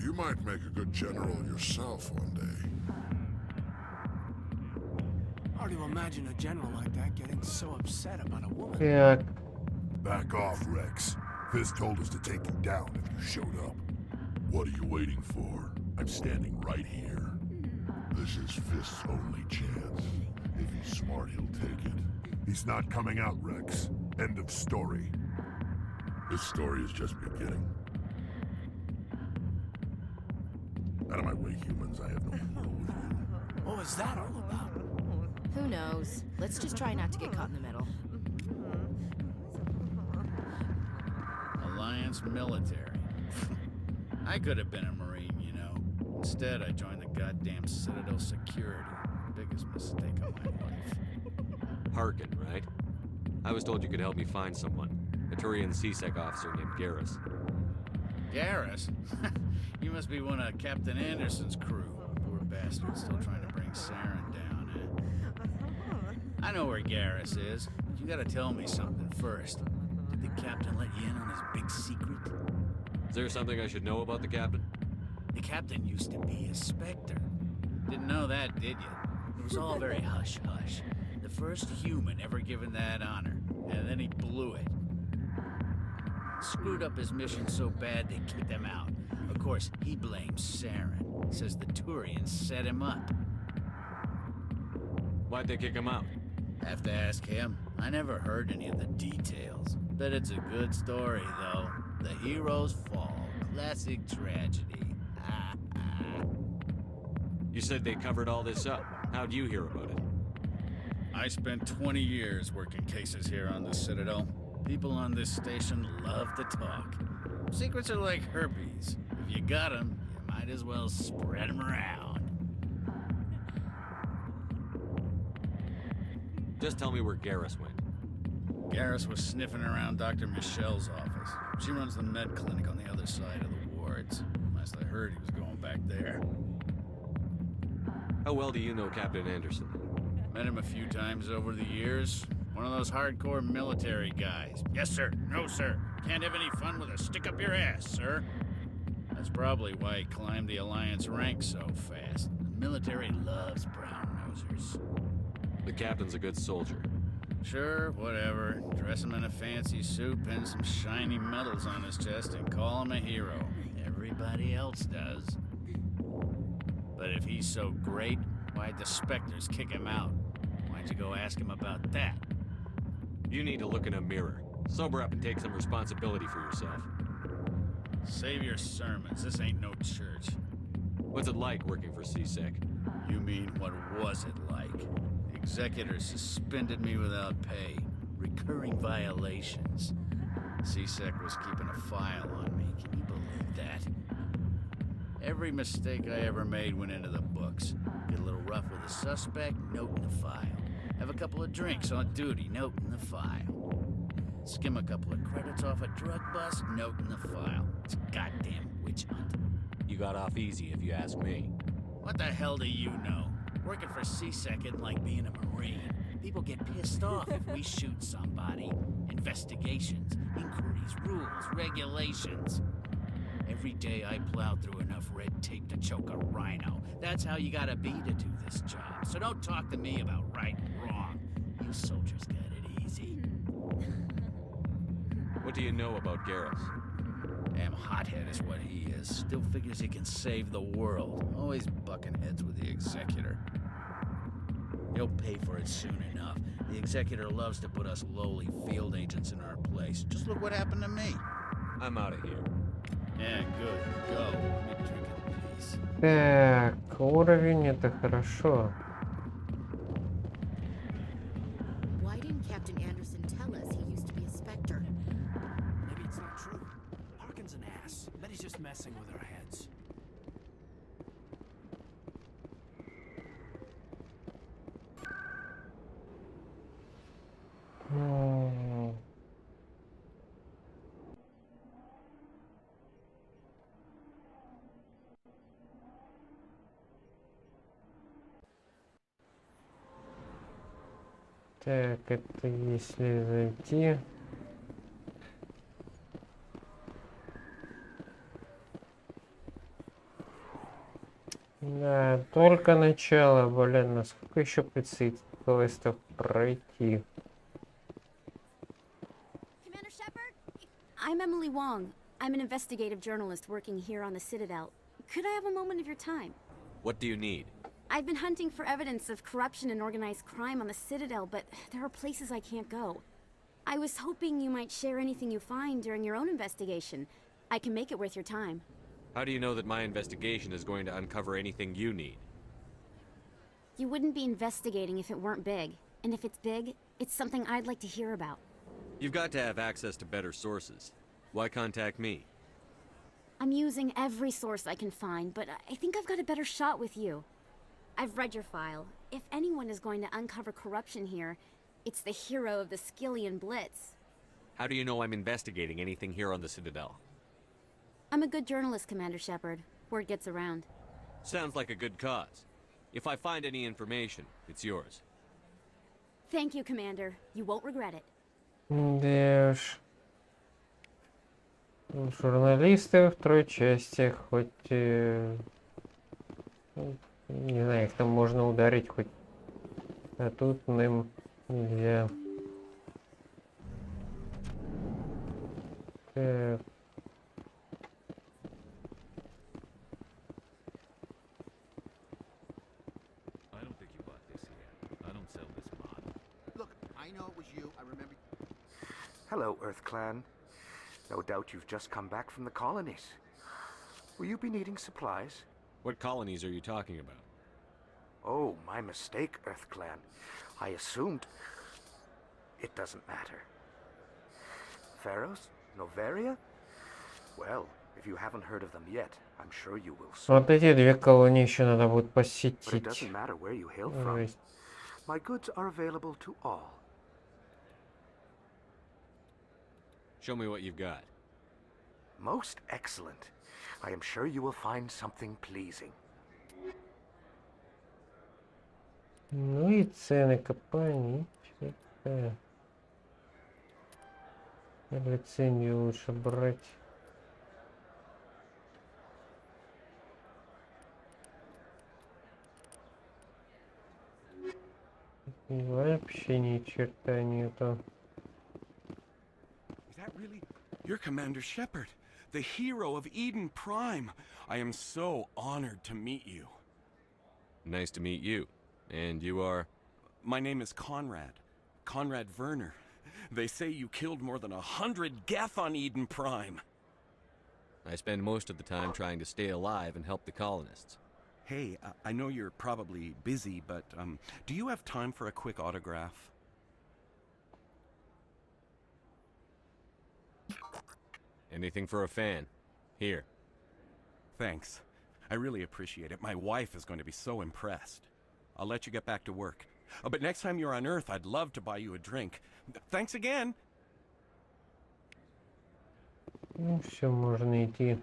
you might make a good general yourself one day. Hard to imagine a general like that getting so upset about a woman. Yeah. Back off, Rex. Fist told us to take you down if you showed up. What are you waiting for? I'm standing right here. This is Fist's only chance. If he's smart, he'll take it. He's not coming out, Rex. End of story. This story is just beginning. Out of my way, humans. I have no deal with you. What was that all about? Who knows? Let's just try not to get caught in the middle. Alliance military. I could have been a Marine, you know. Instead, I joined the goddamn Citadel security. Biggest mistake of my life. Harkin, right? I was told you could help me find someone. A Turian CSEC officer named Garrus. Garrus? You must be one of Captain Anderson's crew. Poor bastard, still trying to bring Saren down, eh? I know where Garrus is, but you gotta tell me something first. Did the captain let you in on his big secret? Is there something I should know about the captain? The captain used to be a Spectre. Didn't know that, did you? It was all very hush-hush. The first human ever given that honor, and then he blew it. Screwed up his mission so bad they kicked him out. Of course, he blames Saren. Says the Turians set him up. Why'd they kick him out? Have to ask him. I never heard any of the details. Bet it's a good story, though. The heroes fall. Classic tragedy. You said they covered all this up. How'd you hear about it? I spent 20 years working cases here on the Citadel. People on this station love to talk. Secrets are like herpes. If you got them, you might as well spread them around. Just tell me where Garrus went. Garrus was sniffing around Dr. Michelle's office. She runs the med clinic on the other side of the wards. Last I heard, he was going back there. How well do you know Captain Anderson? Met him a few times over the years. One of those hardcore military guys. Yes, sir. No, sir. Can't have any fun with a stick up your ass, sir. That's probably why he climbed the Alliance ranks so fast. The military loves brown-nosers. The captain's a good soldier. Sure, whatever. Dress him in a fancy suit, pin some shiny medals on his chest, and call him a hero. Everybody else does. But if he's so great, why'd the Spectres kick him out? Why'd you go ask him about that? You need to look in a mirror. Sober up and take some responsibility for yourself. Save your sermons. This ain't no church. What's it like working for CSEC? You mean, what was it like? The executor suspended me without pay. Recurring violations. CSEC was keeping a file on me. Can you believe that? Every mistake I ever made went into the books. Get a little rough with a suspect, note in the file. Have a couple of drinks on duty, note in the file. Skim a couple of credits off a drug bust, note in the file. It's a goddamn witch hunt. You got off easy, if you ask me. What the hell do you know? Working for CSEC isn't like being a Marine. People get pissed off if we shoot somebody. Investigations, inquiries, rules, regulations. Every day I plow through enough red tape to choke a rhino. That's how you gotta be to do this job. So don't talk to me about right and wrong. You soldiers got it easy. What do you know about Garrus? Damn hothead is what he is. Still figures he can save the world. Always bucking heads with the executor. He'll pay for it soon enough. The executor loves to put us lowly field agents in our place. Just look what happened to me. I'm out of here. Yeah, good. Go. Let me drink in peace. Так, уровень это хорошо. Why didn't Captain Anderson tell us he used to be a Spectre? Maybe it's not true. Harkin's an ass. Bet he's just messing with our heads. Так, это если зайти. Да, только начало, блин, насколько еще предстоит квестов пройти. Commander Shepard? I'm Emily Wong. I'm an investigative journalist working here on the Citadel. Could I have a moment of your time? What do you need? I've been hunting for evidence of corruption and organized crime on the Citadel, but there are places I can't go. I was hoping you might share anything you find during your own investigation. I can make it worth your time. How do you know that my investigation is going to uncover anything you need? You wouldn't be investigating if it weren't big. And if it's big, it's something I'd like to hear about. You've got to have access to better sources. Why contact me? I'm using every source I can find, but I think I've got a better shot with you. I've read your file. If anyone is going to uncover corruption here, it's the hero of the Skillian Blitz. How do you know I'm investigating anything here on the Citadel? I'm a good journalist, Commander Shepard. Word gets around. Sounds like a good cause. If I find any information, it's yours. Thank you, Commander. You won't regret it. Да уж. Журналисты во второй части, хоть... не знаю, их там можно ударить хоть. А тут им нельзя. Так. Hello, Earth Clan. No doubt you've just come back from the colonies. Will you be needing supplies? What colonies are you talking about? Oh, my mistake, Earth Clan. I assumed... It doesn't matter. Pharaohs? Noveria? Well, if you haven't heard of them yet, I'm sure you will soon. Вот эти две колонии еще надо будет But it посетить. doesn't matter where you hail from. My goods are available to all. Show me what you've got. Most excellent. I am sure you will find something pleasing. Ну и цены компании. Лицензию лучше брать. И вообще ни черта нету. Is that really? You're Commander Shepard, the hero of Eden Prime. I am so honored to meet you. Nice to meet you. And you are? My name is Conrad. Conrad Werner. They say you killed more than 100 Geth on Eden Prime. I spend most of the time trying to stay alive and help the colonists. Hey, I know you're probably busy, but do you have time for a quick autograph? Anything for a fan. Here. Thanks. I really appreciate it. My wife is going to be so impressed. I'll let you get back to work. Oh, but next time you're on Earth, I'd love to buy you a drink. Thanks again. Ну, все, можно идти.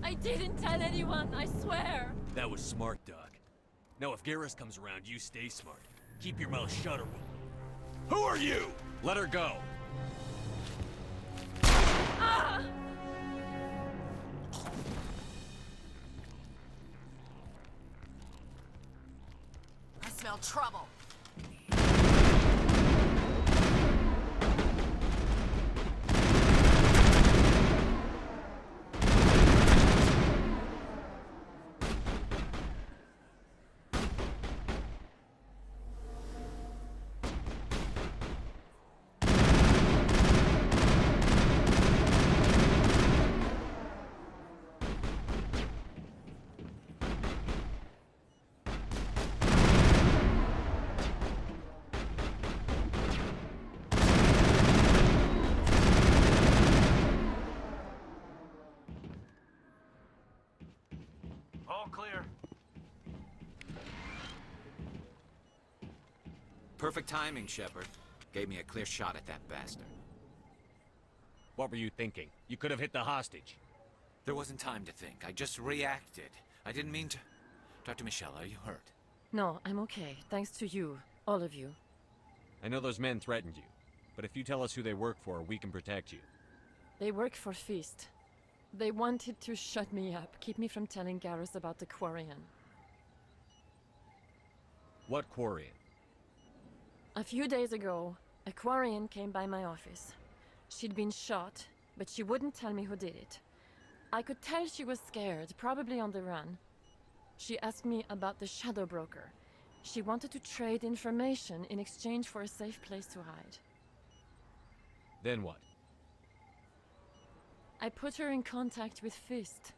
I didn't tell anyone, I swear! That was smart, Doc. Now if Garrus comes around, you stay smart. Keep your mouth shut or we'll... Who are you? Let her go! Ah! I smell trouble. All clear. Perfect timing, Shepard. Gave me a clear shot at that bastard. What were you thinking? You could have hit the hostage. There wasn't time to think. I just reacted. I didn't mean to... Dr. Michelle, are you hurt? No, I'm okay. Thanks to you. All of you. I know those men threatened you, but if you tell us who they work for, we can protect you. They work for Feast. They wanted to shut me up, keep me from telling Garrus about the Quarian. What Quarian? A few days ago, a Quarian came by my office. She'd been shot, but she wouldn't tell me who did it. I could tell she was scared, probably on the run. She asked me about the Shadow Broker. She wanted to trade information in exchange for a safe place to hide. Then what? I put her in contact with Fist.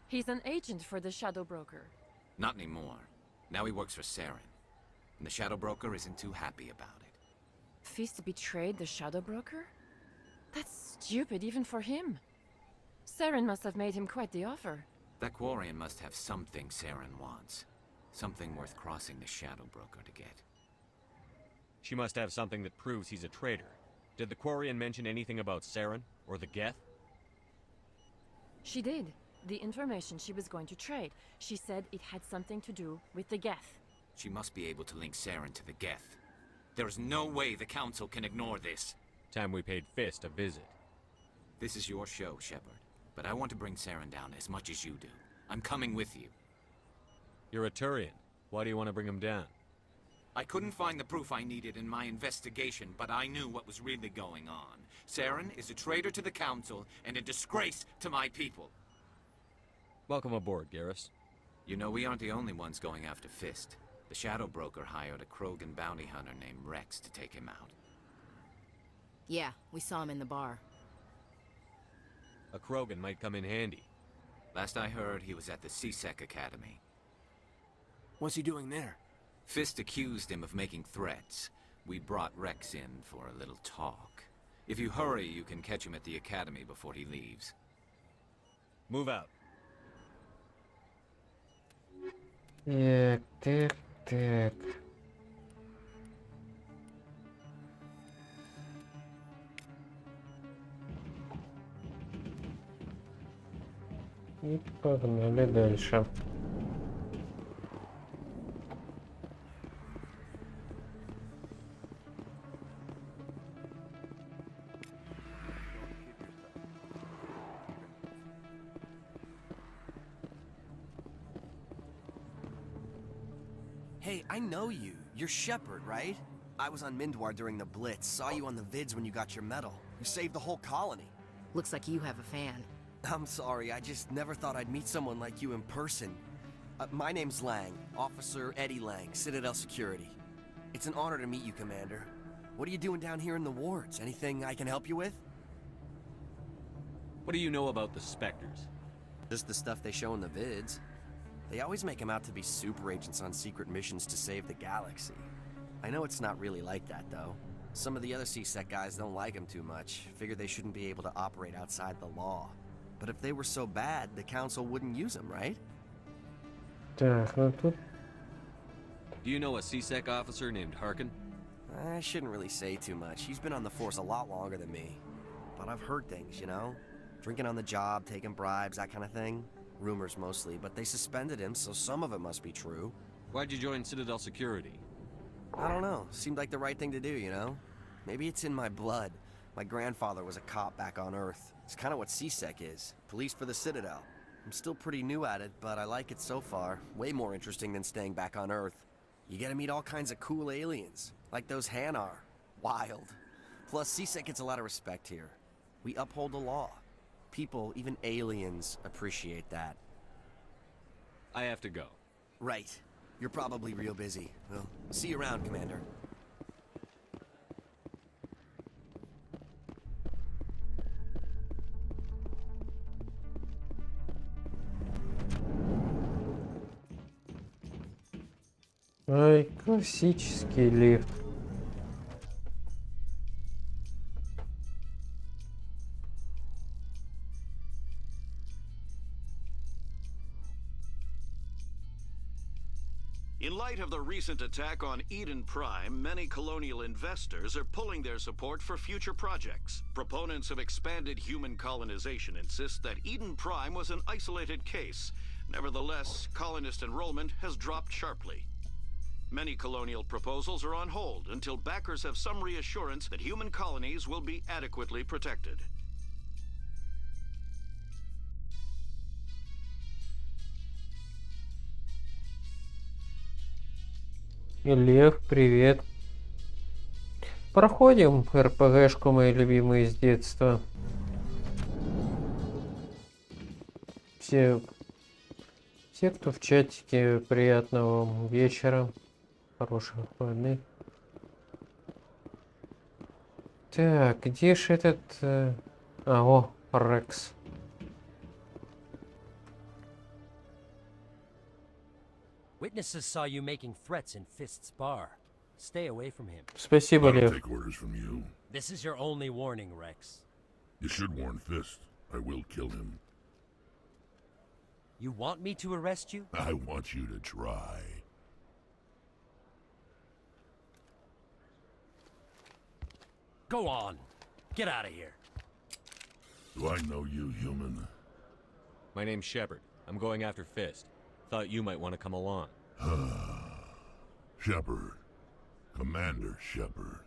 He's an agent for the Shadow Broker. Not anymore. Now he works for Saren. And the Shadow Broker isn't too happy about it. Fist betrayed the Shadow Broker? That's stupid even for him. Saren must have made him quite the offer. That Quarian must have something Saren wants. Something worth crossing the Shadow Broker to get. She must have something that proves he's a traitor. Did the Quarian mention anything about Saren or the Geth? She did. The information she was going to trade. She said it had something to do with the Geth. She must be able to link Saren to the Geth. There's no way the Council can ignore this. Time we paid Fist a visit. This is your show, Shepard. But I want to bring Saren down as much as you do. I'm coming with you. You're a Turian. Why do you want to bring him down? I couldn't find the proof I needed in my investigation, but I knew what was really going on. Saren is a traitor to the Council and a disgrace to my people. Welcome aboard, Garrus. You know, we aren't the only ones going after Fist. The Shadow Broker hired a Krogan bounty hunter named Rex to take him out. Yeah, we saw him in the bar. A Krogan might come in handy. Last I heard, he was at the CSEC Academy. What's he doing there? Fist accused him of making threats. We brought Rex in for a little talk. If you hurry, you can catch him at the Academy before he leaves. Move out. Так. И погнали дальше. Hey, I know you. You're Shepard, right? I was on Mindwar during the Blitz. Saw you on the vids when you got your medal. You saved the whole colony. Looks like you have a fan. I'm sorry, I just never thought I'd meet someone like you in person. My name's Lang, Officer Eddie Lang, Citadel Security. It's an honor to meet you, Commander. What are you doing down here in the wards? Anything I can help you with? What do you know about the Spectres? Just the stuff they show in the vids. They always make them out to be super agents on secret missions to save the galaxy. I know it's not really like that, though. Some of the other CSEC guys don't like them too much, figure they shouldn't be able to operate outside the law. But if they were so bad, the Council wouldn't use them, right? Так, ну тут... Do you know a CSEC officer named Harkin? I shouldn't really say too much. He's been on the force a lot longer than me. But I've heard things, you know? Drinking on the job, taking bribes, that kind of thing. Rumors mostly, but they suspended him, so some of it must be true. Why'd you join Citadel Security? I don't know. Seemed like the right thing to do, you know? Maybe it's in my blood. My grandfather was a cop back on Earth. It's kind of what CSEC is. Police for the Citadel. I'm still pretty new at it, but I like it so far. Way more interesting than staying back on Earth. You get to meet all kinds of cool aliens, like those Hanar. Wild. Plus, CSEC gets a lot of respect here. We uphold the law. People, even aliens, appreciate that. I have to go. Right. You're probably real busy. Well, see you around, Commander. Ай, классический лифт. In light of the recent attack on Eden Prime, many colonial investors are pulling their support for future projects. Proponents of expanded human colonization insist that Eden Prime was an isolated case. Nevertheless, colonist enrollment has dropped sharply. Many colonial proposals are on hold until backers have some reassurance that human colonies will be adequately protected. Лев, привет. Проходим РПГшку, мои любимые с детства. Все, кто в чатике, приятного вам вечера. Хороших выходных. Так, где ж этот... о, Рекс. Witnesses saw you making threats in Fist's bar. Stay away from him. Спасибо, Лев. Take orders from you. This is your only warning, Rex. You should warn Fist. I will kill him. You want me to arrest you? I want you to try. Go on. Get out of here. Do I know you, human? My name's Shepard. I'm going after Fist. Thought you might want to come along. Shepard. Commander Shepard.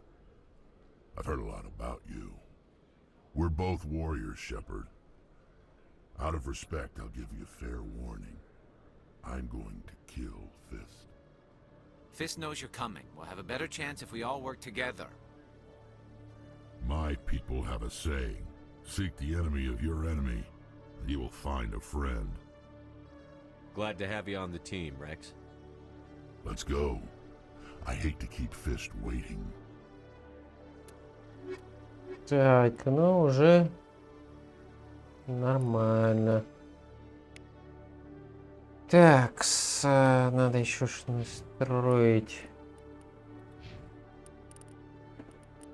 I've heard a lot about you. We're both warriors, Shepard. Out of respect, I'll give you fair warning. I'm going to kill Fist. Fist knows you're coming. We'll have a better chance if we all work together. My people have a saying. Seek the enemy of your enemy, and you will find a friend. Glad to have you on the team, Rex. Let's go. I hate to keep Fist waiting. Так, ну уже Нормально. Так, надо еще что настроить.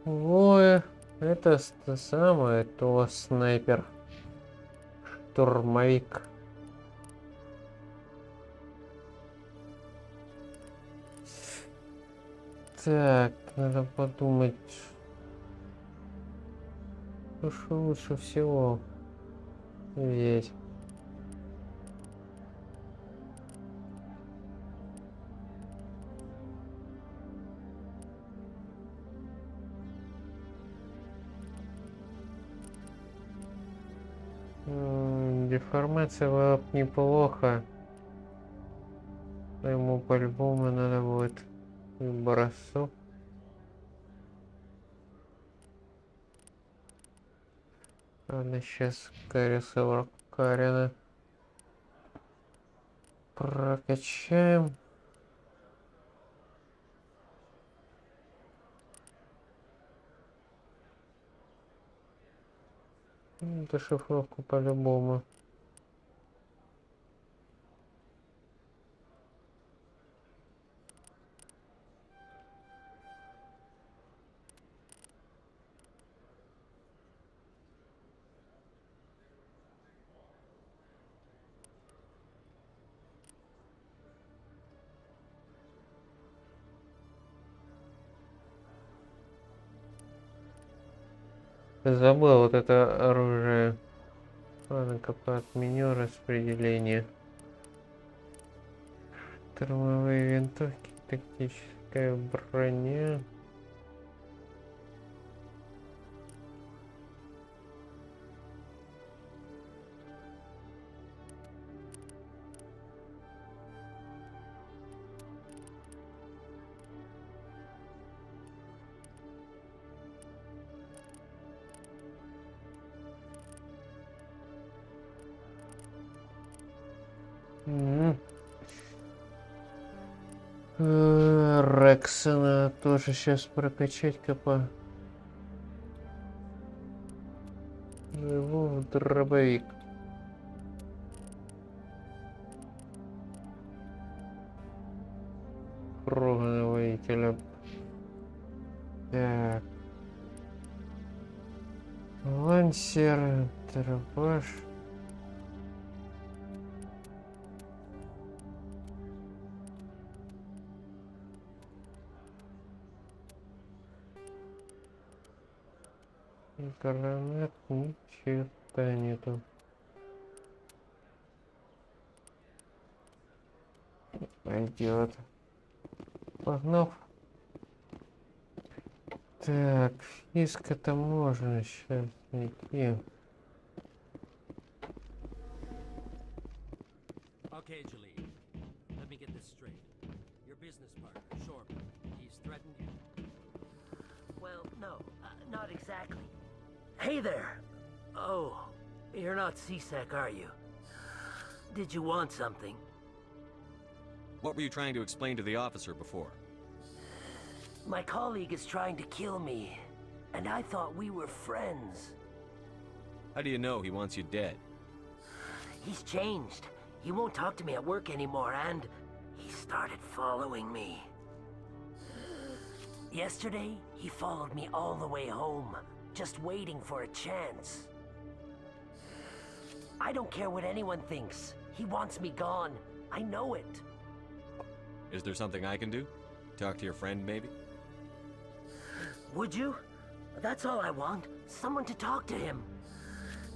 Ой, это самое то снайпер. Штурмовик. Так, надо подумать, что лучше всего взять. Деформация была бы неплохо. Но ему по-любому надо будет бросок. Ладно, сейчас Карина прокачаем. Дешифровку по-любому. Забыл вот это оружие. Ладно-ка отменю распределение. Штурмовые винтовки, тактическая броня. Рексона тоже сейчас прокачать копа. Его в дробовик. Круглого воителя. Так. Лансер, дробаш. Гранат, ни черта нету. Пойдет. Погнал. Так, фиска-то можно сейчас найти. Okay, Julie. Let me get this straight. Your business partner, Shepard, he's threatened you? Well, no, not exactly. Hey there! Oh, you're not CSEC, are you? Did you want something? What were you trying to explain to the officer before? My colleague is trying to kill me, and I thought we were friends. How do you know he wants you dead? He's changed. He won't talk to me at work anymore, and he started following me. Yesterday, he followed me all the way home, just waiting for a chance. I don't care what anyone thinks. He wants me gone. I know it. Is there something I can do? Talk to your friend, maybe? Would you? That's all I want. Someone to talk to him.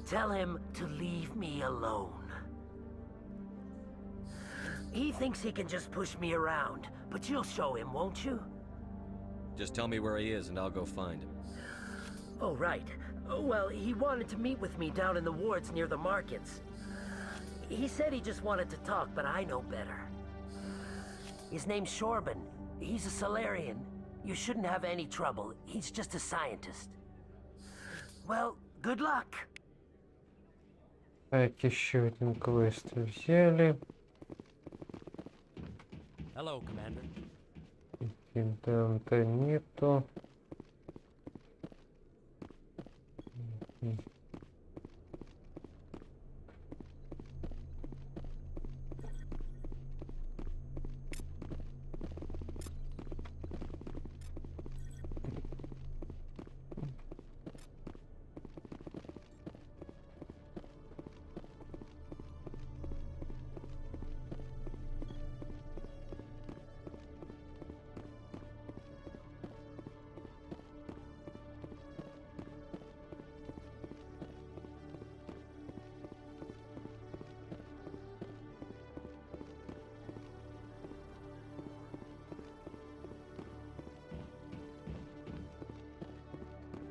Tell him to leave me alone. He thinks he can just push me around, but you'll show him, won't you? Just tell me where he is and I'll go find him. Oh, right. Well, he wanted to meet with me down in the wards near the markets. He said he just wanted to talk, but I know better. His name's Shepard. He's a Solarian. You shouldn't have any trouble. He's just a scientist. Well, good luck. Так, еще один квест взяли. Hello, Commander. Агентом-то нету.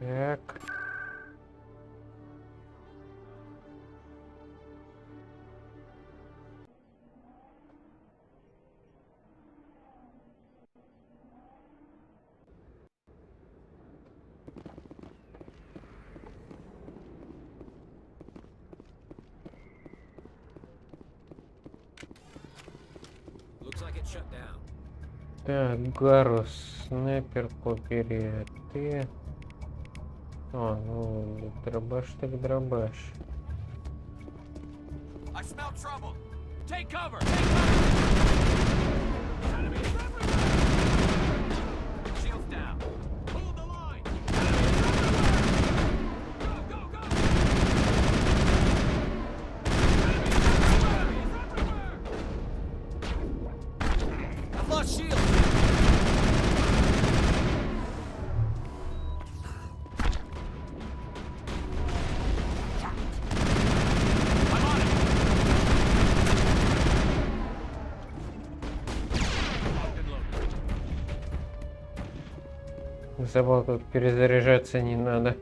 Так. Looks like it's shut down. Так, Гарус, снайпер, побери, ты... А, ну, дробаш так дробаш. I smell trouble. Take cover. Shields down. Hold the line. I've lost shield. Забыл, как перезаряжаться не надо.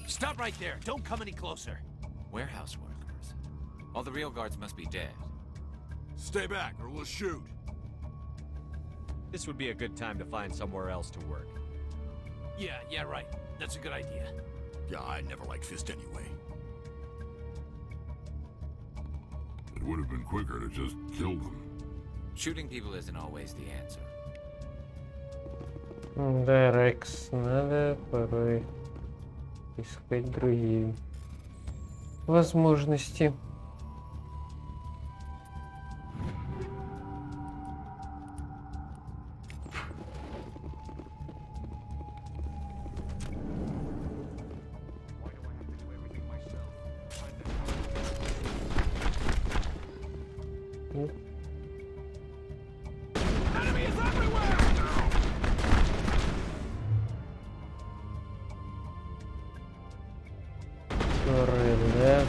Stop right there. Don't come any closer. Warehouse workers. All the real guards must be dead. Stay back or we'll shoot. This would be a good time to find somewhere else to work. Yeah, right. That's a good idea. Yeah, I never liked Fist anyway. It would have been quicker to just kill them. Shooting people isn't always the answer. Да, Рекс, надо порой искать другие возможности. Да.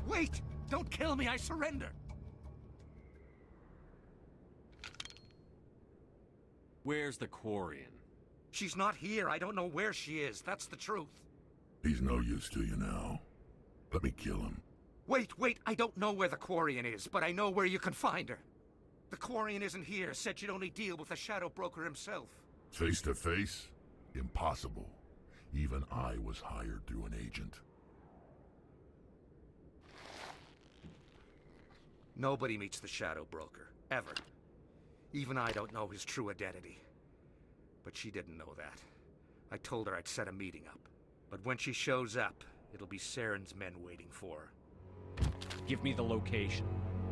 Wait! Don't kill me, I surrender! Where's the Quarian? She's not here. I don't know where she is. That's the truth. He's no use to you now. Let me kill him. Wait. I don't know where the Quarian is, but I know where you can find her. The Quarian isn't here. Said you'd only deal with the Shadow Broker himself. Face to face? Impossible. Even I was hired through an agent. Nobody meets the Shadow Broker. Ever. Even I don't know his true identity. But she didn't know that. I told her I'd set a meeting up. But when she shows up, it'll be Saren's men waiting for her. Give me the location.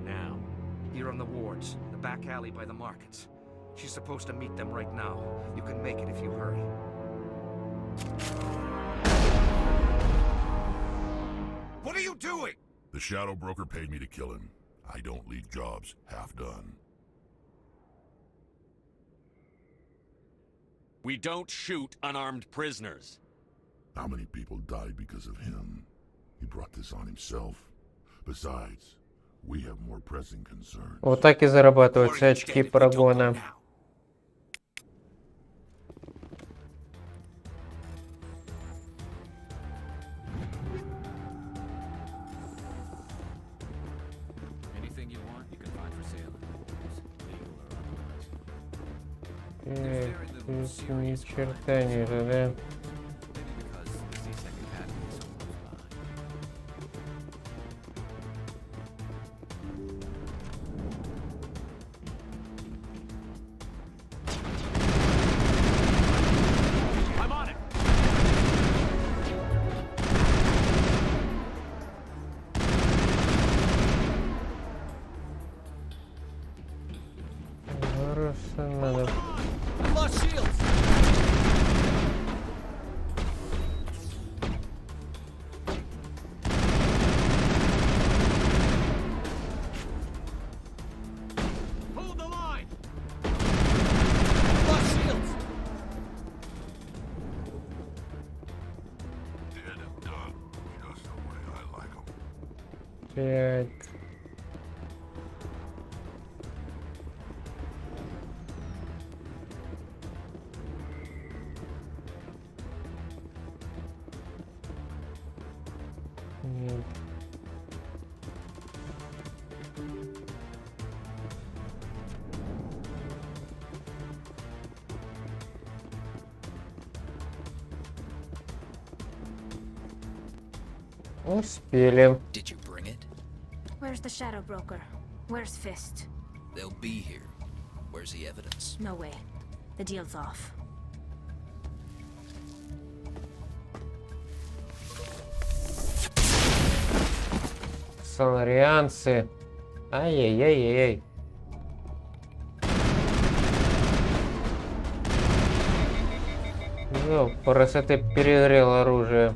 Now. Here on the wards, the back alley by the markets. She's supposed to meet them right now. You can make it if you hurry. What are you doing? The Shadow Broker paid me to kill him. I don't leave jobs half done. We don't shoot unarmed prisoners. How many people died because of him? He brought this on himself. Besides, we have more pressing concerns. Вот так и зарабатываются очки прогона. Anything you want, you can find for sale. Legal. Тут ни черта нету, да? Надо. Пять. Нет. Успели. Did you bring it? Where's the shadow broker? Where's Fist? They'll be here. Where's the evidence? No way. The deal's off. Соларианцы. Ай-яй-яй-яй-яй. Ну, просто ты перегрел оружие.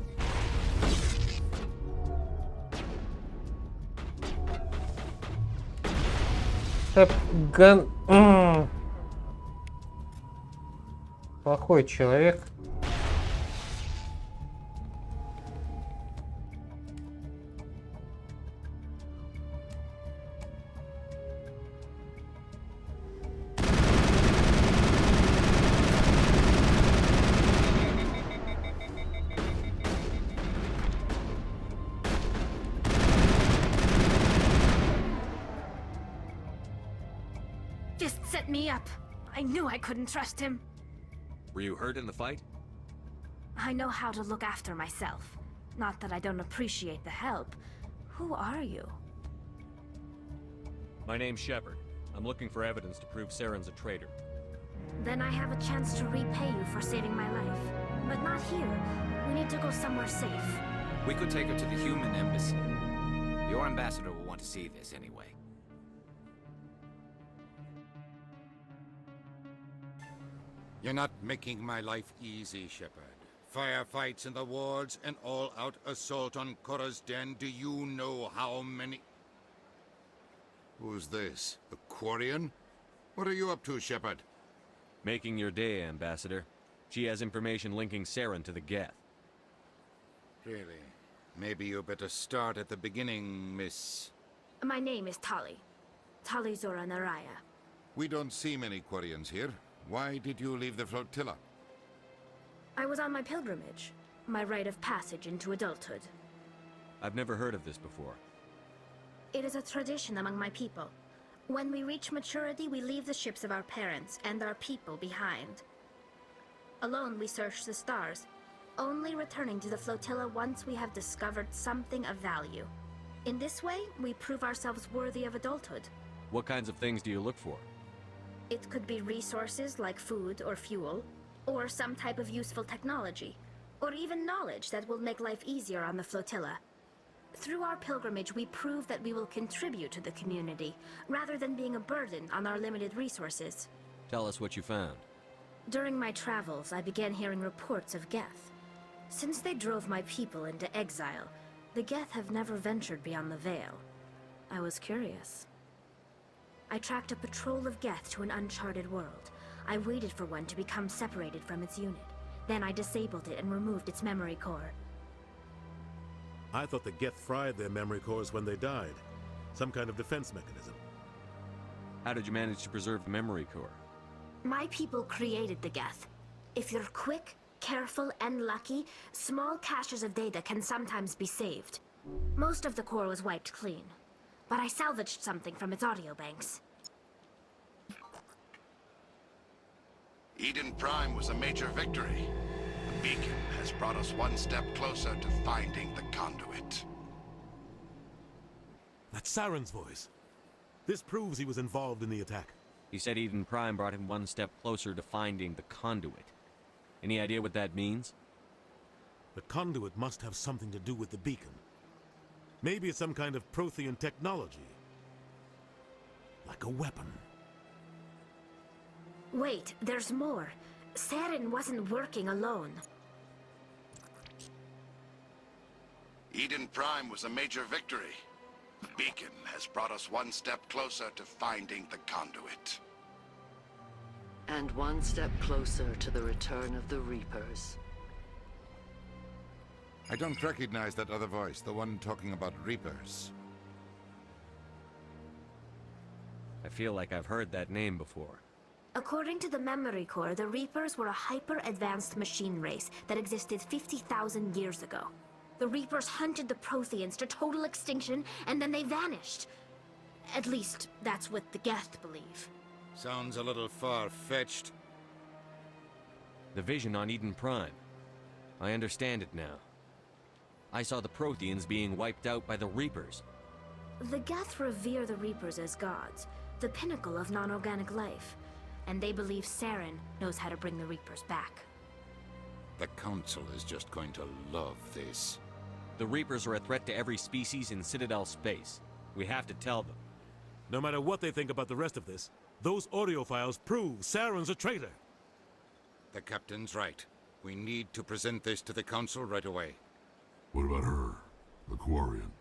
Ган... Плохой человек. Fist set me up. I knew I couldn't trust him. Were you hurt in the fight? I know how to look after myself. Not that I don't appreciate the help. Who are you? My name's Shepard. I'm looking for evidence to prove Saren's a traitor. Then I have a chance to repay you for saving my life. But not here. We need to go somewhere safe. We could take her to the human embassy. Your ambassador will want to see this anyway. You're not making my life easy, Shepard. Firefights in the wards, an all-out assault on Korra's den. Do you know how many... Who's this? A Quarian? What are you up to, Shepard? Making your day, Ambassador. She has information linking Saren to the Geth. Really? Maybe you better start at the beginning, Miss... My name is Tali. Tali Zora Naraya. We don't see many Quarians here. Why did you leave the flotilla? I was on my pilgrimage. My rite of passage into adulthood. I've never heard of this before. It is a tradition among my people. When we reach maturity, we leave the ships of our parents and our people behind. Alone, we search the stars, only returning to the flotilla once we have discovered something of value. In this way, we prove ourselves worthy of adulthood. What kinds of things do you look for? It could be resources like food or fuel, or some type of useful technology, or even knowledge that will make life easier on the flotilla. Through our pilgrimage, we prove that we will contribute to the community, rather than being a burden on our limited resources. Tell us what you found. During my travels, I began hearing reports of Geth. Since they drove my people into exile, the Geth have never ventured beyond the Veil. I was curious. I tracked a patrol of Geth to an uncharted world. I waited for one to become separated from its unit. Then I disabled it and removed its memory core. I thought the Geth fried their memory cores when they died. Some kind of defense mechanism. How did you manage to preserve the memory core? My people created the Geth. If you're quick, careful, and lucky, small caches of data can sometimes be saved. Most of the core was wiped clean, but I salvaged something from its audio banks. Eden Prime was a major victory. The beacon has brought us one step closer to finding the conduit. That's Saren's voice. This proves he was involved in the attack. He said Eden Prime brought him one step closer to finding the conduit. Any idea what that means? The conduit must have something to do with the beacon. Maybe it's some kind of Prothean technology. Like a weapon. Wait, there's more. Saren wasn't working alone. Eden Prime was a major victory. The beacon has brought us one step closer to finding the conduit. And one step closer to the return of the Reapers. I don't recognize that other voice, the one talking about Reapers. I feel like I've heard that name before. According to the memory core, the Reapers were a hyper-advanced machine race that existed 50,000 years ago. The Reapers hunted the Protheans to total extinction, and then they vanished. At least, that's what the Geth believe. Sounds a little far-fetched. The vision on Eden Prime. I understand it now. I saw the Protheans being wiped out by the Reapers. The Geth revere the Reapers as gods, the pinnacle of non-organic life. And they believe Saren knows how to bring the Reapers back. The Council is just going to love this. The Reapers are a threat to every species in Citadel space. We have to tell them. No matter what they think about the rest of this, those audio files prove Saren's a traitor. The Captain's right. We need to present this to the Council right away. What about her? The Quarian?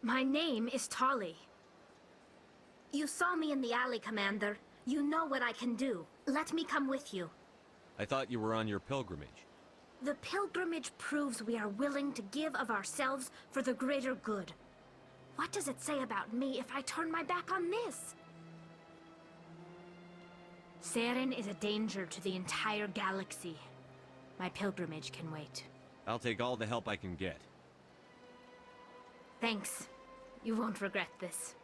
My name is Tali. You saw me in the alley, Commander. You know what I can do. Let me come with you. I thought you were on your pilgrimage. The pilgrimage proves we are willing to give of ourselves for the greater good. What does it say about me if I turn my back on this? Saren is a danger to the entire galaxy. My pilgrimage can wait. I'll take all the help I can get. Thanks. You won't regret this.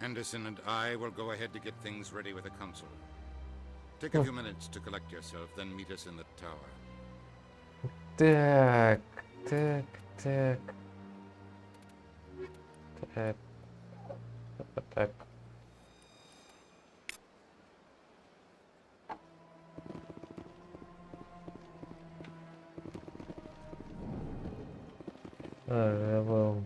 Anderson and I will go ahead to get things ready with the Council. Take a few minutes to collect yourself, then meet us in the tower. Так. Так. Забыл.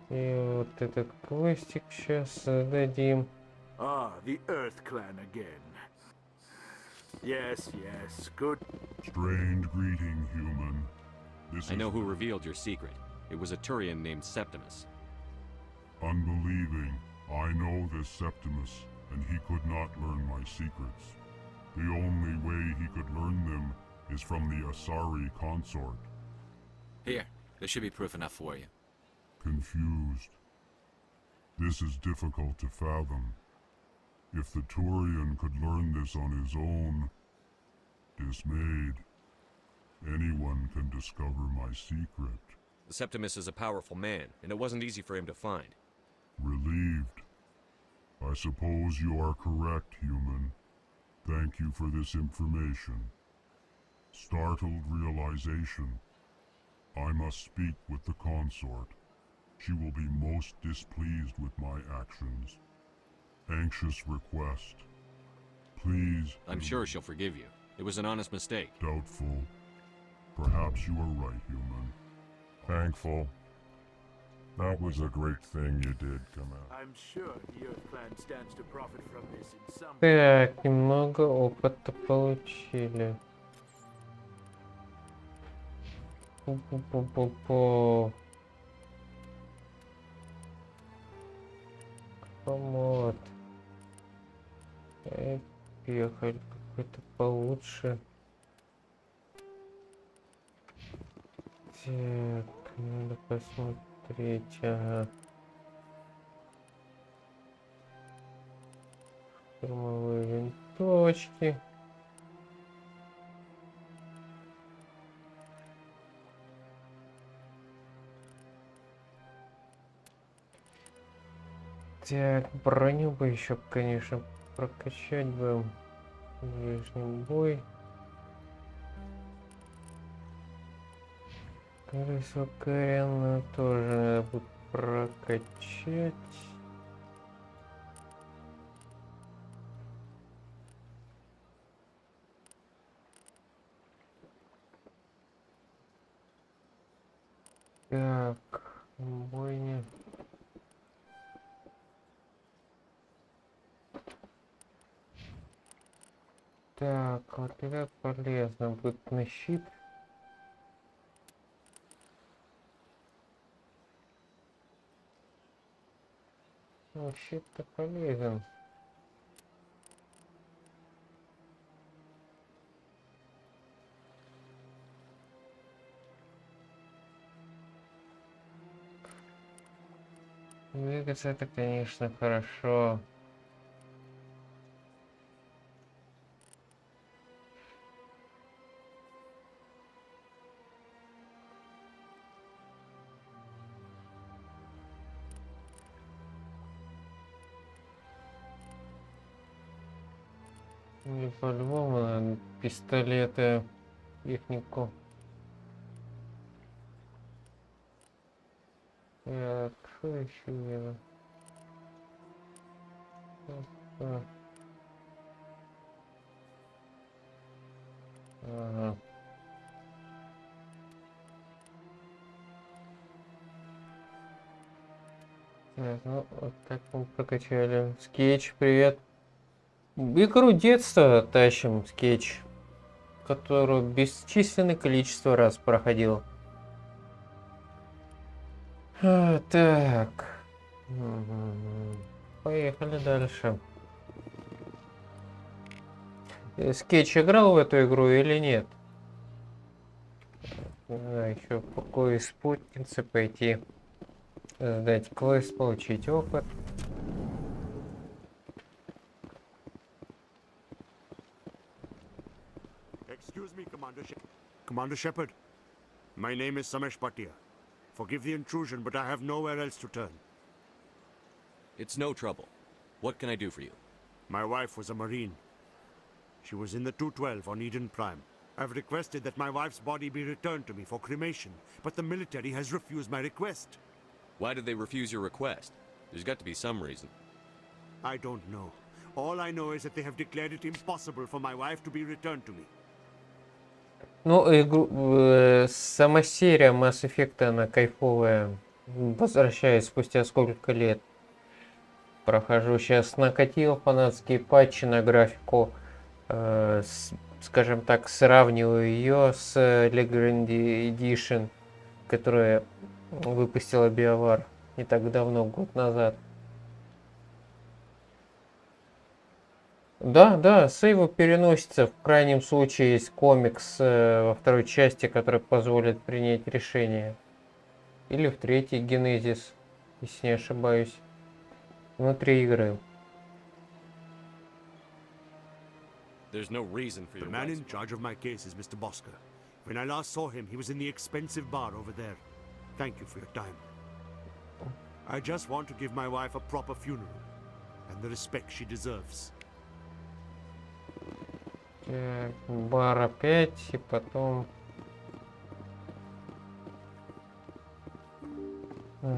И вот этот квестик сейчас дадим. Ah, the Earth Clan again. Yes, good. Strange greeting, human. I know who revealed your secret. It was a Turian named Septimus. Unbelieving. I know this Septimus, and he could not learn my secrets. The only way he could learn them is from the Asari consort. Here, there should be proof enough for you. Confused. This is difficult to fathom. If the Turian could learn this on his own, dismayed, anyone can discover my secret. Septimus is a powerful man, and it wasn't easy for him to find. Relieved. I suppose you are correct, human. Thank you for this information. Startled realization. I must speak with the consort. She will be most displeased with my actions. Anxious request. Please. I'm sure she'll forgive you. It was an honest mistake. Doubtful. Perhaps you are right, human. Thankful. That was a great thing you did, Commander. I'm sure the Earth Clan stands to profit from this in some Так, немного опыта получили. Пу-пу-пу-пу-пу. Вот. Пехарь какой-то получше. Так, надо посмотреть. Ага. Штурмовые винтовочки. Так, броню бы еще, конечно, прокачать бы. Ближний бой. Колесо Карена тоже надо будет прокачать. Так, бойня. Так, вот это полезно будет на щит. Ну, щит-то полезен. Двигаться это, конечно, хорошо. И по-любому надо пистолеты, технику. Так, что еще делать? Ага. Так, ну вот так мы прокачали. Скетч, привет. Игру детства тащим, скетч, которую бесчисленное количество раз проходил. Так. Поехали дальше. Скетч играл в эту игру или нет? Надо еще в покое спутницы пойти. Сдать квест, получить опыт. Excuse me, Commander Shepard. My name is Samesh Bhatia. Forgive the intrusion, but I have nowhere else to turn. It's no trouble. What can I do for you? My wife was a Marine. She was in the 212 on Eden Prime. I've requested that my wife's body be returned to me for cremation, but the military has refused my request. Why did they refuse your request? There's got to be some reason. I don't know. All I know is that they have declared it impossible for my wife to be returned to me. Ну, сама серия Mass Effect, она кайфовая. Возвращаюсь спустя сколько лет. Прохожу сейчас, накатил фанатские патчи на графику. Скажем так, сравниваю ее с Legendary Edition, которая выпустила BioWare не так давно, год назад. Да, сейвы переносится. В крайнем случае есть комикс во второй части, который позволит принять решение. Или в третий Генезис, если не ошибаюсь. Внутри игры. There's no reason for the man in charge of my case is Mr. Bosker. When I last saw him, he was in the expensive bar over there. Thank you for your time. I just want to give my wife a proper funeral and the respect she deserves. Так, бар опять, и потом...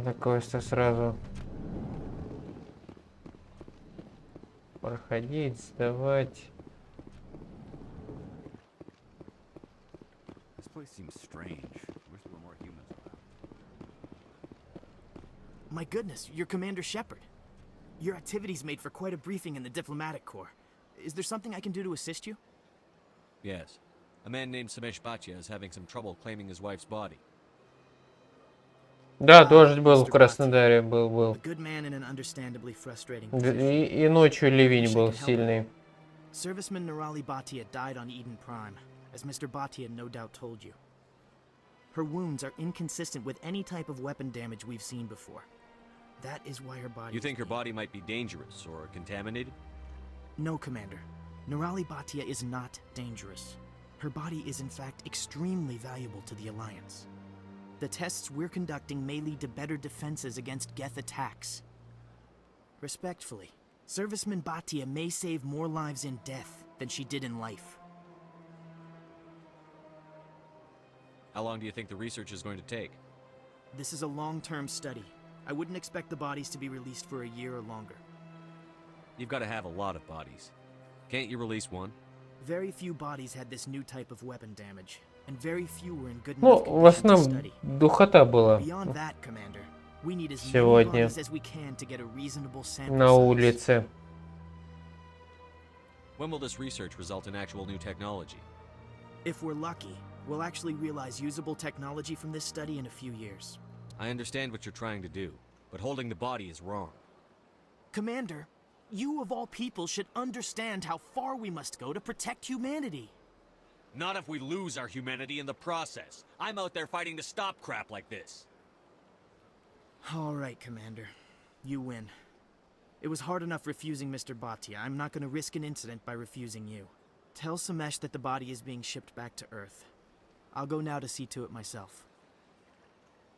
Такое-то сразу проходить, сдавать. This place seems strange. Wish there were more humans around. My goodness, you're Commander Shepard. Your activities made for quite a briefing in the diplomatic corps. Is there something I can do to assist you? Yes. A man named Samesh Bhatia is having some trouble claiming his wife's body. Да, дождь был в Краснодаре, был. A good man in an understandably frustrating И ночью ливень был сильный. Serviceman Nirali Bhatia died on Eden Prime, as Mr. Bhatia no doubt told you. Her wounds are inconsistent with any type of weapon damage we've seen before. That is why her body... You think her body might be dangerous or contaminated? No, Commander. Nirali Bhatia is not dangerous. Her body is in fact extremely valuable to the Alliance. The tests we're conducting may lead to better defenses against Geth attacks. Respectfully, Serviceman Bhatia may save more lives in death than she did in life. How long do you think the research is going to take? This is a long-term study. I wouldn't expect the bodies to be released for a year or longer. You've got to have a lot of bodies. Can't you release one? Very few bodies had this new type of weapon damage, and very few were in good Ну, enough в condition to основном study. духота была Beyond that, Commander, we need as many сегодня bodies as we can to get a reasonable sample на size. улице. When will this research result in actual new technology? If we're lucky, we'll actually realize usable technology from this study in a few years. I understand what you're trying to do, but holding the body is wrong. Commander, you of all people should understand how far we must go to protect humanity. Not if we lose our humanity in the process. I'm out there fighting to stop crap like this. All right, Commander. You win. It was hard enough refusing Mr. Bhatia. I'm not going to risk an incident by refusing you. Tell Samesh that the body is being shipped back to Earth. I'll go now to see to it myself.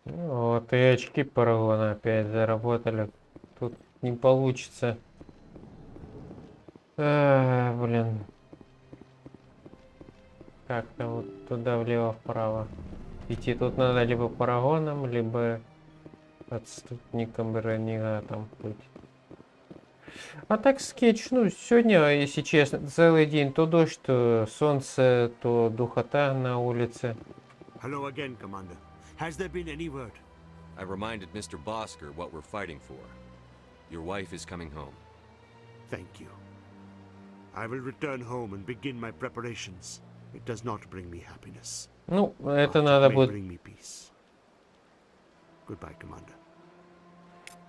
Вот и очки парагона опять заработали. Тут не получится. Блин. Как-то вот туда влево-вправо. Идти тут надо либо парагоном, либо отступником, ренегатом быть. А так скетч, ну сегодня, если честно, целый день то дождь, то солнце, то духота на улице. Hello again, Commander. Has there been any word? I reminded Mr. Bosker what we're fighting for. Your wife is coming home. Thank you. I will return home and begin my preparations. It does not bring me happiness. Ну, это But надо it may будет. bring me peace. Goodbye, Commander.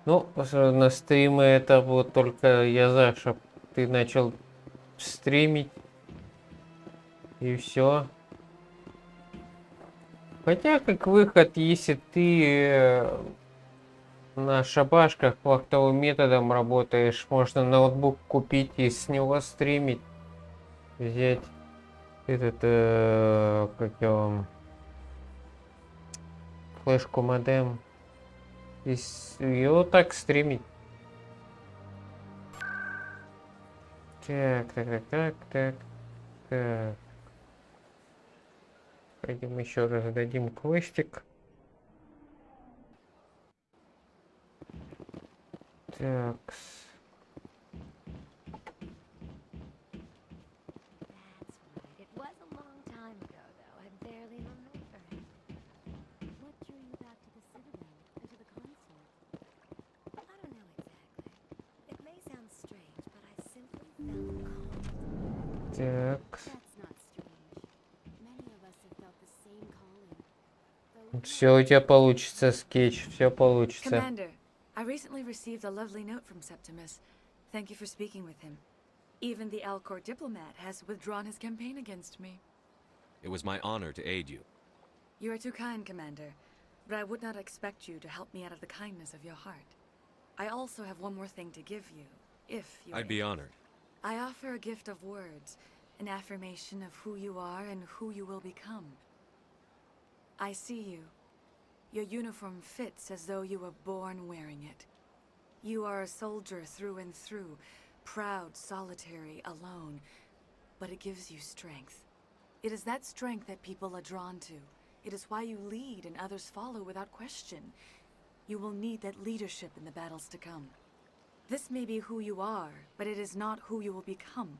Ну, на стримы это вот только я за, чтоб ты начал стримить. И все. Хотя, как выход, если ты на шабашках вахтовым методом работаешь, можно ноутбук купить и с него стримить. Взять этот, как его, флешку модем. И вот так стримить. Так. Пойдем еще раз дадим квестик. Так. Так. Все у тебя получится, скетч, все получится. Commander, I recently received a lovely note from Septimus. Thank you for speaking with him. Even the Alcor diplomat has withdrawn his campaign against me. It was my honor to aid you. You are too kind, Commander, but I would not expect you to help me out of the kindness of your heart. I also have one more thing to give you, if you I'd be honored. I offer a gift of words, an affirmation of who you are and who you will become. I see you. Your uniform fits as though you were born wearing it. You are a soldier through and through, proud, solitary, alone, but it gives you strength. It is that strength that people are drawn to. It is why you lead and others follow without question. You will need that leadership in the battles to come. This may be who you are, but it is not who you will become.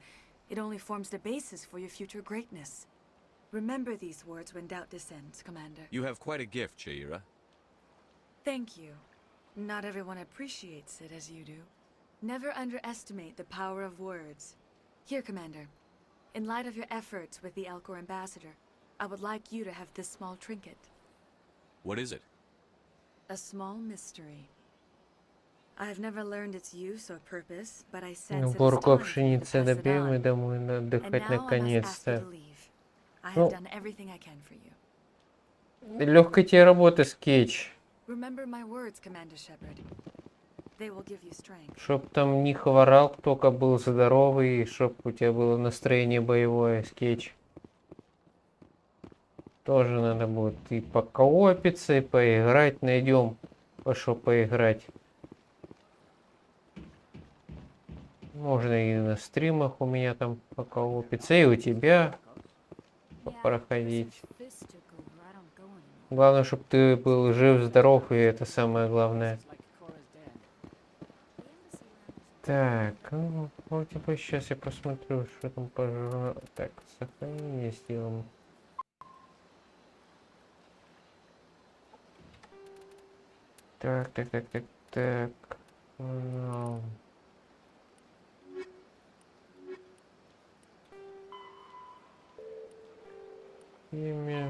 It only forms the basis for your future greatness. Remember these words when doubt descends, Commander. You have quite a gift, Shaira. Thank you. Not everyone appreciates it as you do. Never underestimate the power of words. Here, Commander. In light of your efforts with the Alcor ambassador, I would like you to have this small trinket. What is it? A small mystery. I have never learned its use or purpose, but I sense it is Уборку time for you to пшеницы pass it добьем и on. домой And отдыхать now I must ask you наконец-то. to leave. I have Ну, done everything I can for you. легкой тебе работы, скетч. Remember my words, Commander Shepard. They will give you strength. Чтоб там не хворал, только был здоровый, и чтоб у тебя было настроение боевое, скетч. Тоже надо будет и покоопиться, и поиграть. Найдем, во что поиграть. Можно и на стримах у меня там поколупиться, и у тебя проходить. Главное, чтобы ты был жив, здоров, и это самое главное. Так, ну, типа сейчас я посмотрю, что там по журналу. Так, сохранение сделаем. Так. Имя.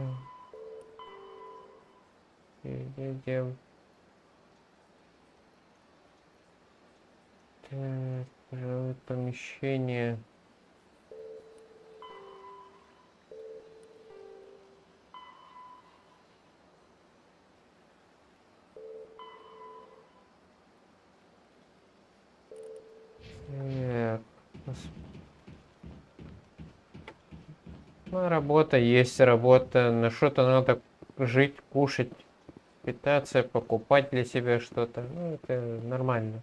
Перейдем. Так, пожалуй, помещение. Так. Ну, работа есть работа. На что-то надо жить, кушать, питаться, покупать для себя что-то. Ну, это нормально.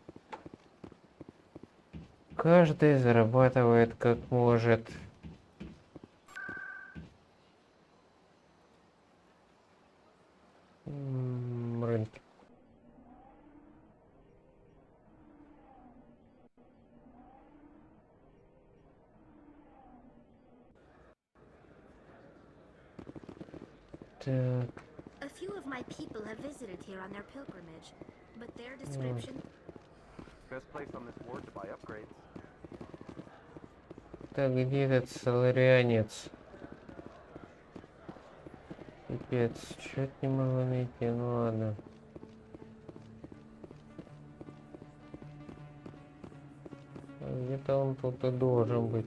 Каждый зарабатывает как может. Рынки. Так. A few of my people have visited here on their pilgrimage, but their description. Best place on this ward to buy upgrades. Так, где этот соларианец? Пипец, что-то не могу найти, ну ладно. Где-то он тут и должен быть.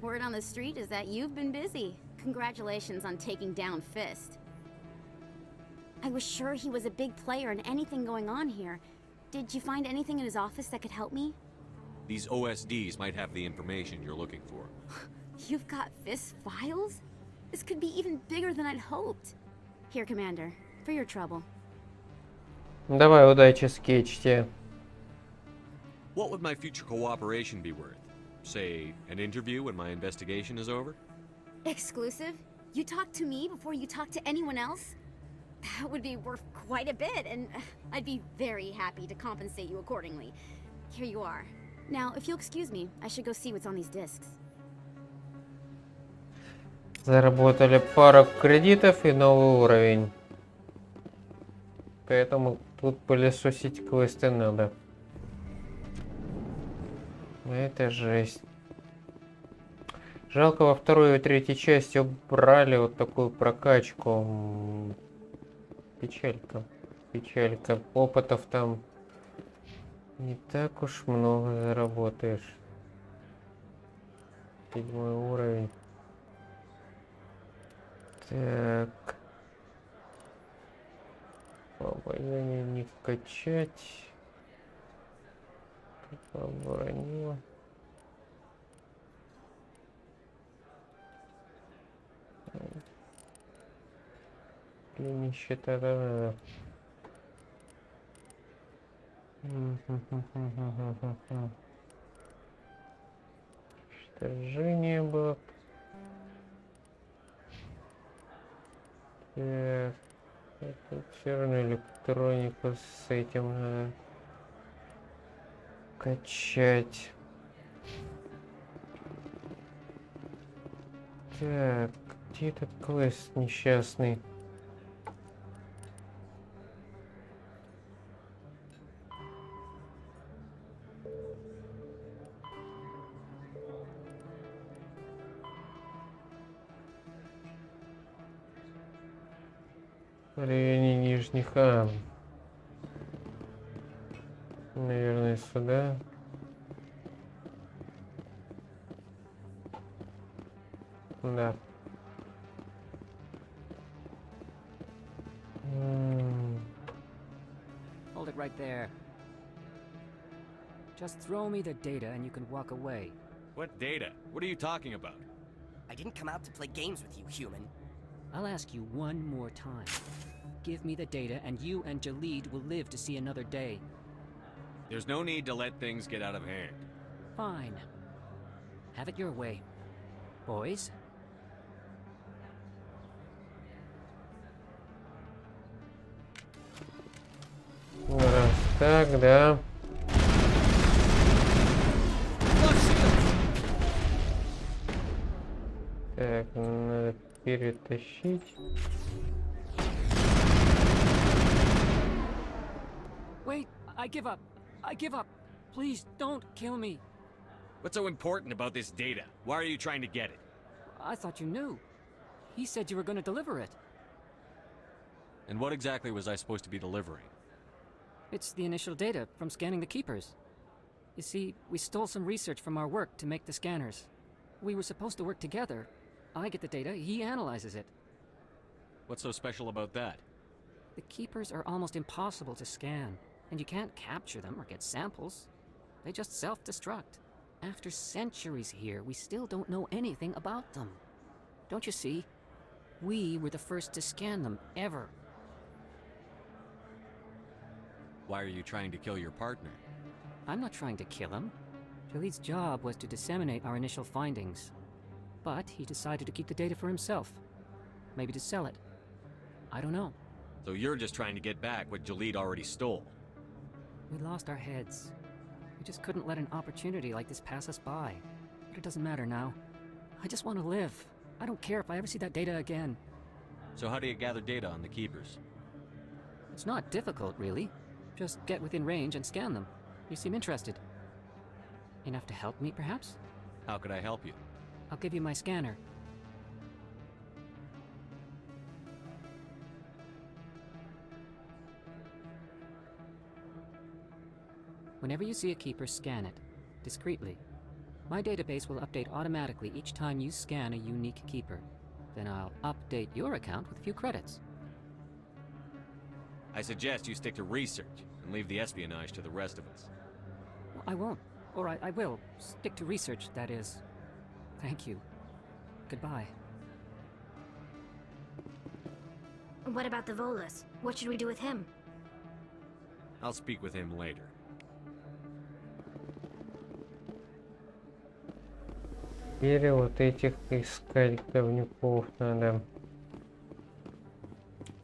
Word on the street is that you've been busy. Congratulations on taking down Fist. I was sure he was a big player in anything going on here. Did you find anything in his office that could help me? These OSDs might have the information you're looking for. You've got Fist files? This could be even bigger than I'd hoped. Here, Commander, for your trouble. Давай, удачи, скетчте. What would my future cooperation be worth? Say, an interview when my investigation is over? Exclusive? You talk to me before you talk to anyone else? That would be worth quite a bit, and I'd be very happy to compensate you accordingly. Here you are. Now, if you'll excuse me, I should go see what's on these discs. Заработали пару кредитов и новый уровень. Поэтому тут пылесосить квесты надо. Это жесть. Жалко, во второй и третьей части убрали вот такую прокачку. Печалька. Печалька. Опытов там не так уж много заработаешь. 7-й уровень. Так. Обаяние не вкачать. Оборонил. Для нищета надо. Вторжение было. Так. Это все равно электронику с этим надо качать. Так, где этот квест несчастный? В районе нижних, наверное, сюда. Да. Hold it right there. Just throw me the data and you can walk away. What data? What are you talking about? I didn't come out to play games with you, human. I'll ask you one more time. Give me the data, and you and Jalid will live to see another day. There's no need to let things get out of hand. Fine. Have it your way. Boys? Раз так, да. Так, надо перетащить. Wait, I give up. I give up. Please don't kill me. What's so important about this data? Why are you trying to get it? I thought you knew. He said you were going to deliver it. And what exactly was I supposed to be delivering? It's the initial data from scanning the keepers. You see, we stole some research from our work to make the scanners. We were supposed to work together. I get the data, he analyzes it. What's so special about that? The keepers are almost impossible to scan, and you can't capture them or get samples. They just self-destruct. After centuries here, we still don't know anything about them. Don't you see? We were the first to scan them, ever. Why are you trying to kill your partner? I'm not trying to kill him. Jalid's job was to disseminate our initial findings. But he decided to keep the data for himself. Maybe to sell it. I don't know. So you're just trying to get back what Jalid already stole? We lost our heads. We just couldn't let an opportunity like this pass us by. But it doesn't matter now. I just want to live. I don't care if I ever see that data again. So how do you gather data on the keepers? It's not difficult, really. Just get within range and scan them. You seem interested. Enough to help me, perhaps? How could I help you? I'll give you my scanner. Whenever you see a keeper, scan it. Discreetly. My database will update automatically each time you scan a unique keeper. Then I'll update your account with a few credits. I suggest you stick to research and leave the espionage to the rest of us. I won't. Or I will. Stick to research, that is. Thank you. Goodbye. What about the Volus? What should we do with him? I'll speak with him later. Теперь вот этих искать говнюков надо,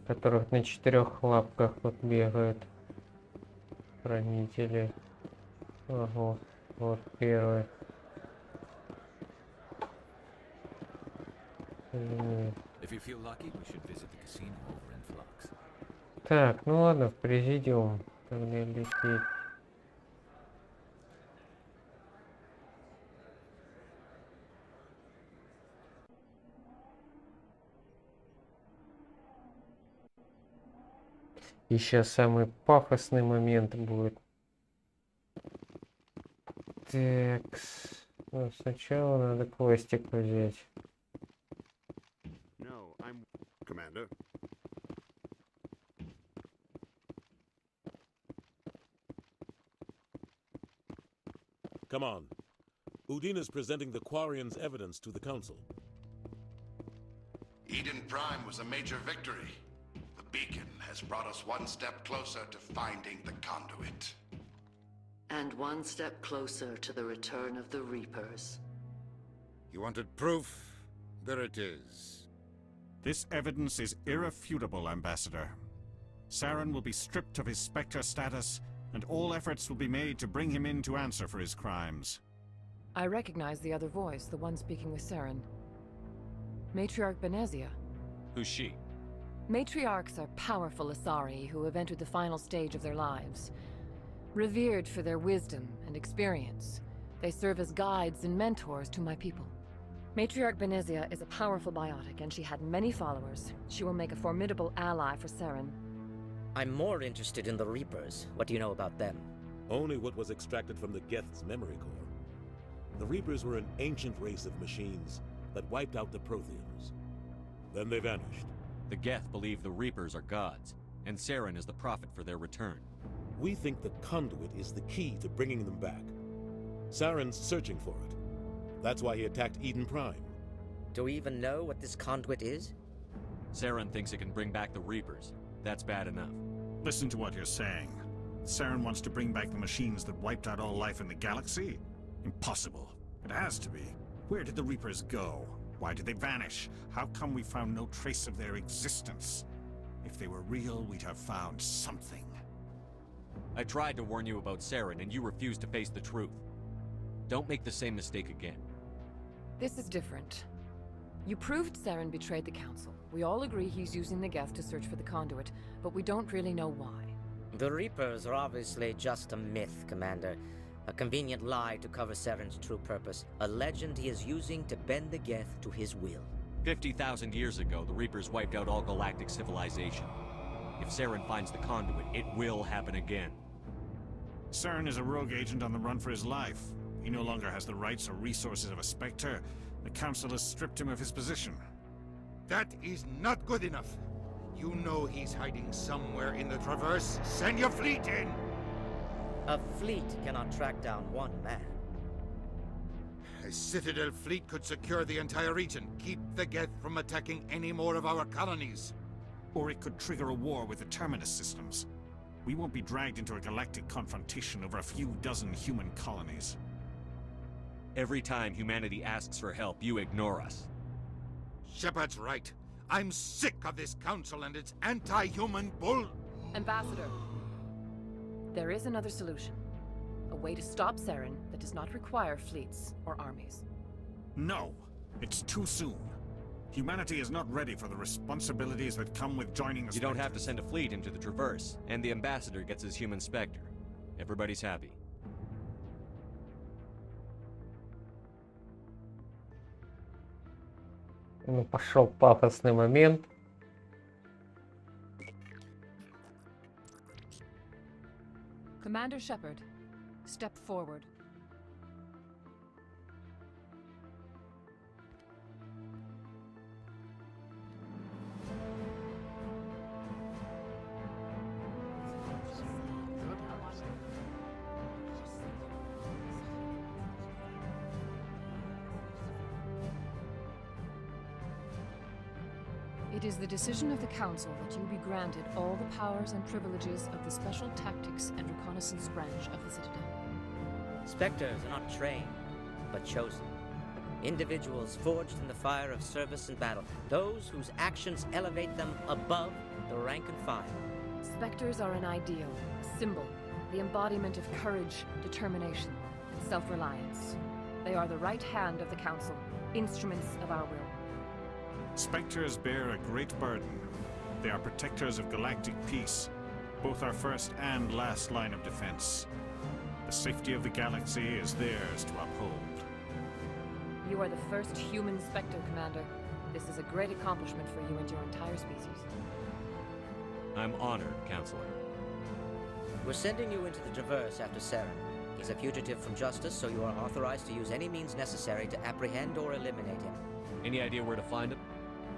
которых на 4 лапках вот бегают. Хранители. Ого, вот первый. Так, ну ладно, в президиум тогда лететь. И сейчас самый пафосный момент будет. Так, ну, сначала надо квестик взять. No, I'm Commander. Come on. Udine is presenting the Quarians' evidence to the Council. Eden Prime was a major victory. The beacon has brought us one step closer to finding the conduit. And one step closer to the return of the Reapers. You wanted proof? There it is. This evidence is irrefutable, Ambassador. Saren will be stripped of his Spectre status, and all efforts will be made to bring him in to answer for his crimes. I recognize the other voice, the one speaking with Saren. Matriarch Benezia. Who's she? Matriarchs are powerful Asari who have entered the final stage of their lives. Revered for their wisdom and experience, they serve as guides and mentors to my people. Matriarch Benezia is a powerful biotic, and she had many followers. She will make a formidable ally for Saren. I'm more interested in the Reapers. What do you know about them? Only what was extracted from the Geth's memory core. The Reapers were an ancient race of machines that wiped out the Protheans. Then they vanished. The Geth believe the Reapers are gods, and Saren is the prophet for their return. We think the conduit is the key to bringing them back. Saren's searching for it. That's why he attacked Eden Prime. Do we even know what this conduit is? Saren thinks it can bring back the Reapers. That's bad enough. Listen to what you're saying. Saren wants to bring back the machines that wiped out all life in the galaxy? Impossible. It has to be. Where did the Reapers go? Why did they vanish? How come we found no trace of their existence? If they were real, we'd have found something. I tried to warn you about Saren, and you refused to face the truth. Don't make the same mistake again. This is different. You proved Saren betrayed the Council. We all agree he's using the Geth to search for the conduit, but we don't really know why. The Reapers are obviously just a myth, Commander. A convenient lie to cover Saren's true purpose. A legend he is using to bend the Geth to his will. 50,000 years ago, the Reapers wiped out all galactic civilization. If Saren finds the conduit, it will happen again. Saren is a rogue agent on the run for his life. He no longer has the rights or resources of a Spectre. The Council has stripped him of his position. That is not good enough. You know he's hiding somewhere in the Traverse. Send your fleet in! A fleet cannot track down one man. A Citadel fleet could secure the entire region, keep the Geth from attacking any more of our colonies. Or it could trigger a war with the Terminus systems. We won't be dragged into a galactic confrontation over a few dozen human colonies. Every time humanity asks for help, you ignore us. Shepard's right. I'm sick of this council and its anti-human bull... Ambassador, there is another solution. A way to stop Saren that does not require fleets or armies. No, it's too soon. Humanity is not ready for the responsibilities that come with joining the You don't have to send a fleet into the Traverse, and the Ambassador gets his human Spectre. Everybody's happy. Ну, пошел пафосный момент. Commander Shepard, step forward. It is the decision of the Council that you be granted all the powers and privileges of the Special Tactics and Reconnaissance branch of the Citadel. Spectres are not trained, but chosen. Individuals forged in the fire of service and battle. Those whose actions elevate them above the rank and file. Spectres are an ideal, a symbol, the embodiment of courage, determination, and self-reliance. They are the right hand of the Council, instruments of our will. Spectres bear a great burden. They are protectors of galactic peace, both our first and last line of defense. The safety of the galaxy is theirs to uphold. You are the first human Spectre, Commander. This is a great accomplishment for you and your entire species. I'm honored, Counselor. We're sending you into the Traverse after Saren. He's a fugitive from justice, so you are authorized to use any means necessary to apprehend or eliminate him. Any idea where to find him?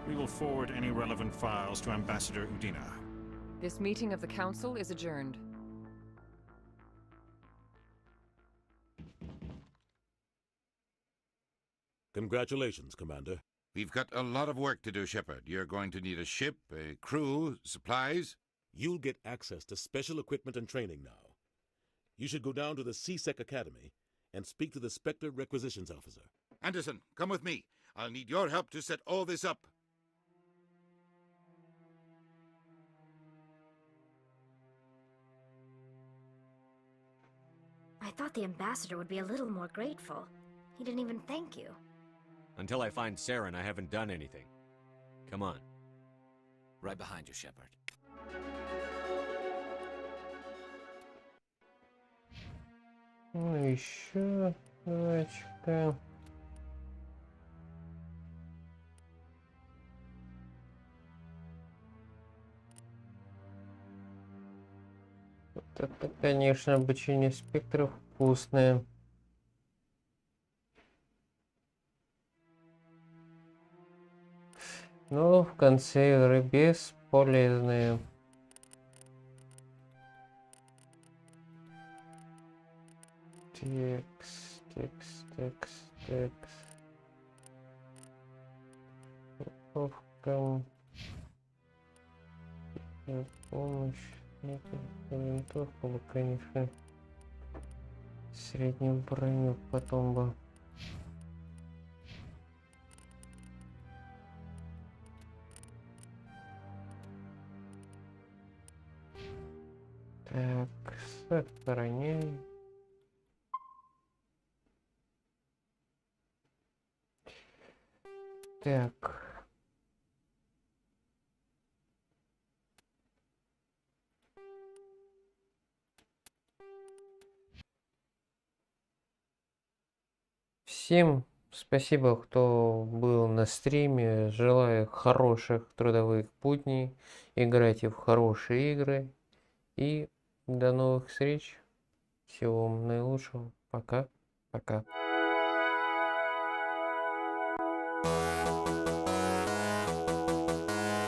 We will forward any relevant files to Ambassador Udina. This meeting of the Council is adjourned. Congratulations, Commander. We've got a lot of work to do, Shepard. You're going to need a ship, a crew, supplies. You'll get access to special equipment and training now. You should go down to the CSEC Academy and speak to the Spectre Requisitions Officer. Anderson, come with me. I'll need your help to set all this up. I thought the ambassador would be a little more grateful. He didn't even thank you. Until I find Saren, I haven't done anything. Come on. Right behind you, Shepard. Ну еще давайте-ка. Вот это, конечно, обучение спектров вкусное. Но в конце игры бесполезные. Текст. Упаковка. Помощь. Это винтовка бы, конечно, среднюю броню потом бы. Так, сохраняй. Так. Всем спасибо, кто был на стриме. Желаю хороших трудовых будней. Играйте в хорошие игры. И до новых встреч. Всего вам наилучшего. Пока. Пока.